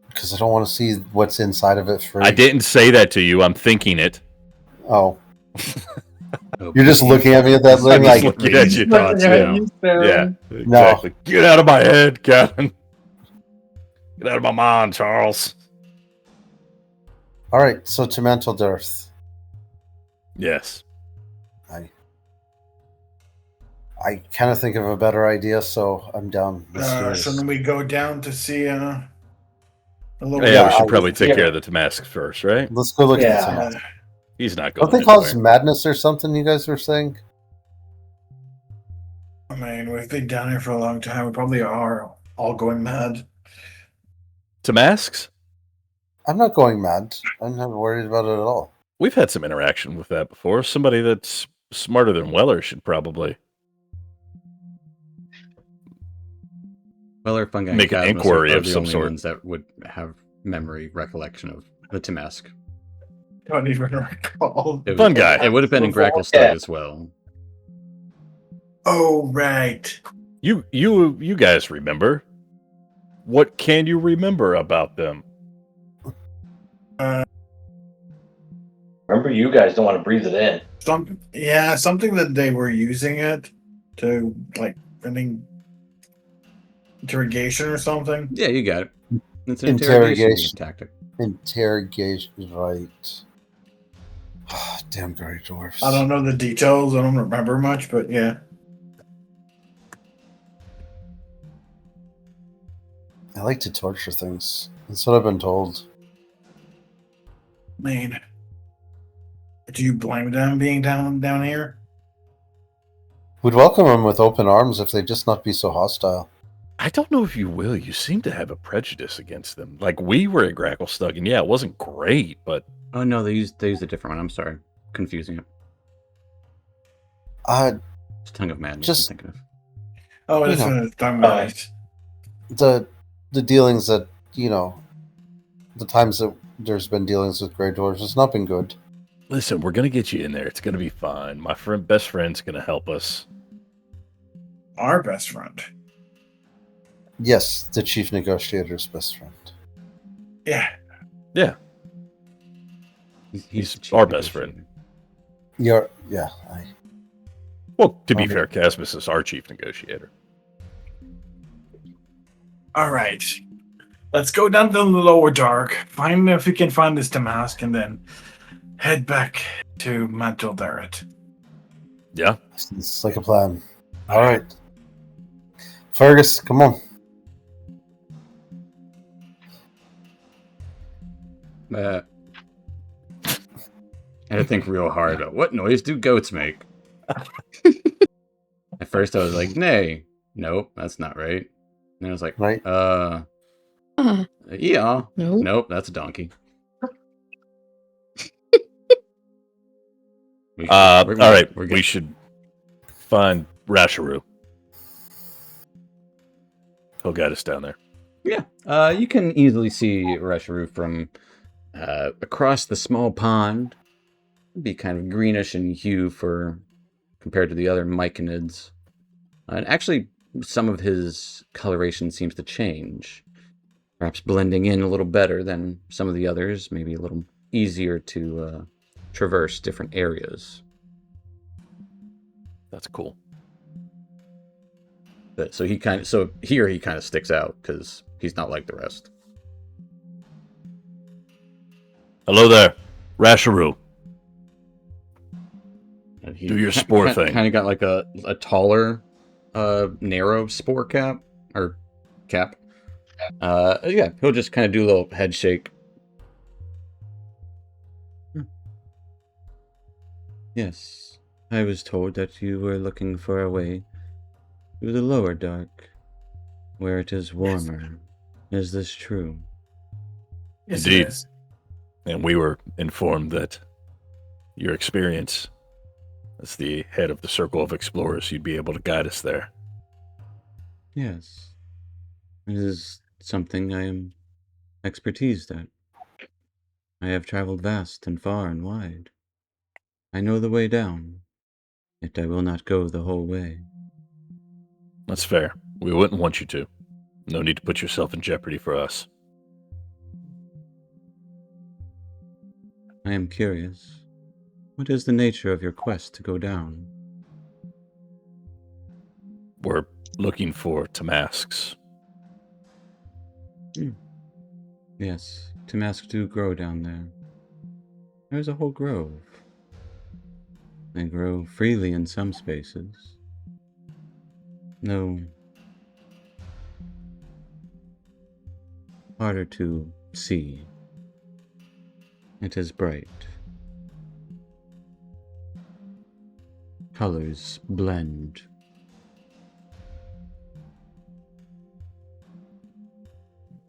C: Because I don't want to see what's inside of it free.
B: I didn't say that to you. I'm thinking it.
C: Oh. You're just looking at me at that thing like...
B: looking at your thoughts, yeah. Yeah, exactly.
C: No.
B: Get out of my head, Callan. Get out of my mind, Charles.
C: All right, so to Mantle Dareth.
B: Yes.
C: I kind of think of a better idea, so I'm down.
E: Shouldn't we go down to see a little
B: we should probably take care of the Tamask first, right?
C: Let's go look at the Tamask.
B: He's not going
C: Don't they cause madness or something, you guys were saying?
E: I mean, we've been down here for a long time. We probably are all going mad.
B: Tamasks?
C: I'm not going mad. I'm not worried about it at all.
B: We've had some interaction with that before. Somebody that's smarter than Weller should probably
A: Weller, Fungi, and
B: make an
A: Chasmus
B: inquiry
A: are
B: of
A: the
B: some
A: only
B: sort.
A: ones that would have memory recollection of the Tamask.
E: Don't even recall.
B: Fun guy.
A: It would have been in
D: Before-
A: Gracklestug
D: yeah.
A: as well.
E: Oh, right.
B: You guys remember? What can you remember about them?
D: Remember, you guys don't want to breathe it in.
E: Something that they were using it to, like, I think, interrogation or something.
A: Yeah, you got it. It's an interrogation
C: Interrogation.
A: tactic.
C: Interrogation, right. Damn Grey Dwarfs.
E: I don't know the details. I don't remember much, but yeah.
C: I like to torture things. That's what I've been told.
E: I mean, do you blame them being down here?
C: We'd welcome them with open arms if they'd just not be so hostile.
B: I don't know if you will. You seem to have a prejudice against them. Like, we were at Gracklestug, and yeah, it wasn't great, but
A: Oh no, they used a different one. I'm sorry, confusing it. It's Tongue of Madness.
C: Just-
A: I'm thinking of.
E: Oh,
C: You
E: that's
C: know.
E: what it's talking about.
C: The dealings that, the times that there's been dealings with Grey Dwarfs, it's not been good.
B: listen, we're going to get you in there. It's going to be fine. My best friend's going to help us.
E: Our best friend.
C: Yes, the chief negotiator's best friend.
E: Yeah.
B: Yeah. He's
A: the chief
B: our best friend. Well, to be
C: Okay.
B: fair, Casmus is our chief negotiator.
E: All right. Let's go down to the lower dark, find if we can find this Damask, and then head back to Mantle Darret.
B: Yeah.
C: It's like a plan. All right. Fergus, come on.
A: I had to think real hard about what noise do goats make. At first I was like, nay. Nope, that's not right. And I was like,
C: Right.
A: yeah.
F: No.
A: Nope, that's a donkey.
B: All right.
A: We're
B: We should find Rasharu. He'll guide us down there.
A: Yeah. You can easily see Resharu from across the small pond. It'd be kind of greenish in hue compared to the other myconids. And actually, some of his coloration seems to change. Perhaps blending in a little better than some of the others. Maybe a little easier to traverse different areas.
B: That's cool.
A: But, so he kind of sticks out because he's not like the rest.
B: Hello there, Rasharu.
A: And he
B: Do your spore thing.
A: Kind of got like a taller, narrow spore cap. Yeah, he'll just kind of do a little head shake. Yes, I was told that you were looking for a way to the lower dark, where it is warmer. Is this true?
E: Yes,
B: Indeed.
E: it is.
B: And we were informed that your experience as the head of the Circle of Explorers, you'd be able to guide us there.
A: Yes. It is something I am expertised at. I have traveled vast and far and wide. I know the way down, yet I will not go the whole way.
B: That's fair. We wouldn't want you to. No need to put yourself in jeopardy for us.
A: I am curious. What is the nature of your quest to go down?
B: We're looking for Tamasks.
A: Yes, Tamask do grow down there. There's a whole grove. They grow freely in some spaces. No. Harder to see. It is bright. Colors blend.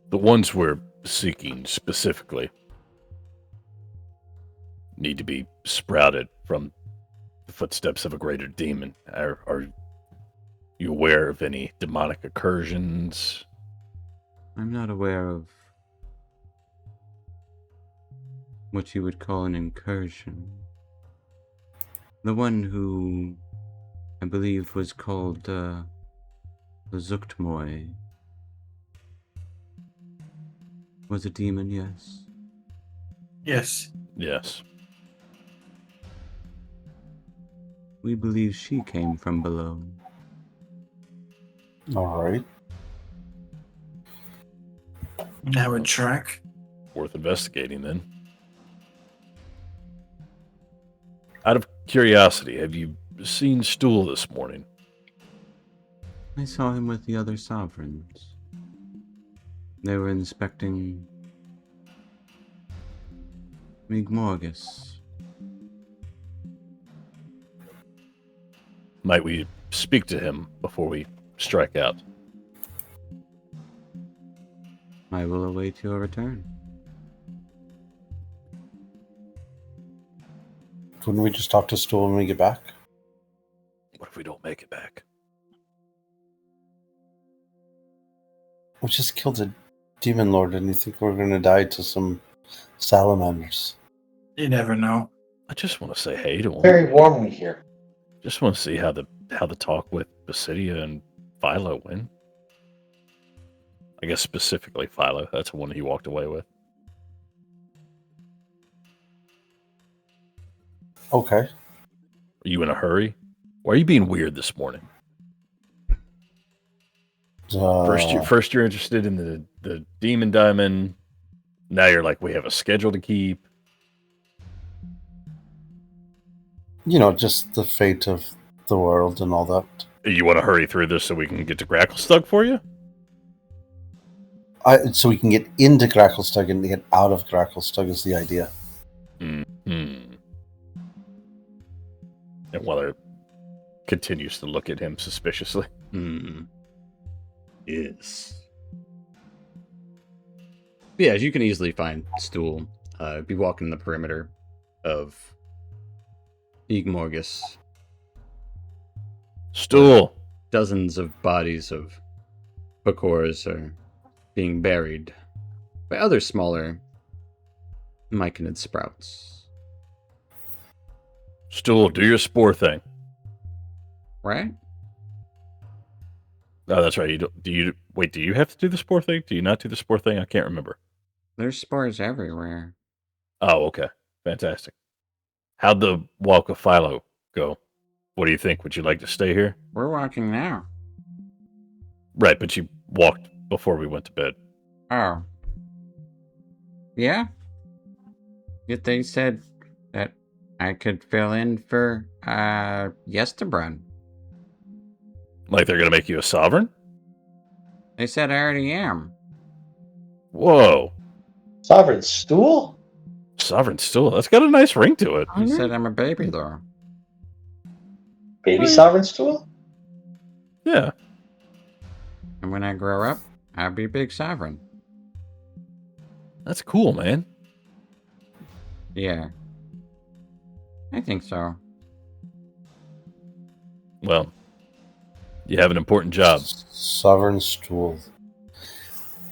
B: The ones we're seeking specifically need to be sprouted from the footsteps of a greater demon? Are you aware of any demonic incursions?
A: I'm not aware of what you would call an incursion. The one who I believe was called the Zuktmoy was a demon, yes.
E: Yes.
B: Yes.
A: We believe she came from below.
C: All right.
E: That would track.
B: Worth investigating then. Out of curiosity, have you seen Stool this morning?
A: I saw him with the other sovereigns. They were inspecting Migmorgus.
B: Might we speak to him before we strike out?
A: I will await your return.
C: Couldn't we just talk to Stool when we get back?
B: What if we don't make it back?
C: We just killed a demon lord, and you think we're going to die to some salamanders?
E: You never know.
B: I just want to say hey to him.
D: Very warm here.
B: Just want to see how the talk with Basidia and Philo went. I guess specifically Philo. That's the one he walked away with.
C: Okay.
B: Are you in a hurry? Why are you being weird this morning? First you're interested in the demon diamond. Now you're like, we have a schedule to keep.
C: You know, just the fate of the world and all that.
B: You want to hurry through this so we can get to Gracklestug for you?
C: So we can get into Gracklestug and get out of Gracklestug is the idea.
B: Mm-hmm. And Weller continues to look at him suspiciously.
A: Yes. Yeah, as you can easily find Stool. Be walking the perimeter of Igmorgus.
B: Stool.
A: Dozens of bodies of Pakors are being buried by other smaller myconid sprouts.
B: Stool, do your spore thing.
A: Right?
B: Oh, that's right. Do you have to do the spore thing? Do you not do the spore thing? I can't remember.
A: There's spores everywhere.
B: Oh, okay. Fantastic. How'd the walk of Philo go? What do you think? Would you like to stay here?
A: We're walking now.
B: Right, but you walked before we went to bed.
A: Oh. Yeah? Yet they said that I could fill in for, Yesterbrun.
B: Like they're going to make you a sovereign?
A: They said I already am.
B: Whoa.
D: Sovereign Stool?
B: Sovereign Stool. That's got a nice ring to it.
A: They said I'm a baby, though.
D: Baby
B: Right.
D: Sovereign Stool?
B: Yeah.
A: And when I grow up, I'll be big sovereign.
B: That's cool, man.
A: Yeah. I think so.
B: Well, you have an important job.
C: Sovereign Stool.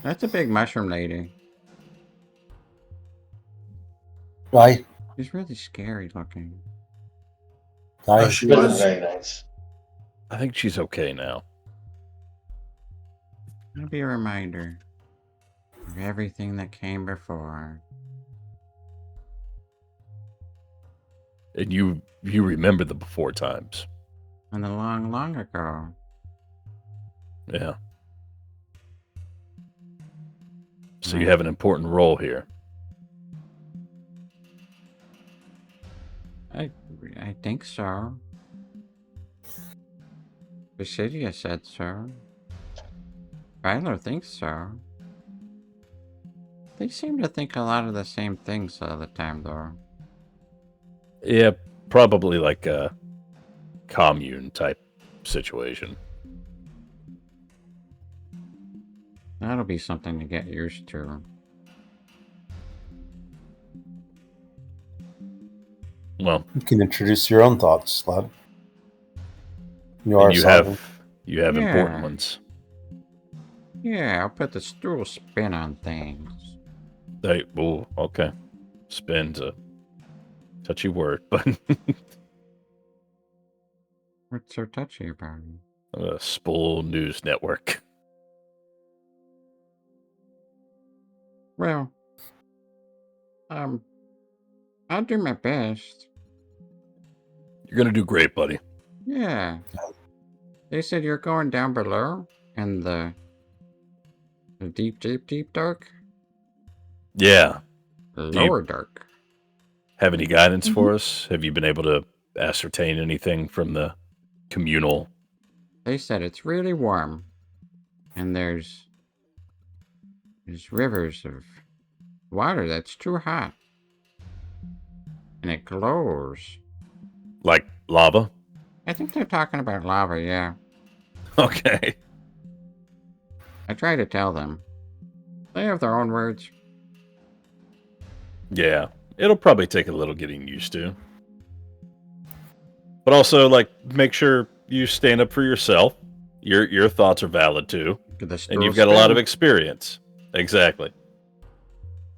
A: That's a big mushroom lady.
C: Aye.
A: She's really scary looking.
C: Aye.
E: She
D: Really
E: was.
D: very nice.
B: I think she's okay now.
A: It'll be a reminder of everything that came before.
B: And you remember the before times.
A: And the long, long ago.
B: Yeah. So you have an important role here.
A: I think so. Basidia said so. Philo thinks so. They seem to think a lot of the same things all the time, though.
B: Yeah, probably like a commune type situation.
A: That'll be something to get used to.
B: Well,
C: You can introduce your own thoughts, lad. You are
B: and
C: sovereign.
B: you have important
A: Yeah.
B: ones.
A: Yeah, I'll put the stool spin on things.
B: Okay. Spin's a touchy word, but
A: What's so touchy about it?
B: a Spool News Network.
A: Well, I'll do my best.
B: You're gonna do great, buddy.
A: Yeah. They said you're going down below in the deep, deep, deep dark?
B: Yeah.
A: Lower dark.
B: Have any guidance
F: Mhm.
B: for us? Have you been able to ascertain anything from the communal?
A: They said it's really warm. And there's rivers of water that's too hot. And it glows.
B: Like lava?
A: I think they're talking about lava, yeah.
B: Okay.
A: I try to tell them. They have their own words.
B: Yeah. It'll probably take a little getting used to. But also, like, make sure you stand up for yourself. Your thoughts are valid too. And you've got a lot of experience. Exactly.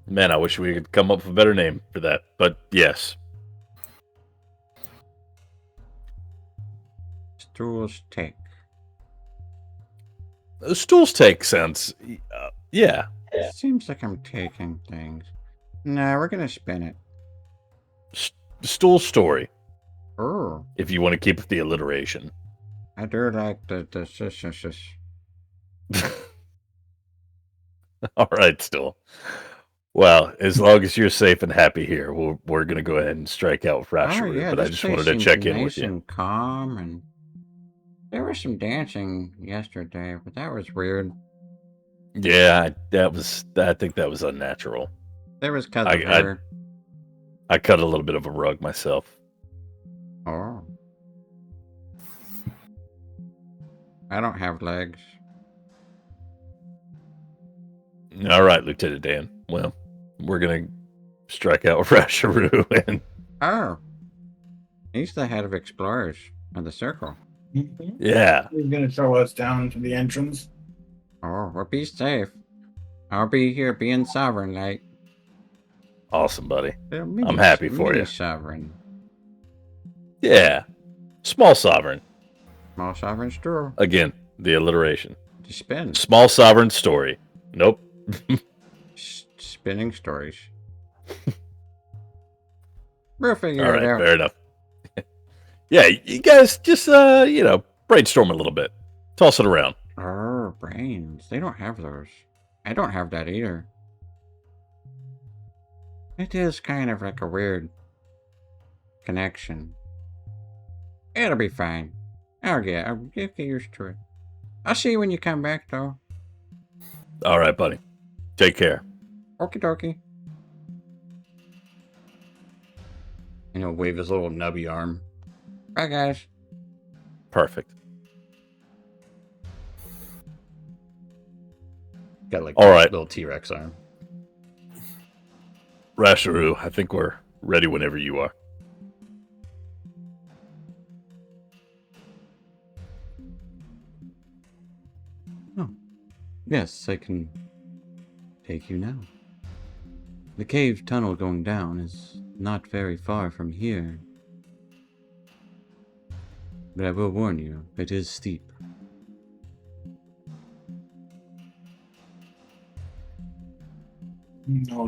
B: Man, I wish we could come up with a better name for that. But yes.
A: Stools take.
B: Stools take sense. Yeah.
A: Seems like I'm taking things. Nah, we're gonna spin it.
B: Stool story.
A: Oh,
B: If you want to keep the alliteration.
A: I do like the
B: All right, Stool. Well, as long as you're safe and happy here, we're going to go ahead and strike out with Rasharu.
A: yeah,
B: but I
A: this
B: just
A: place
B: wanted to
A: seems
B: check in
A: nice
B: with you.
A: and calm, and there was some dancing yesterday, but that was weird.
B: Yeah, I think that was unnatural.
A: There was cause of her.
B: I cut a little bit of a rug myself.
A: Oh. I don't have legs.
B: All right, Lieutenant Dan. Well, we're going to strike out with Rasharu. And
A: Oh. He's the head of explorers of the circle.
B: yeah.
E: He's gonna throw us down to the entrance.
A: Oh, well, be safe. I'll be here being sovereign, like.
B: Awesome, buddy.
A: Mini,
B: I'm happy for
A: mini
B: you.
A: Sovereign.
B: Yeah. Small sovereign.
A: Small sovereign stool.
B: Again, the alliteration.
A: To spin.
B: Small sovereign story. Nope.
A: Spinning stories. We'll figure
B: All right,
A: it out.
B: fair enough. Yeah, you guys just brainstorm a little bit. Toss it around.
A: Oh, brains. They don't have those. I don't have that either. It is kind of like a weird connection. It'll be fine. I'll get used to it. I'll see you when you come back, though.
B: All right, buddy. Take care.
A: Okie dokie. And he'll wave his little nubby arm. Bye, guys.
B: Perfect.
A: Got like
B: All right.
A: little T-Rex arm.
B: Rasharu, I think we're ready whenever you are.
A: Oh. Yes, I can take you now. The cave tunnel going down is not very far from here. But I will warn you, it is steep.
E: No,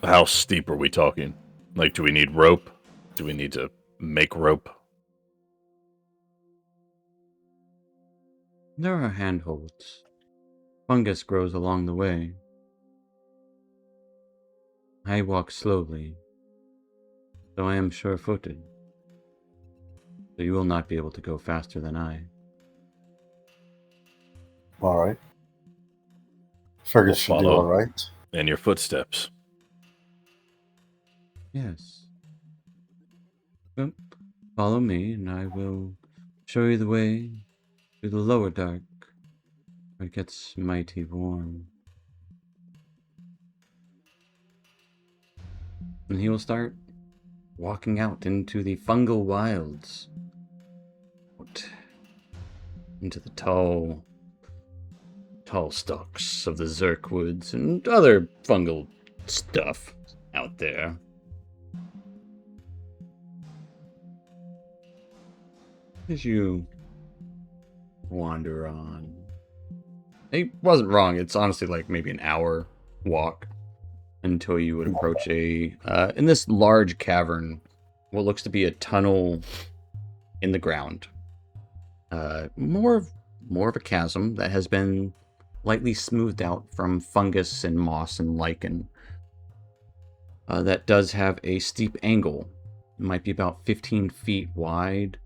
B: How steep are we talking? Like, do we need rope? Do we need to make rope?
A: There are handholds. Fungus grows along the way. I walk slowly, though I am sure-footed. So you will not be able to go faster than I.
C: All right. Fergus should do
B: follow.
C: all right.
B: And your footsteps.
A: Yes. Well, follow me, and I will show you the way to the lower dark, where it gets mighty warm. And he will start walking out into the fungal wilds. Out into the tall stalks of the Zerk woods and other fungal stuff out there. As you wander on, he wasn't wrong. It's honestly like maybe an hour walk until you would approach in this large cavern, what looks to be a tunnel in the ground. More of a chasm that has been lightly smoothed out from fungus and moss and lichen. That does have a steep angle. It might be about 15 feet wide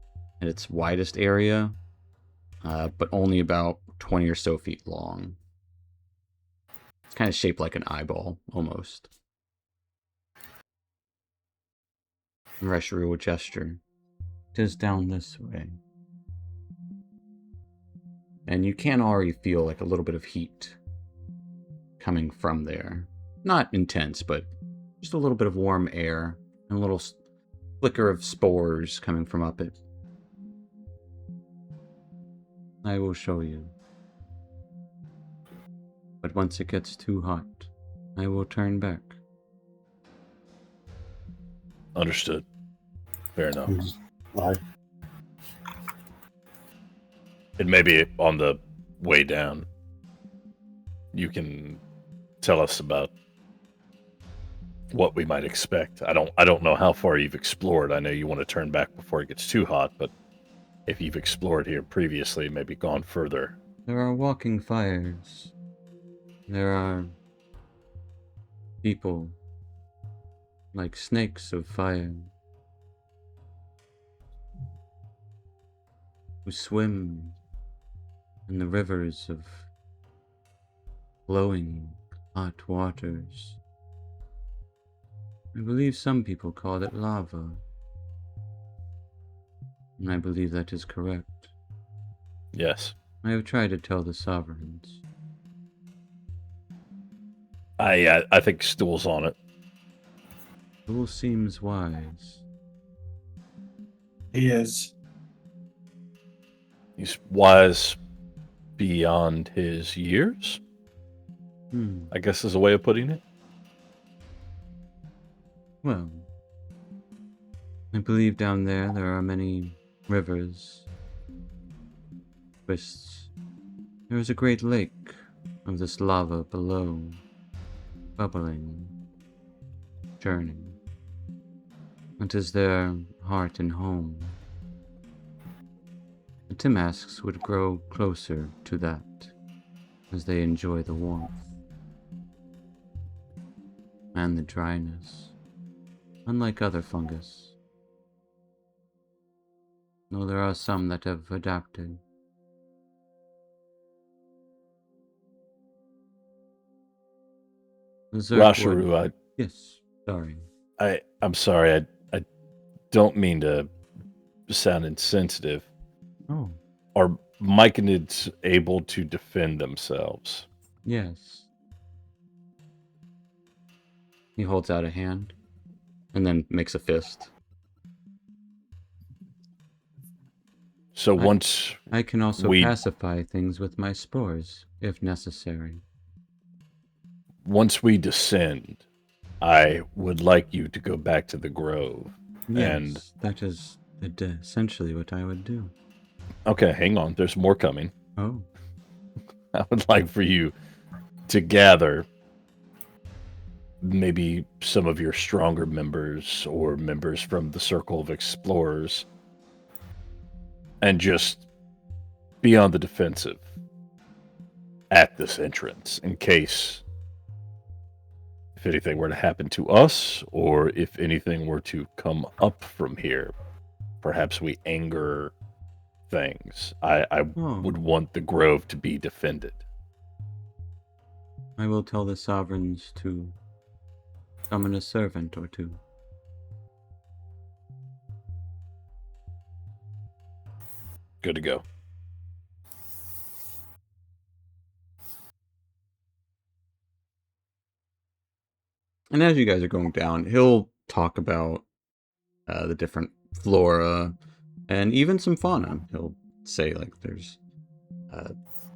A: at its widest area, but only about 20 or so feet long. It's kind of shaped like an eyeball, almost. Reshiru will gesture. "'Tis down this way." And you can already feel like a little bit of heat coming from there. Not intense, but just a little bit of warm air and a little flicker of spores coming from up it. "I will show you. But once it gets too hot, I will turn back."
B: Understood. Fair enough.
C: Aye.
B: And maybe on the way down, you can tell us about what we might expect. I don't know how far you've explored. I know you want to turn back before it gets too hot, but if you've explored here previously, maybe gone further.
A: There are walking fires. There are people like snakes of fire who swim in the rivers of glowing hot waters. I believe some people call it lava, and I believe that is correct.
B: Yes.
A: I have tried to tell the sovereigns.
B: I think Stool's on it.
A: Fool seems wise.
E: He is.
B: He's wise beyond his years, I guess is a way of putting it.
A: Well, I believe down there are many rivers, twists. There is a great lake of this lava below, bubbling, churning. It is their heart and home. The Timasks would grow closer to that as they enjoy the warmth and the dryness, unlike other fungus. Though there are some that have adapted. The Zerk would...
B: Rasharu,
A: Yes, sorry.
B: I'm sorry. I don't mean to sound insensitive.
A: Oh,
B: Are Myconids able to defend themselves?
A: yes. He holds out a hand and then makes a fist.
B: So once
A: I can also
B: we-
A: pacify things with my spores, if necessary.
B: once we descend, I would like you to go back to the grove.
A: Yes,
B: And
A: that is essentially what I would do.
B: okay, hang on. There's more coming.
A: Oh,
B: I would like for you to gather maybe some of your stronger members or members from the Circle of Explorers and just be on the defensive at this entrance in case if anything were to happen to us or if anything were to come up from here. Perhaps we anger things. I would want the grove to be defended.
A: I will tell the sovereigns to summon a servant or two.
B: Good to go.
A: And as you guys are going down, he'll talk about the different flora, and even some fauna. He'll say, like, there's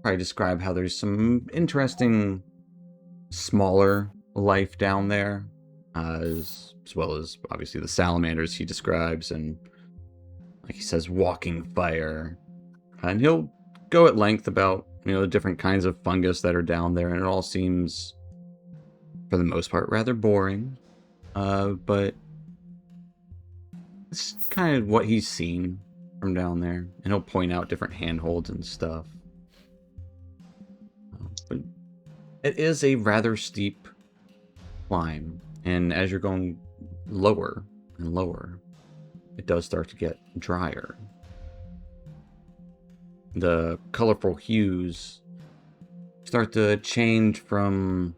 A: probably describe how there's some interesting smaller life down there, as well as obviously the salamanders he describes, and like he says, walking fire. And he'll go at length about, the different kinds of fungus that are down there, and it all seems, for the most part, rather boring. But it's kind of what he's seen from down there, and he'll point out different handholds and stuff. But it is a rather steep climb, and as you're going lower and lower, it does start to get drier. The colorful hues start to change from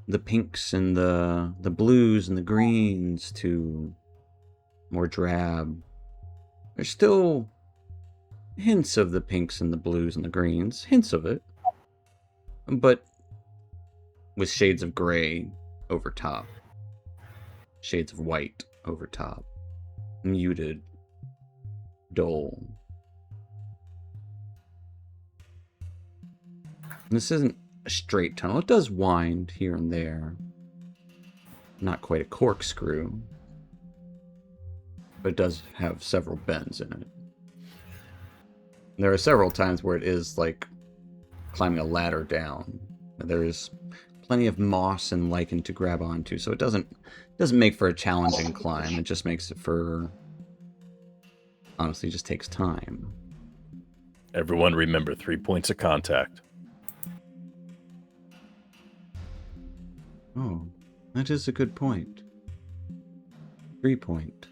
A: the pinks and the blues and the greens to more drab. There's still hints of the pinks and the blues and the greens, hints of it, but with shades of gray over top, shades of white over top, muted, dull. And this isn't a straight tunnel. It does wind here and there. Not quite a corkscrew, but it does have several bends in it. And there are several times where it is like climbing a ladder down. There is plenty of moss and lichen to grab onto, so it doesn't make for a challenging climb. It just makes it for, honestly, just takes time.
B: Everyone remember 3 points of contact.
A: Oh, that is a good point. 3 point.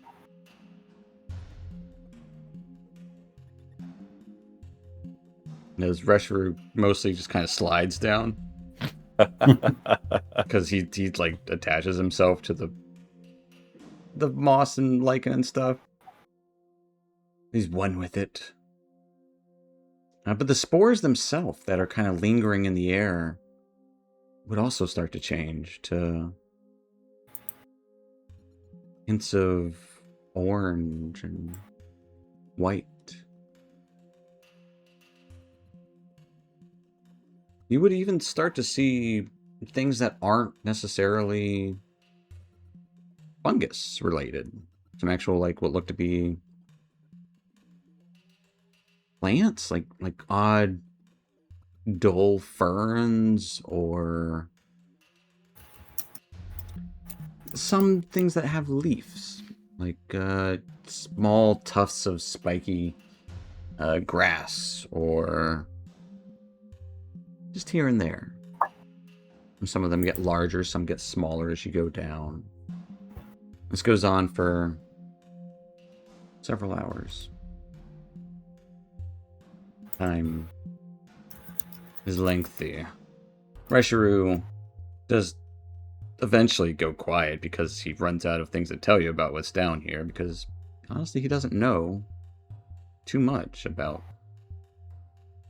A: As Reshiru mostly just kind of slides down. Because he like attaches himself to the moss and lichen and stuff. He's one with it. But the spores themselves that are kind of lingering in the air would also start to change to hints of orange and white. You would even start to see things that aren't necessarily fungus related. Some actual, like, what look to be plants, like odd dull ferns, or some things that have leaves, like small tufts of spiky grass, or just here and there. And some of them get larger, some get smaller as you go down. This goes on for several hours. Time is lengthy. Reshiru does eventually go quiet because he runs out of things to tell you about what's down here, because honestly he doesn't know too much about,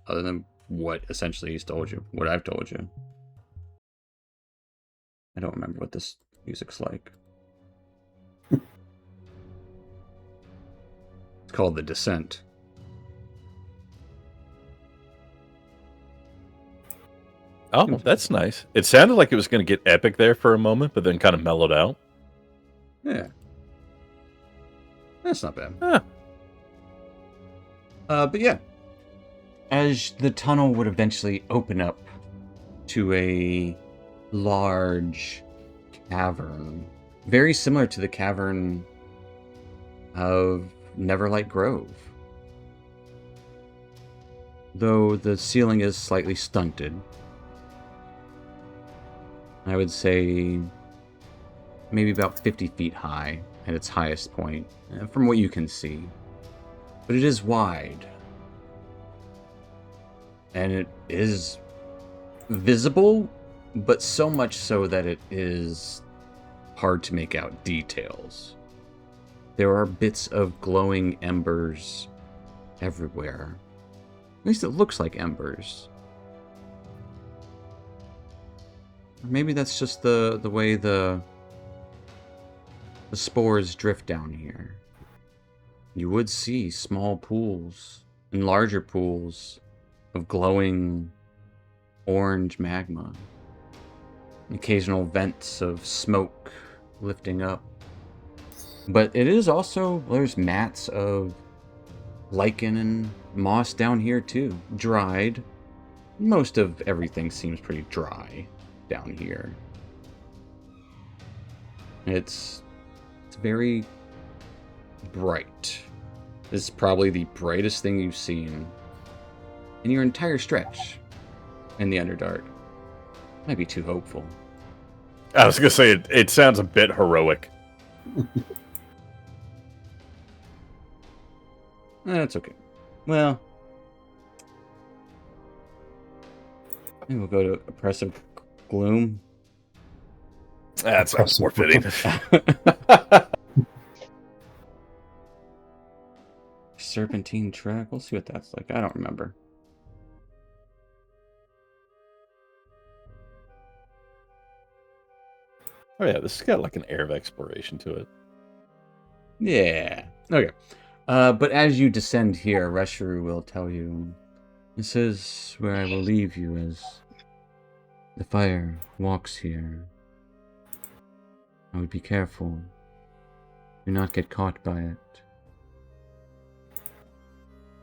A: other than what essentially he's told you, what I've told you. I don't remember what this music's like. It's called The Descent.
B: Oh, that's nice. It sounded like it was going to get epic there for a moment, but then kind of mellowed out.
A: Yeah. That's not bad.
B: Huh.
A: But yeah. As the tunnel would eventually open up to a large cavern, very similar to the cavern of Neverlight Grove. Though the ceiling is slightly stunted. I would say maybe about 50 feet high at its highest point, from what you can see. But it is wide. And it is visible, but so much so that it is hard to make out details. There are bits of glowing embers everywhere. At least it looks like embers. Or maybe that's just the way the spores drift down here. you would see small pools and larger pools of glowing orange magma. Occasional vents of smoke lifting up. But it is also, there's mats of lichen and moss down here too. Dried. Most of everything seems pretty dry down here. It's very bright. This is probably the brightest thing you've seen in your entire stretch in the Underdark. Might be too hopeful.
B: I was going to say, it sounds a bit heroic.
A: That's okay. Well, maybe we'll go to Oppressive Gloom.
B: That sounds more fitting.
A: Serpentine Track. We'll see what that's like. I don't remember.
B: Oh yeah, this has got like an air of exploration to it.
A: Yeah. Okay. But as you descend here, Reshiru will tell you, this is where I will leave you as the fire walks here. I would be careful. Do not get caught by it.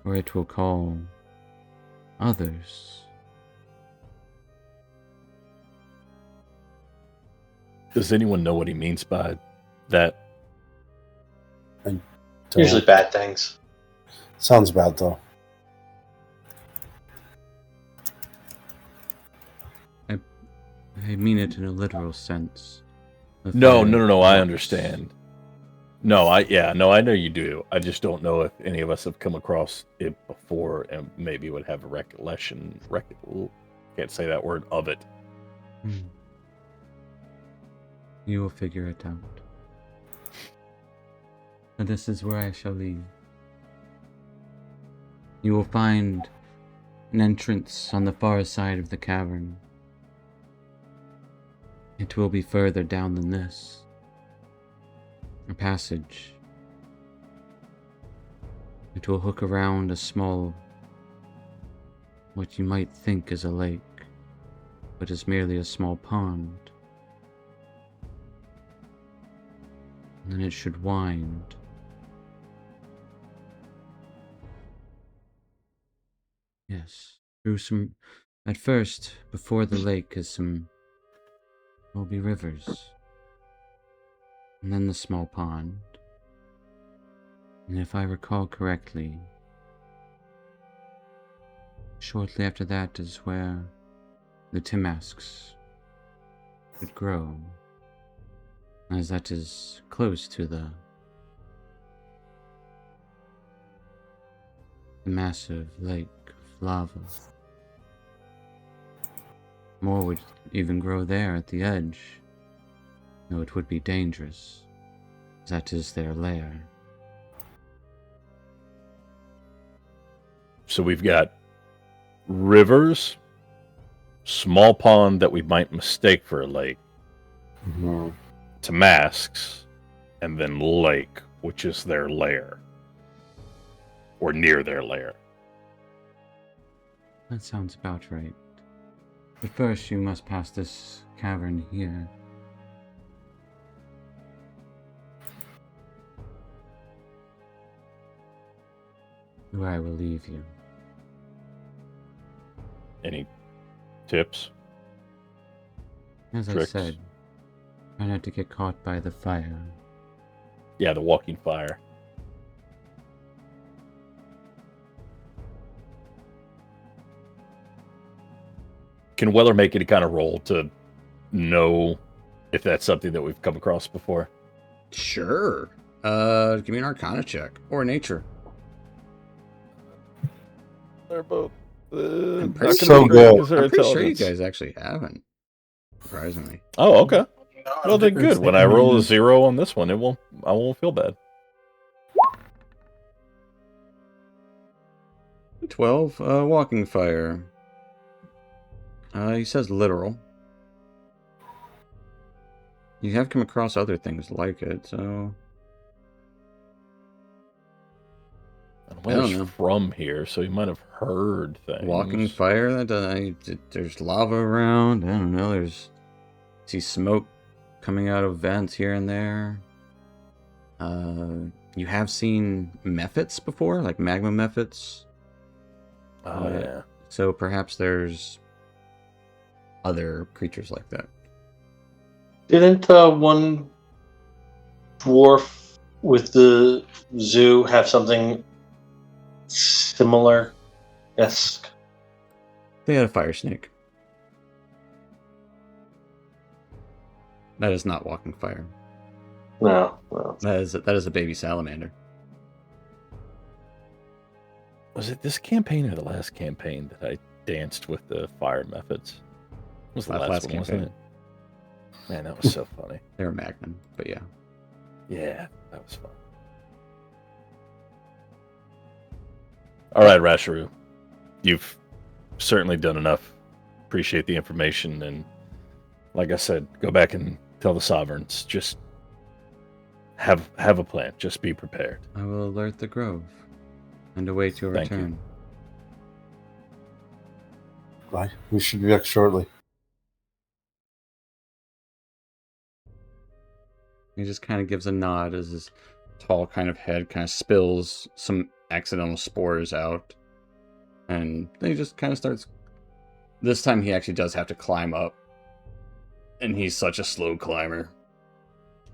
A: Or it will call others.
B: Does anyone know what he means by that?
D: Usually bad things.
C: Sounds bad though.
A: I mean it in a literal sense. The
B: No,
A: fire
B: I
A: walks.
B: understand. I know you do. I just don't know if any of us have come across it before and maybe would have a recollection. Can't say that word of it.
A: You will figure it out. And this is where I shall leave. You will find an entrance on the far side of the cavern. It will be further down than this. A passage. It will hook around a small, what you might think is a lake, but is merely a small pond. And then it should wind. Yes, through some. At first, before the lake, will be rivers. And then the small pond. And if I recall correctly, shortly after that is where the Timasks would grow, as that is close to the massive lake of lava. More would even grow there at the edge, though it would be dangerous. That is their lair.
B: So we've got rivers, small pond that we might mistake for a lake, Tamasks, and then lake, which is their lair. Or near their lair.
A: That sounds about right. But first you must pass this cavern here. Where I will leave you.
B: Any tips?
A: As
B: Tricks?
A: I said, try not to get caught by the fire.
B: Yeah, the walking fire. Can Weller make any kind of roll to know if that's something that we've come across before?
A: Sure. Give me an Arcana check. Or Nature.
B: They're both
A: I'm
B: not
A: pretty
B: gonna
C: so
B: be great
C: good.
B: because they're
A: I'm pretty sure you
B: intelligence.
A: guys actually haven't. Surprisingly.
B: Oh, okay.
E: No, I
B: Well,
E: don't
B: then
E: think we've
B: good. When
E: seen
B: I roll a
E: them.
B: 0 on this one, I won't feel bad.
A: 12. Walking fire. He says literal. You have come across other things like it, so... I don't
B: He's
A: know.
B: from here, so he might have heard things.
A: Walking fire. There's lava around. I don't know. See smoke coming out of vents here and there. You have seen mephits before, like magma mephits.
B: Oh, yeah.
A: So perhaps there's other creatures like that.
D: Didn't one dwarf with the zoo have something similar-esque?
A: They had a fire snake. That is not walking fire.
D: No.
A: That is a baby salamander.
B: Was it this campaign or the last campaign that I danced with the fire methods? It was the last one, wasn't it? Man, that was so funny.
A: They were Magnum, but yeah.
B: Yeah, that was fun. All right, Rasharu. You've certainly done enough. Appreciate the information, and like I said, go back and tell the Sovereigns. Just have a plan. Just be prepared.
A: I will alert the Grove and await your
B: Thank you.
A: return.
C: Right. We should be back shortly.
A: He just kind of gives a nod as his tall kind of head kind of spills some accidental spores out. And then he just kind of starts... This time he actually does have to climb up. And he's such a slow climber.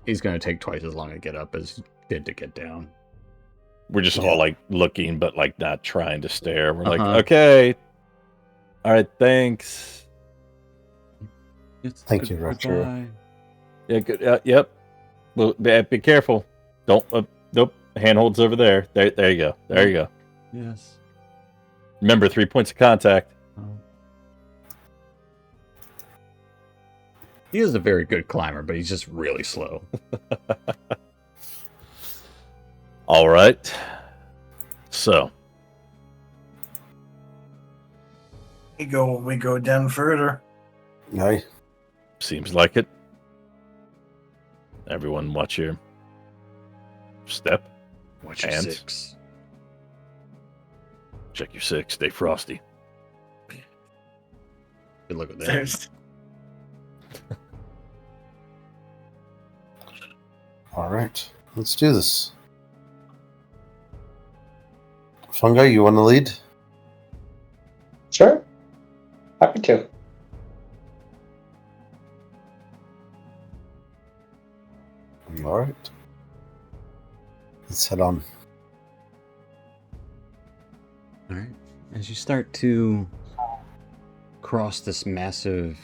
A: He's going to take twice as long to get up as he did to get down.
B: We're just all like looking, but like not trying to stare. We're like,
A: Uh-huh.
B: okay. All right, thanks.
C: Thank you, Retro.
A: Goodbye.
B: Yeah, good. Yep. Well, be careful. Don't. Nope. Handholds over there. There you go. There you go.
A: Yes.
B: Remember, 3 points of contact.
A: Oh. He is a very good climber, but he's just really slow.
B: All right. So,
E: We go down further.
C: Aye.
B: seems like it. Everyone, watch your step.
A: Watch your
B: Hands.
A: 6.
B: Check your 6. Stay frosty.
A: Good luck with that.
E: There's
C: All right. Let's do this. Fungi, you want to lead?
D: Sure. Happy to.
C: All right. Let's head on.
A: All right. As you start to cross this massive,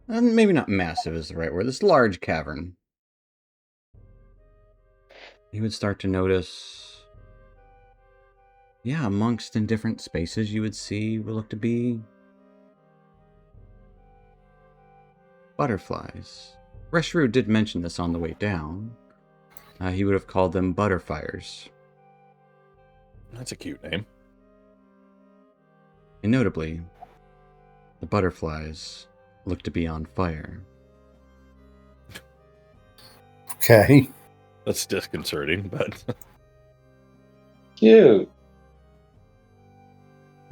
A: maybe not massive is the right word, this large cavern, you would start to notice, amongst in different spaces you would see what look to be butterflies. Reshru did mention this on the way down. He would have called them butterfires.
B: That's a cute name.
A: And notably, the butterflies look to be on fire.
C: Okay.
B: That's disconcerting, but
D: Cute.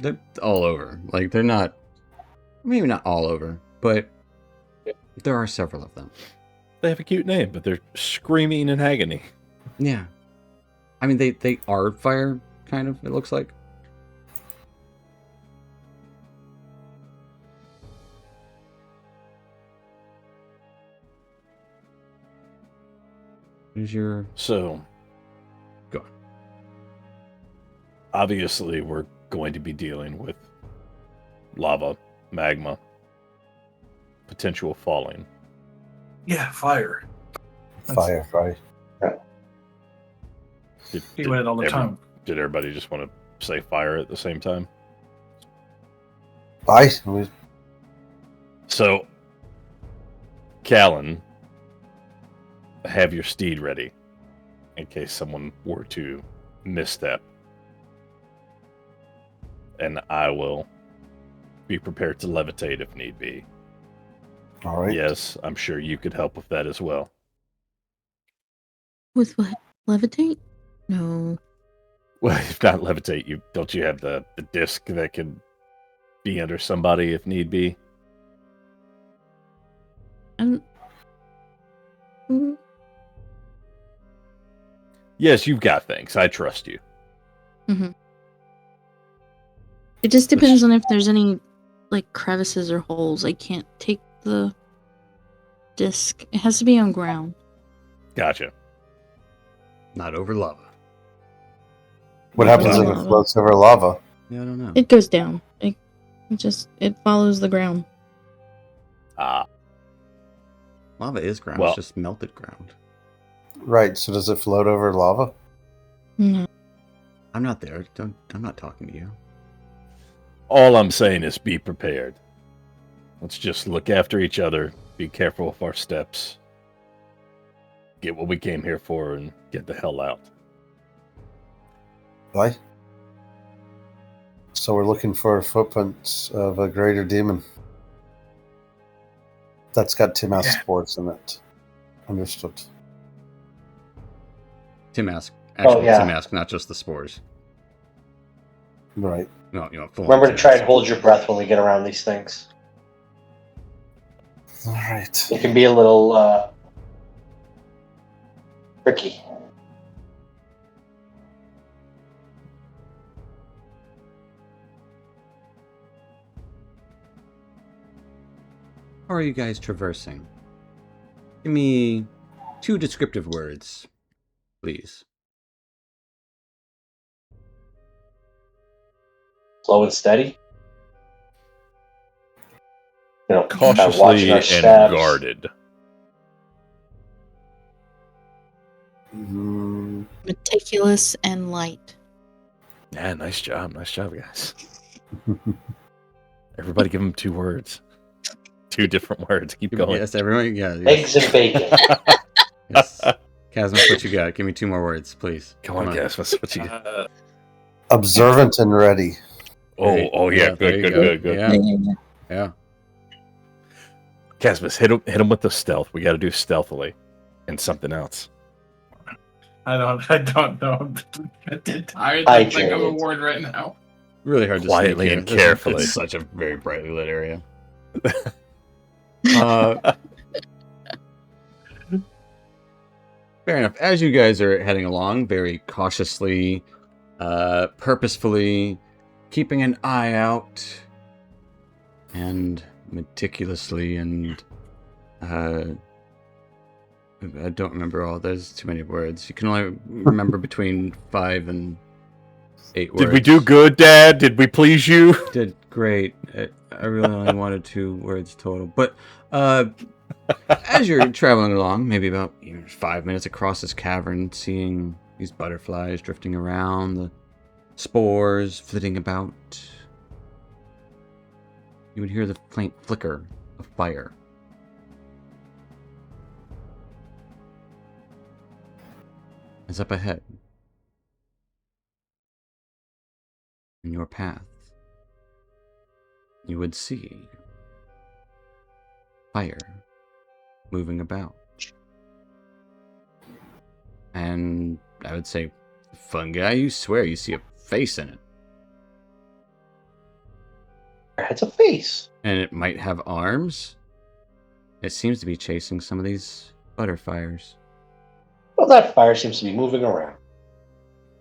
A: They're all over. Like, they're not... Maybe not all over, but there are several of them.
B: they have a cute name, but they're screaming in agony.
A: Yeah. I mean, they are fire, kind of, it looks like. Here's your...
B: So,
A: Go on.
B: obviously, we're going to be dealing with lava, magma, potential falling.
E: yeah, fire.
C: Fire, right.
B: Did,
E: He went all the time.
B: Did everybody just want to say fire at the same time?
C: Aye.
B: So, Callan, have your steed ready in case someone were to misstep. And I will be prepared to levitate if need be.
C: All right.
B: Yes, I'm sure you could help with that as well.
F: With what? Levitate? No.
B: Well, if not levitate, don't you have the disc that can be under somebody if need be?
F: And
B: Yes, you've got things. I trust you.
F: it just depends on if there's any like crevices or holes. I can't take the disc. It has to be on ground.
B: Gotcha.
A: Not over lava.
C: What happens if it
F: Lava.
C: floats over lava?
A: Yeah, I don't know.
F: It goes down. It follows the ground.
B: Ah,
A: Lava is ground.
B: Well-
A: It's just melted ground.
C: Right. So does it float over lava?
F: No.
A: I'm not there. I'm not talking to you.
B: all I'm saying is be prepared. Let's just look after each other. Be careful with our steps. Get what we came here for and get the hell out.
C: Why? So we're looking for footprints of a greater demon. That's got Timas spores in it. Understood.
A: Timask. Actual
D: yeah.
A: Timask, not just the spores.
C: Right.
A: No, full
D: Remember to try
A: Timask.
D: and hold your breath when we get around these things.
C: All right.
D: It can be a little tricky.
A: How are you guys traversing? Give me 2 descriptive words, please.
D: Slow and steady. You know, watching
B: Cautiously
D: our
B: and
D: steps.
B: guarded.
C: Mm,
F: Meticulous and light.
B: Yeah, nice job. Nice job, guys. Everybody give them 2 words. 2 different words. Keep going.
A: Yes, everyone. Yeah.
D: Eggs and bacon.
A: Yes. Casmus, what you got? Give me 2 more words, please.
B: Come on, guys. What you got?
C: observant and ready.
B: Oh, yeah.
A: there you
B: Good.
A: go. Yeah.
B: Casmus, hit him with the stealth. We got to do stealthily. And something else.
E: I don't know. I'm tired
D: I
E: to think of a
D: did.
E: word right now.
A: Really hard to
B: Quietly
A: sneak in.
B: and carefully.
A: It's such a very brightly lit area. Fair enough. As you guys are heading along, very cautiously, purposefully, keeping an eye out, and meticulously, and I don't remember all. There's too many words. You can only remember between 5 and 8 words.
B: Did we do good, Dad? Did we please you?
A: Did great. I really only wanted 2 words total. But as you're traveling along, maybe about 5 minutes across this cavern, seeing these butterflies drifting around, the spores flitting about, you would hear the faint flicker of fire. As up ahead, in your path, you would see fire moving about. And I would say, fungi, you swear you see a face in it.
D: It's a face.
A: And it might have arms. It seems to be chasing some of these butterfires.
D: Well, that fire seems to be moving around.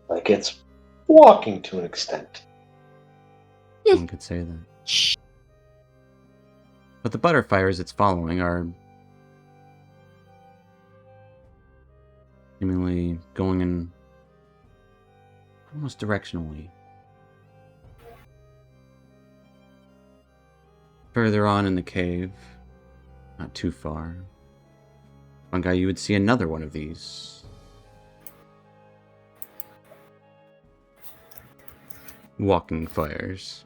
D: Like it's walking to an extent.
A: One could say that. But the butterfires it's following are seemingly going in almost directionally. Further on in the cave, not too far, one guy you would see another one of these. Walking fires.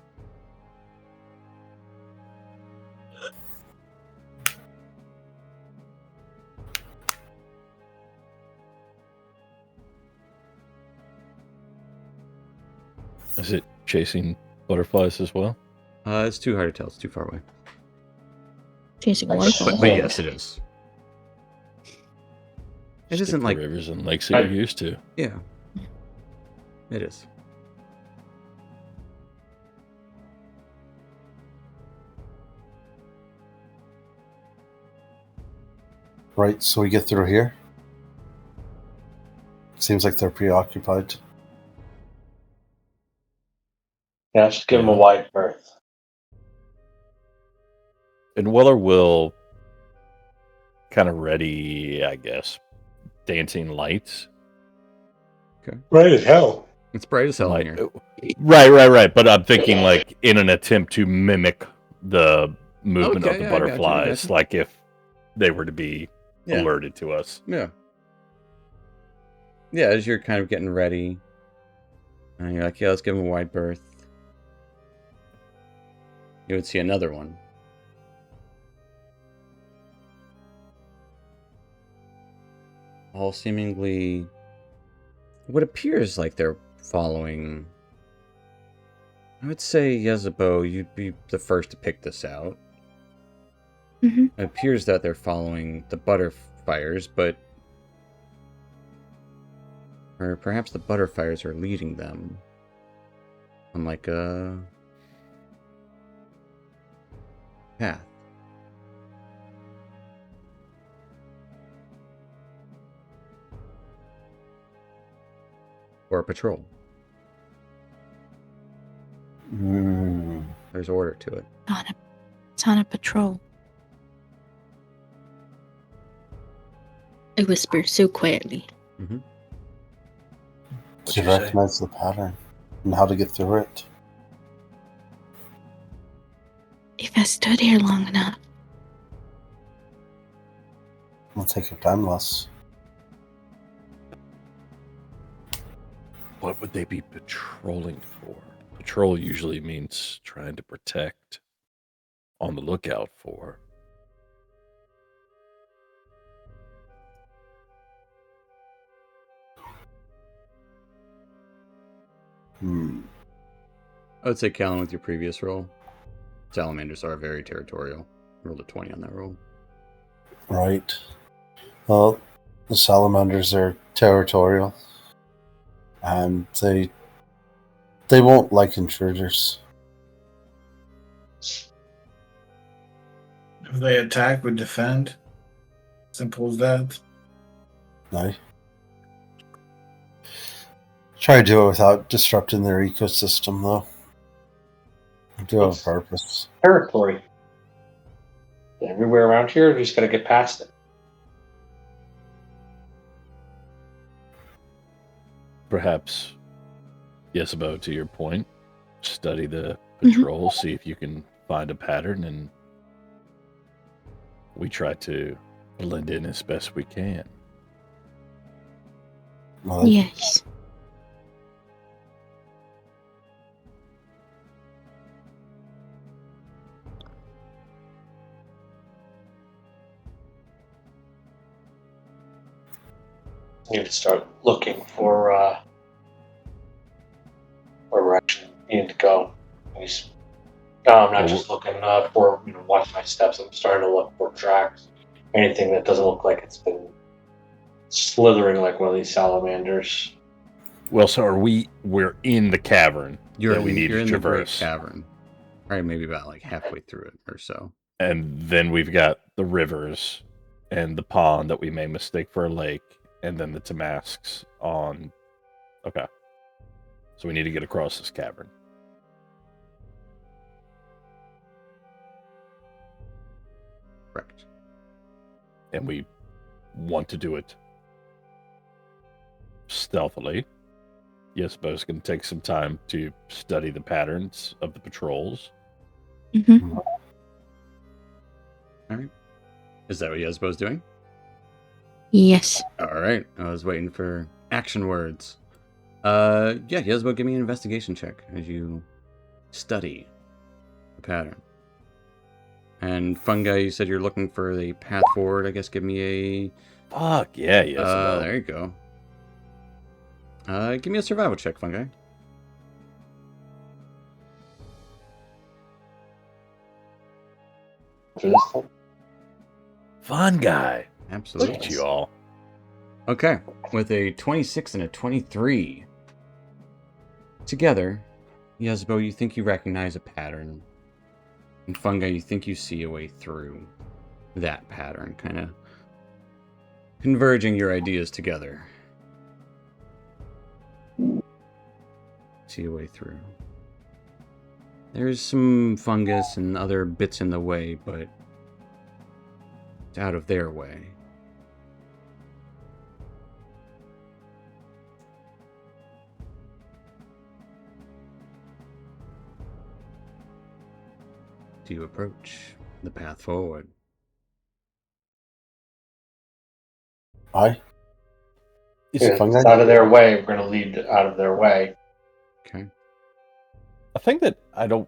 B: Is it chasing butterflies as well?
A: It's too hard to tell. It's too far away.
F: Chasing
D: But-
F: waterfalls.
A: But yes, it is. It
B: Stick
A: isn't
B: to
A: like
B: rivers and lakes that you're used to.
A: yeah. It is.
C: Right, so we get through here. Seems like they're preoccupied.
D: Yeah, just give him a wide berth.
B: And Weller will kind of ready, I guess, dancing lights.
D: Bright as hell.
A: It's bright as hell
B: Like,
A: in here.
B: right. But I'm thinking like in an attempt to mimic the movement
A: Okay,
B: of the
A: yeah, I gotcha, I
B: butterflies,
A: gotcha.
B: like if they were to be
A: Yeah.
B: alerted to us.
A: Yeah. Yeah, as you're kind of getting ready, and you're like, yeah, let's give him a wide berth. You would see another one. All seemingly what appears like they're following. I would say, Yezebo, you'd be the first to pick this out.
F: Mhm.
A: It appears that they're following the butterfires, but... Or perhaps the butterfires are leading them on like a path. Or a patrol. There's order to it.
F: It's on a patrol. I whisper so quietly.
C: Do you recognize the pattern and how to get through it?
F: If I stood here long enough.
C: We'll take your time less.
B: What would they be patrolling for? Patrol usually means trying to protect, on the lookout for.
A: I would say, Callan, with your previous roll, salamanders are very territorial. Rolled a 20 on that roll.
C: Right. Well, the salamanders are territorial. And they won't like intruders.
E: If they attack, we defend. Simple as that.
C: No. Try to do it without disrupting their ecosystem, though. Do have a purpose.
D: Territory. Everywhere around here, we just gotta get past it.
B: Perhaps, Yesabo, to your point, study the patrol, see if you can find a pattern, and we try to blend in as best we can.
C: Well,
F: Yes.
D: We need to start looking for where we're actually needing to go. No, I'm not just looking for, watch my steps. I'm starting to look for tracks. Anything that doesn't look like it's been slithering like one of these salamanders.
B: Well, so we're in the cavern that we need
A: you're
B: to
A: in the Great
B: traverse.
A: Cavern. Right, maybe about like halfway through it or so.
B: And then we've got the rivers and the pond that we may mistake for a lake, and then the Tamasks on... Okay. So we need to get across this cavern.
A: Correct.
B: And we want to do it stealthily. Yes, but it's going to take some time to study the patterns of the patrols.
F: Mm-hmm.
A: All right. Is that what Yezbo's doing?
F: Yes.
A: All right. I was waiting for action words. Yeah, Yezbo, give me an investigation check as you study the pattern. And Fungi, you said you're looking for the path forward. I guess give me a...
B: Fuck, yeah, Yezbo.
A: There you go. Give me a survival check, Fungi.
B: Fun guy.
A: Absolutely.
B: Look at you all.
A: Okay. With a 26 and a 23. Together, Yezbo, you think you recognize a pattern. And Fungi, you think you see a way through that pattern, kind of converging your ideas together. See a way through. There's some fungus and other bits in the way, but it's out of their way. Do you approach the path forward?
C: Aye.
D: If it's out of their way, we're going to lead out of their way.
A: Okay.
B: A thing that I don't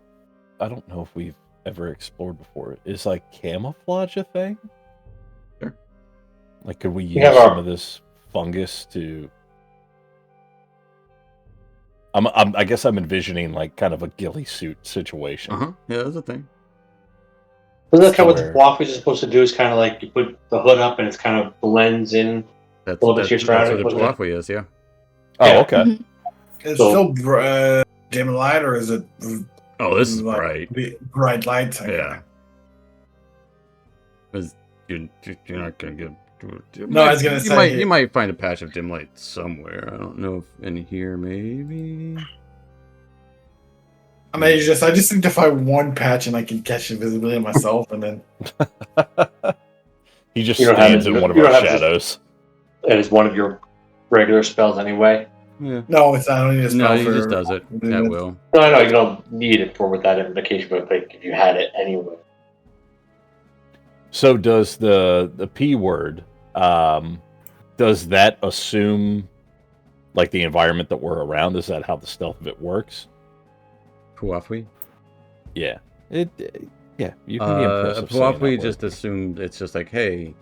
B: know if we've ever explored before is like camouflage a thing.
A: Sure.
B: Like, could we use some of this fungus to? I guess I'm envisioning like kind of a ghillie suit situation.
A: Yeah, that's a thing.
D: Isn't that kind of what the waffles are supposed to do? Is kind of like you put the hood up and it kind of blends in.
A: That's what the waffle is, yeah.
B: Oh, okay.
E: Is it still dim light, or is it?
A: Oh, this is bright.
E: Bright light.
A: Okay. Yeah. Because you're not gonna get.
E: No, I was gonna say
A: you might find a patch of dim light somewhere. I don't know if in here, maybe.
E: I mean, I just need to find one patch and I can catch invisibility myself, and then
B: he just stands in one of our shadows.
D: It is one of your regular spells anyway.
A: Yeah.
E: No, it's not only a spell.
A: No, he just does it at will.
D: No, I know you don't need it for with that invocation, but like if you had it anyway.
B: So does the P word? Does that assume like the environment that we're around? Is that how the stealth of it works?
A: Puafwi?
B: Yeah. You can be impressive.
A: Puafwi just assumed it's just like, hey,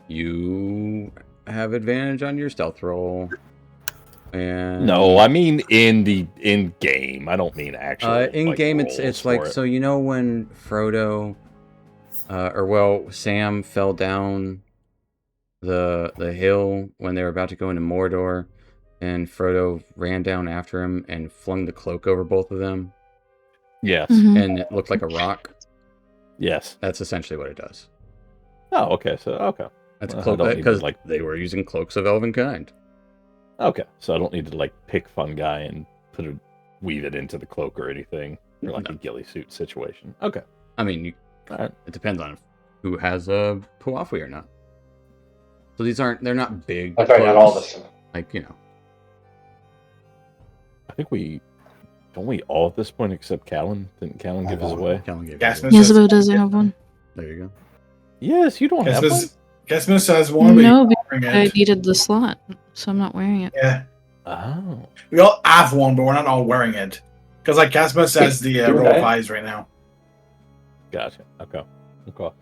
A: you have advantage on your stealth roll. And
B: no, I mean in game. I don't mean actually.
A: In game, it's like so you know when Frodo, Sam fell down the hill when they were about to go into Mordor, and Frodo ran down after him and flung the cloak over both of them.
B: Yes.
A: And it looked like a rock.
B: Yes.
A: That's essentially what it does.
B: Oh, okay. So, okay.
A: That's a cloak, because like they were using cloaks of elven kind.
B: Okay. So I don't need to like pick fungi and weave it into the cloak or anything. Or like a ghillie suit situation. Okay.
A: I mean, it depends on who has a Puafwi or not. So they're not big.
D: I thought not all this.
A: Like, you know.
B: I think don't we all at this point except Callan? Didn't Callan give his away?
A: Callan gave
F: his away. Yezbo doesn't have one.
A: There you go.
B: Yes, you don't have one.
E: Gasmus has one.
F: No, because I needed the slot, so I'm not wearing it.
E: Yeah.
B: Oh.
E: We all have one, but we're not all wearing it. Because like Gasmus has the roll of eyes right now.
B: Gotcha. Okay.
A: All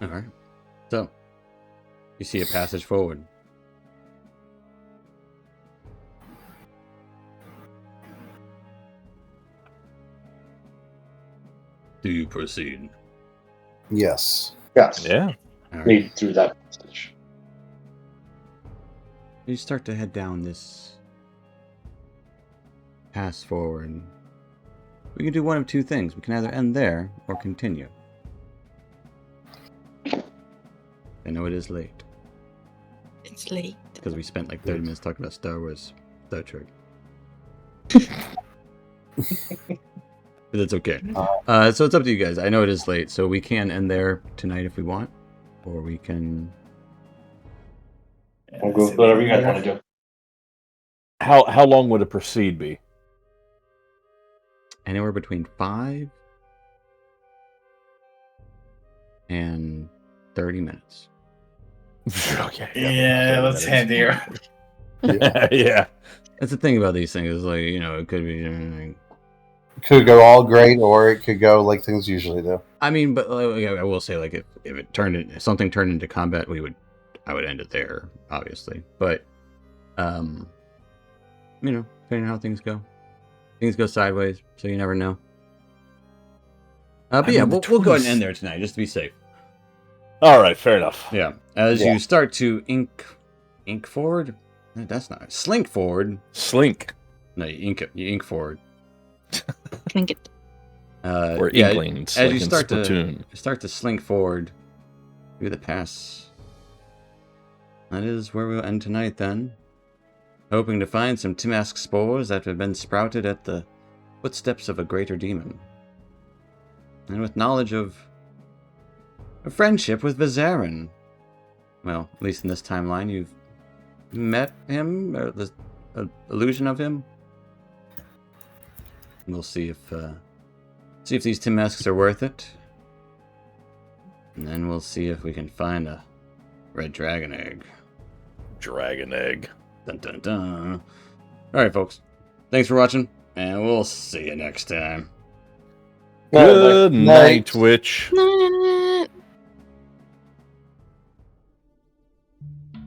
A: right. So, you see a passage forward. Do you proceed?
C: Yes.
D: Yes.
B: Yeah.
A: Right.
D: Lead through that passage.
A: You start to head down this pass forward. We can do one of two things. We can either end there or continue. I know it is late.
F: It's late.
A: Because we spent like 30 minutes talking about Star Wars, Star Trek. But that's okay. So it's up to you guys. I know it is late, so we can end there tonight if we want. Or we can...
D: We'll go with whatever you guys want to do.
B: How long would a proceed be?
A: Anywhere between 5 and 30 minutes.
B: Okay.
E: Yeah, let's head here.
B: Yeah.
A: That's the thing about these things. Is like, you know, it could be anything.
C: It could go all great, or it could go like things usually do.
A: I mean, but I will say, like, if something turned into combat, I would end it there, obviously. But, you know, depending on how things go sideways, so you never know. But yeah, we'll go ahead and end there tonight, just to be safe.
B: All right, fair enough.
A: Yeah, as you start to ink forward. That's not slink forward.
B: Slink.
A: No, you ink forward.
F: Clink it.
B: Or
A: yeah,
B: inklings,
A: as
B: like
A: you
B: in
A: start
B: Splatoon.
A: to slink forward through the pass. That is where we'll end tonight then. Hoping to find some Timask spores that have been sprouted at the footsteps of a greater demon. And with knowledge of a friendship with Vizarin. Well, at least in this timeline, you've met him, or the illusion of him. We'll see if these Timasks are worth it. And then we'll see if we can find a red dragon egg.
B: Dragon egg.
A: Dun dun dun. Alright, folks. Thanks for watching, and we'll see you next time.
B: Good night, Twitch.
F: Night.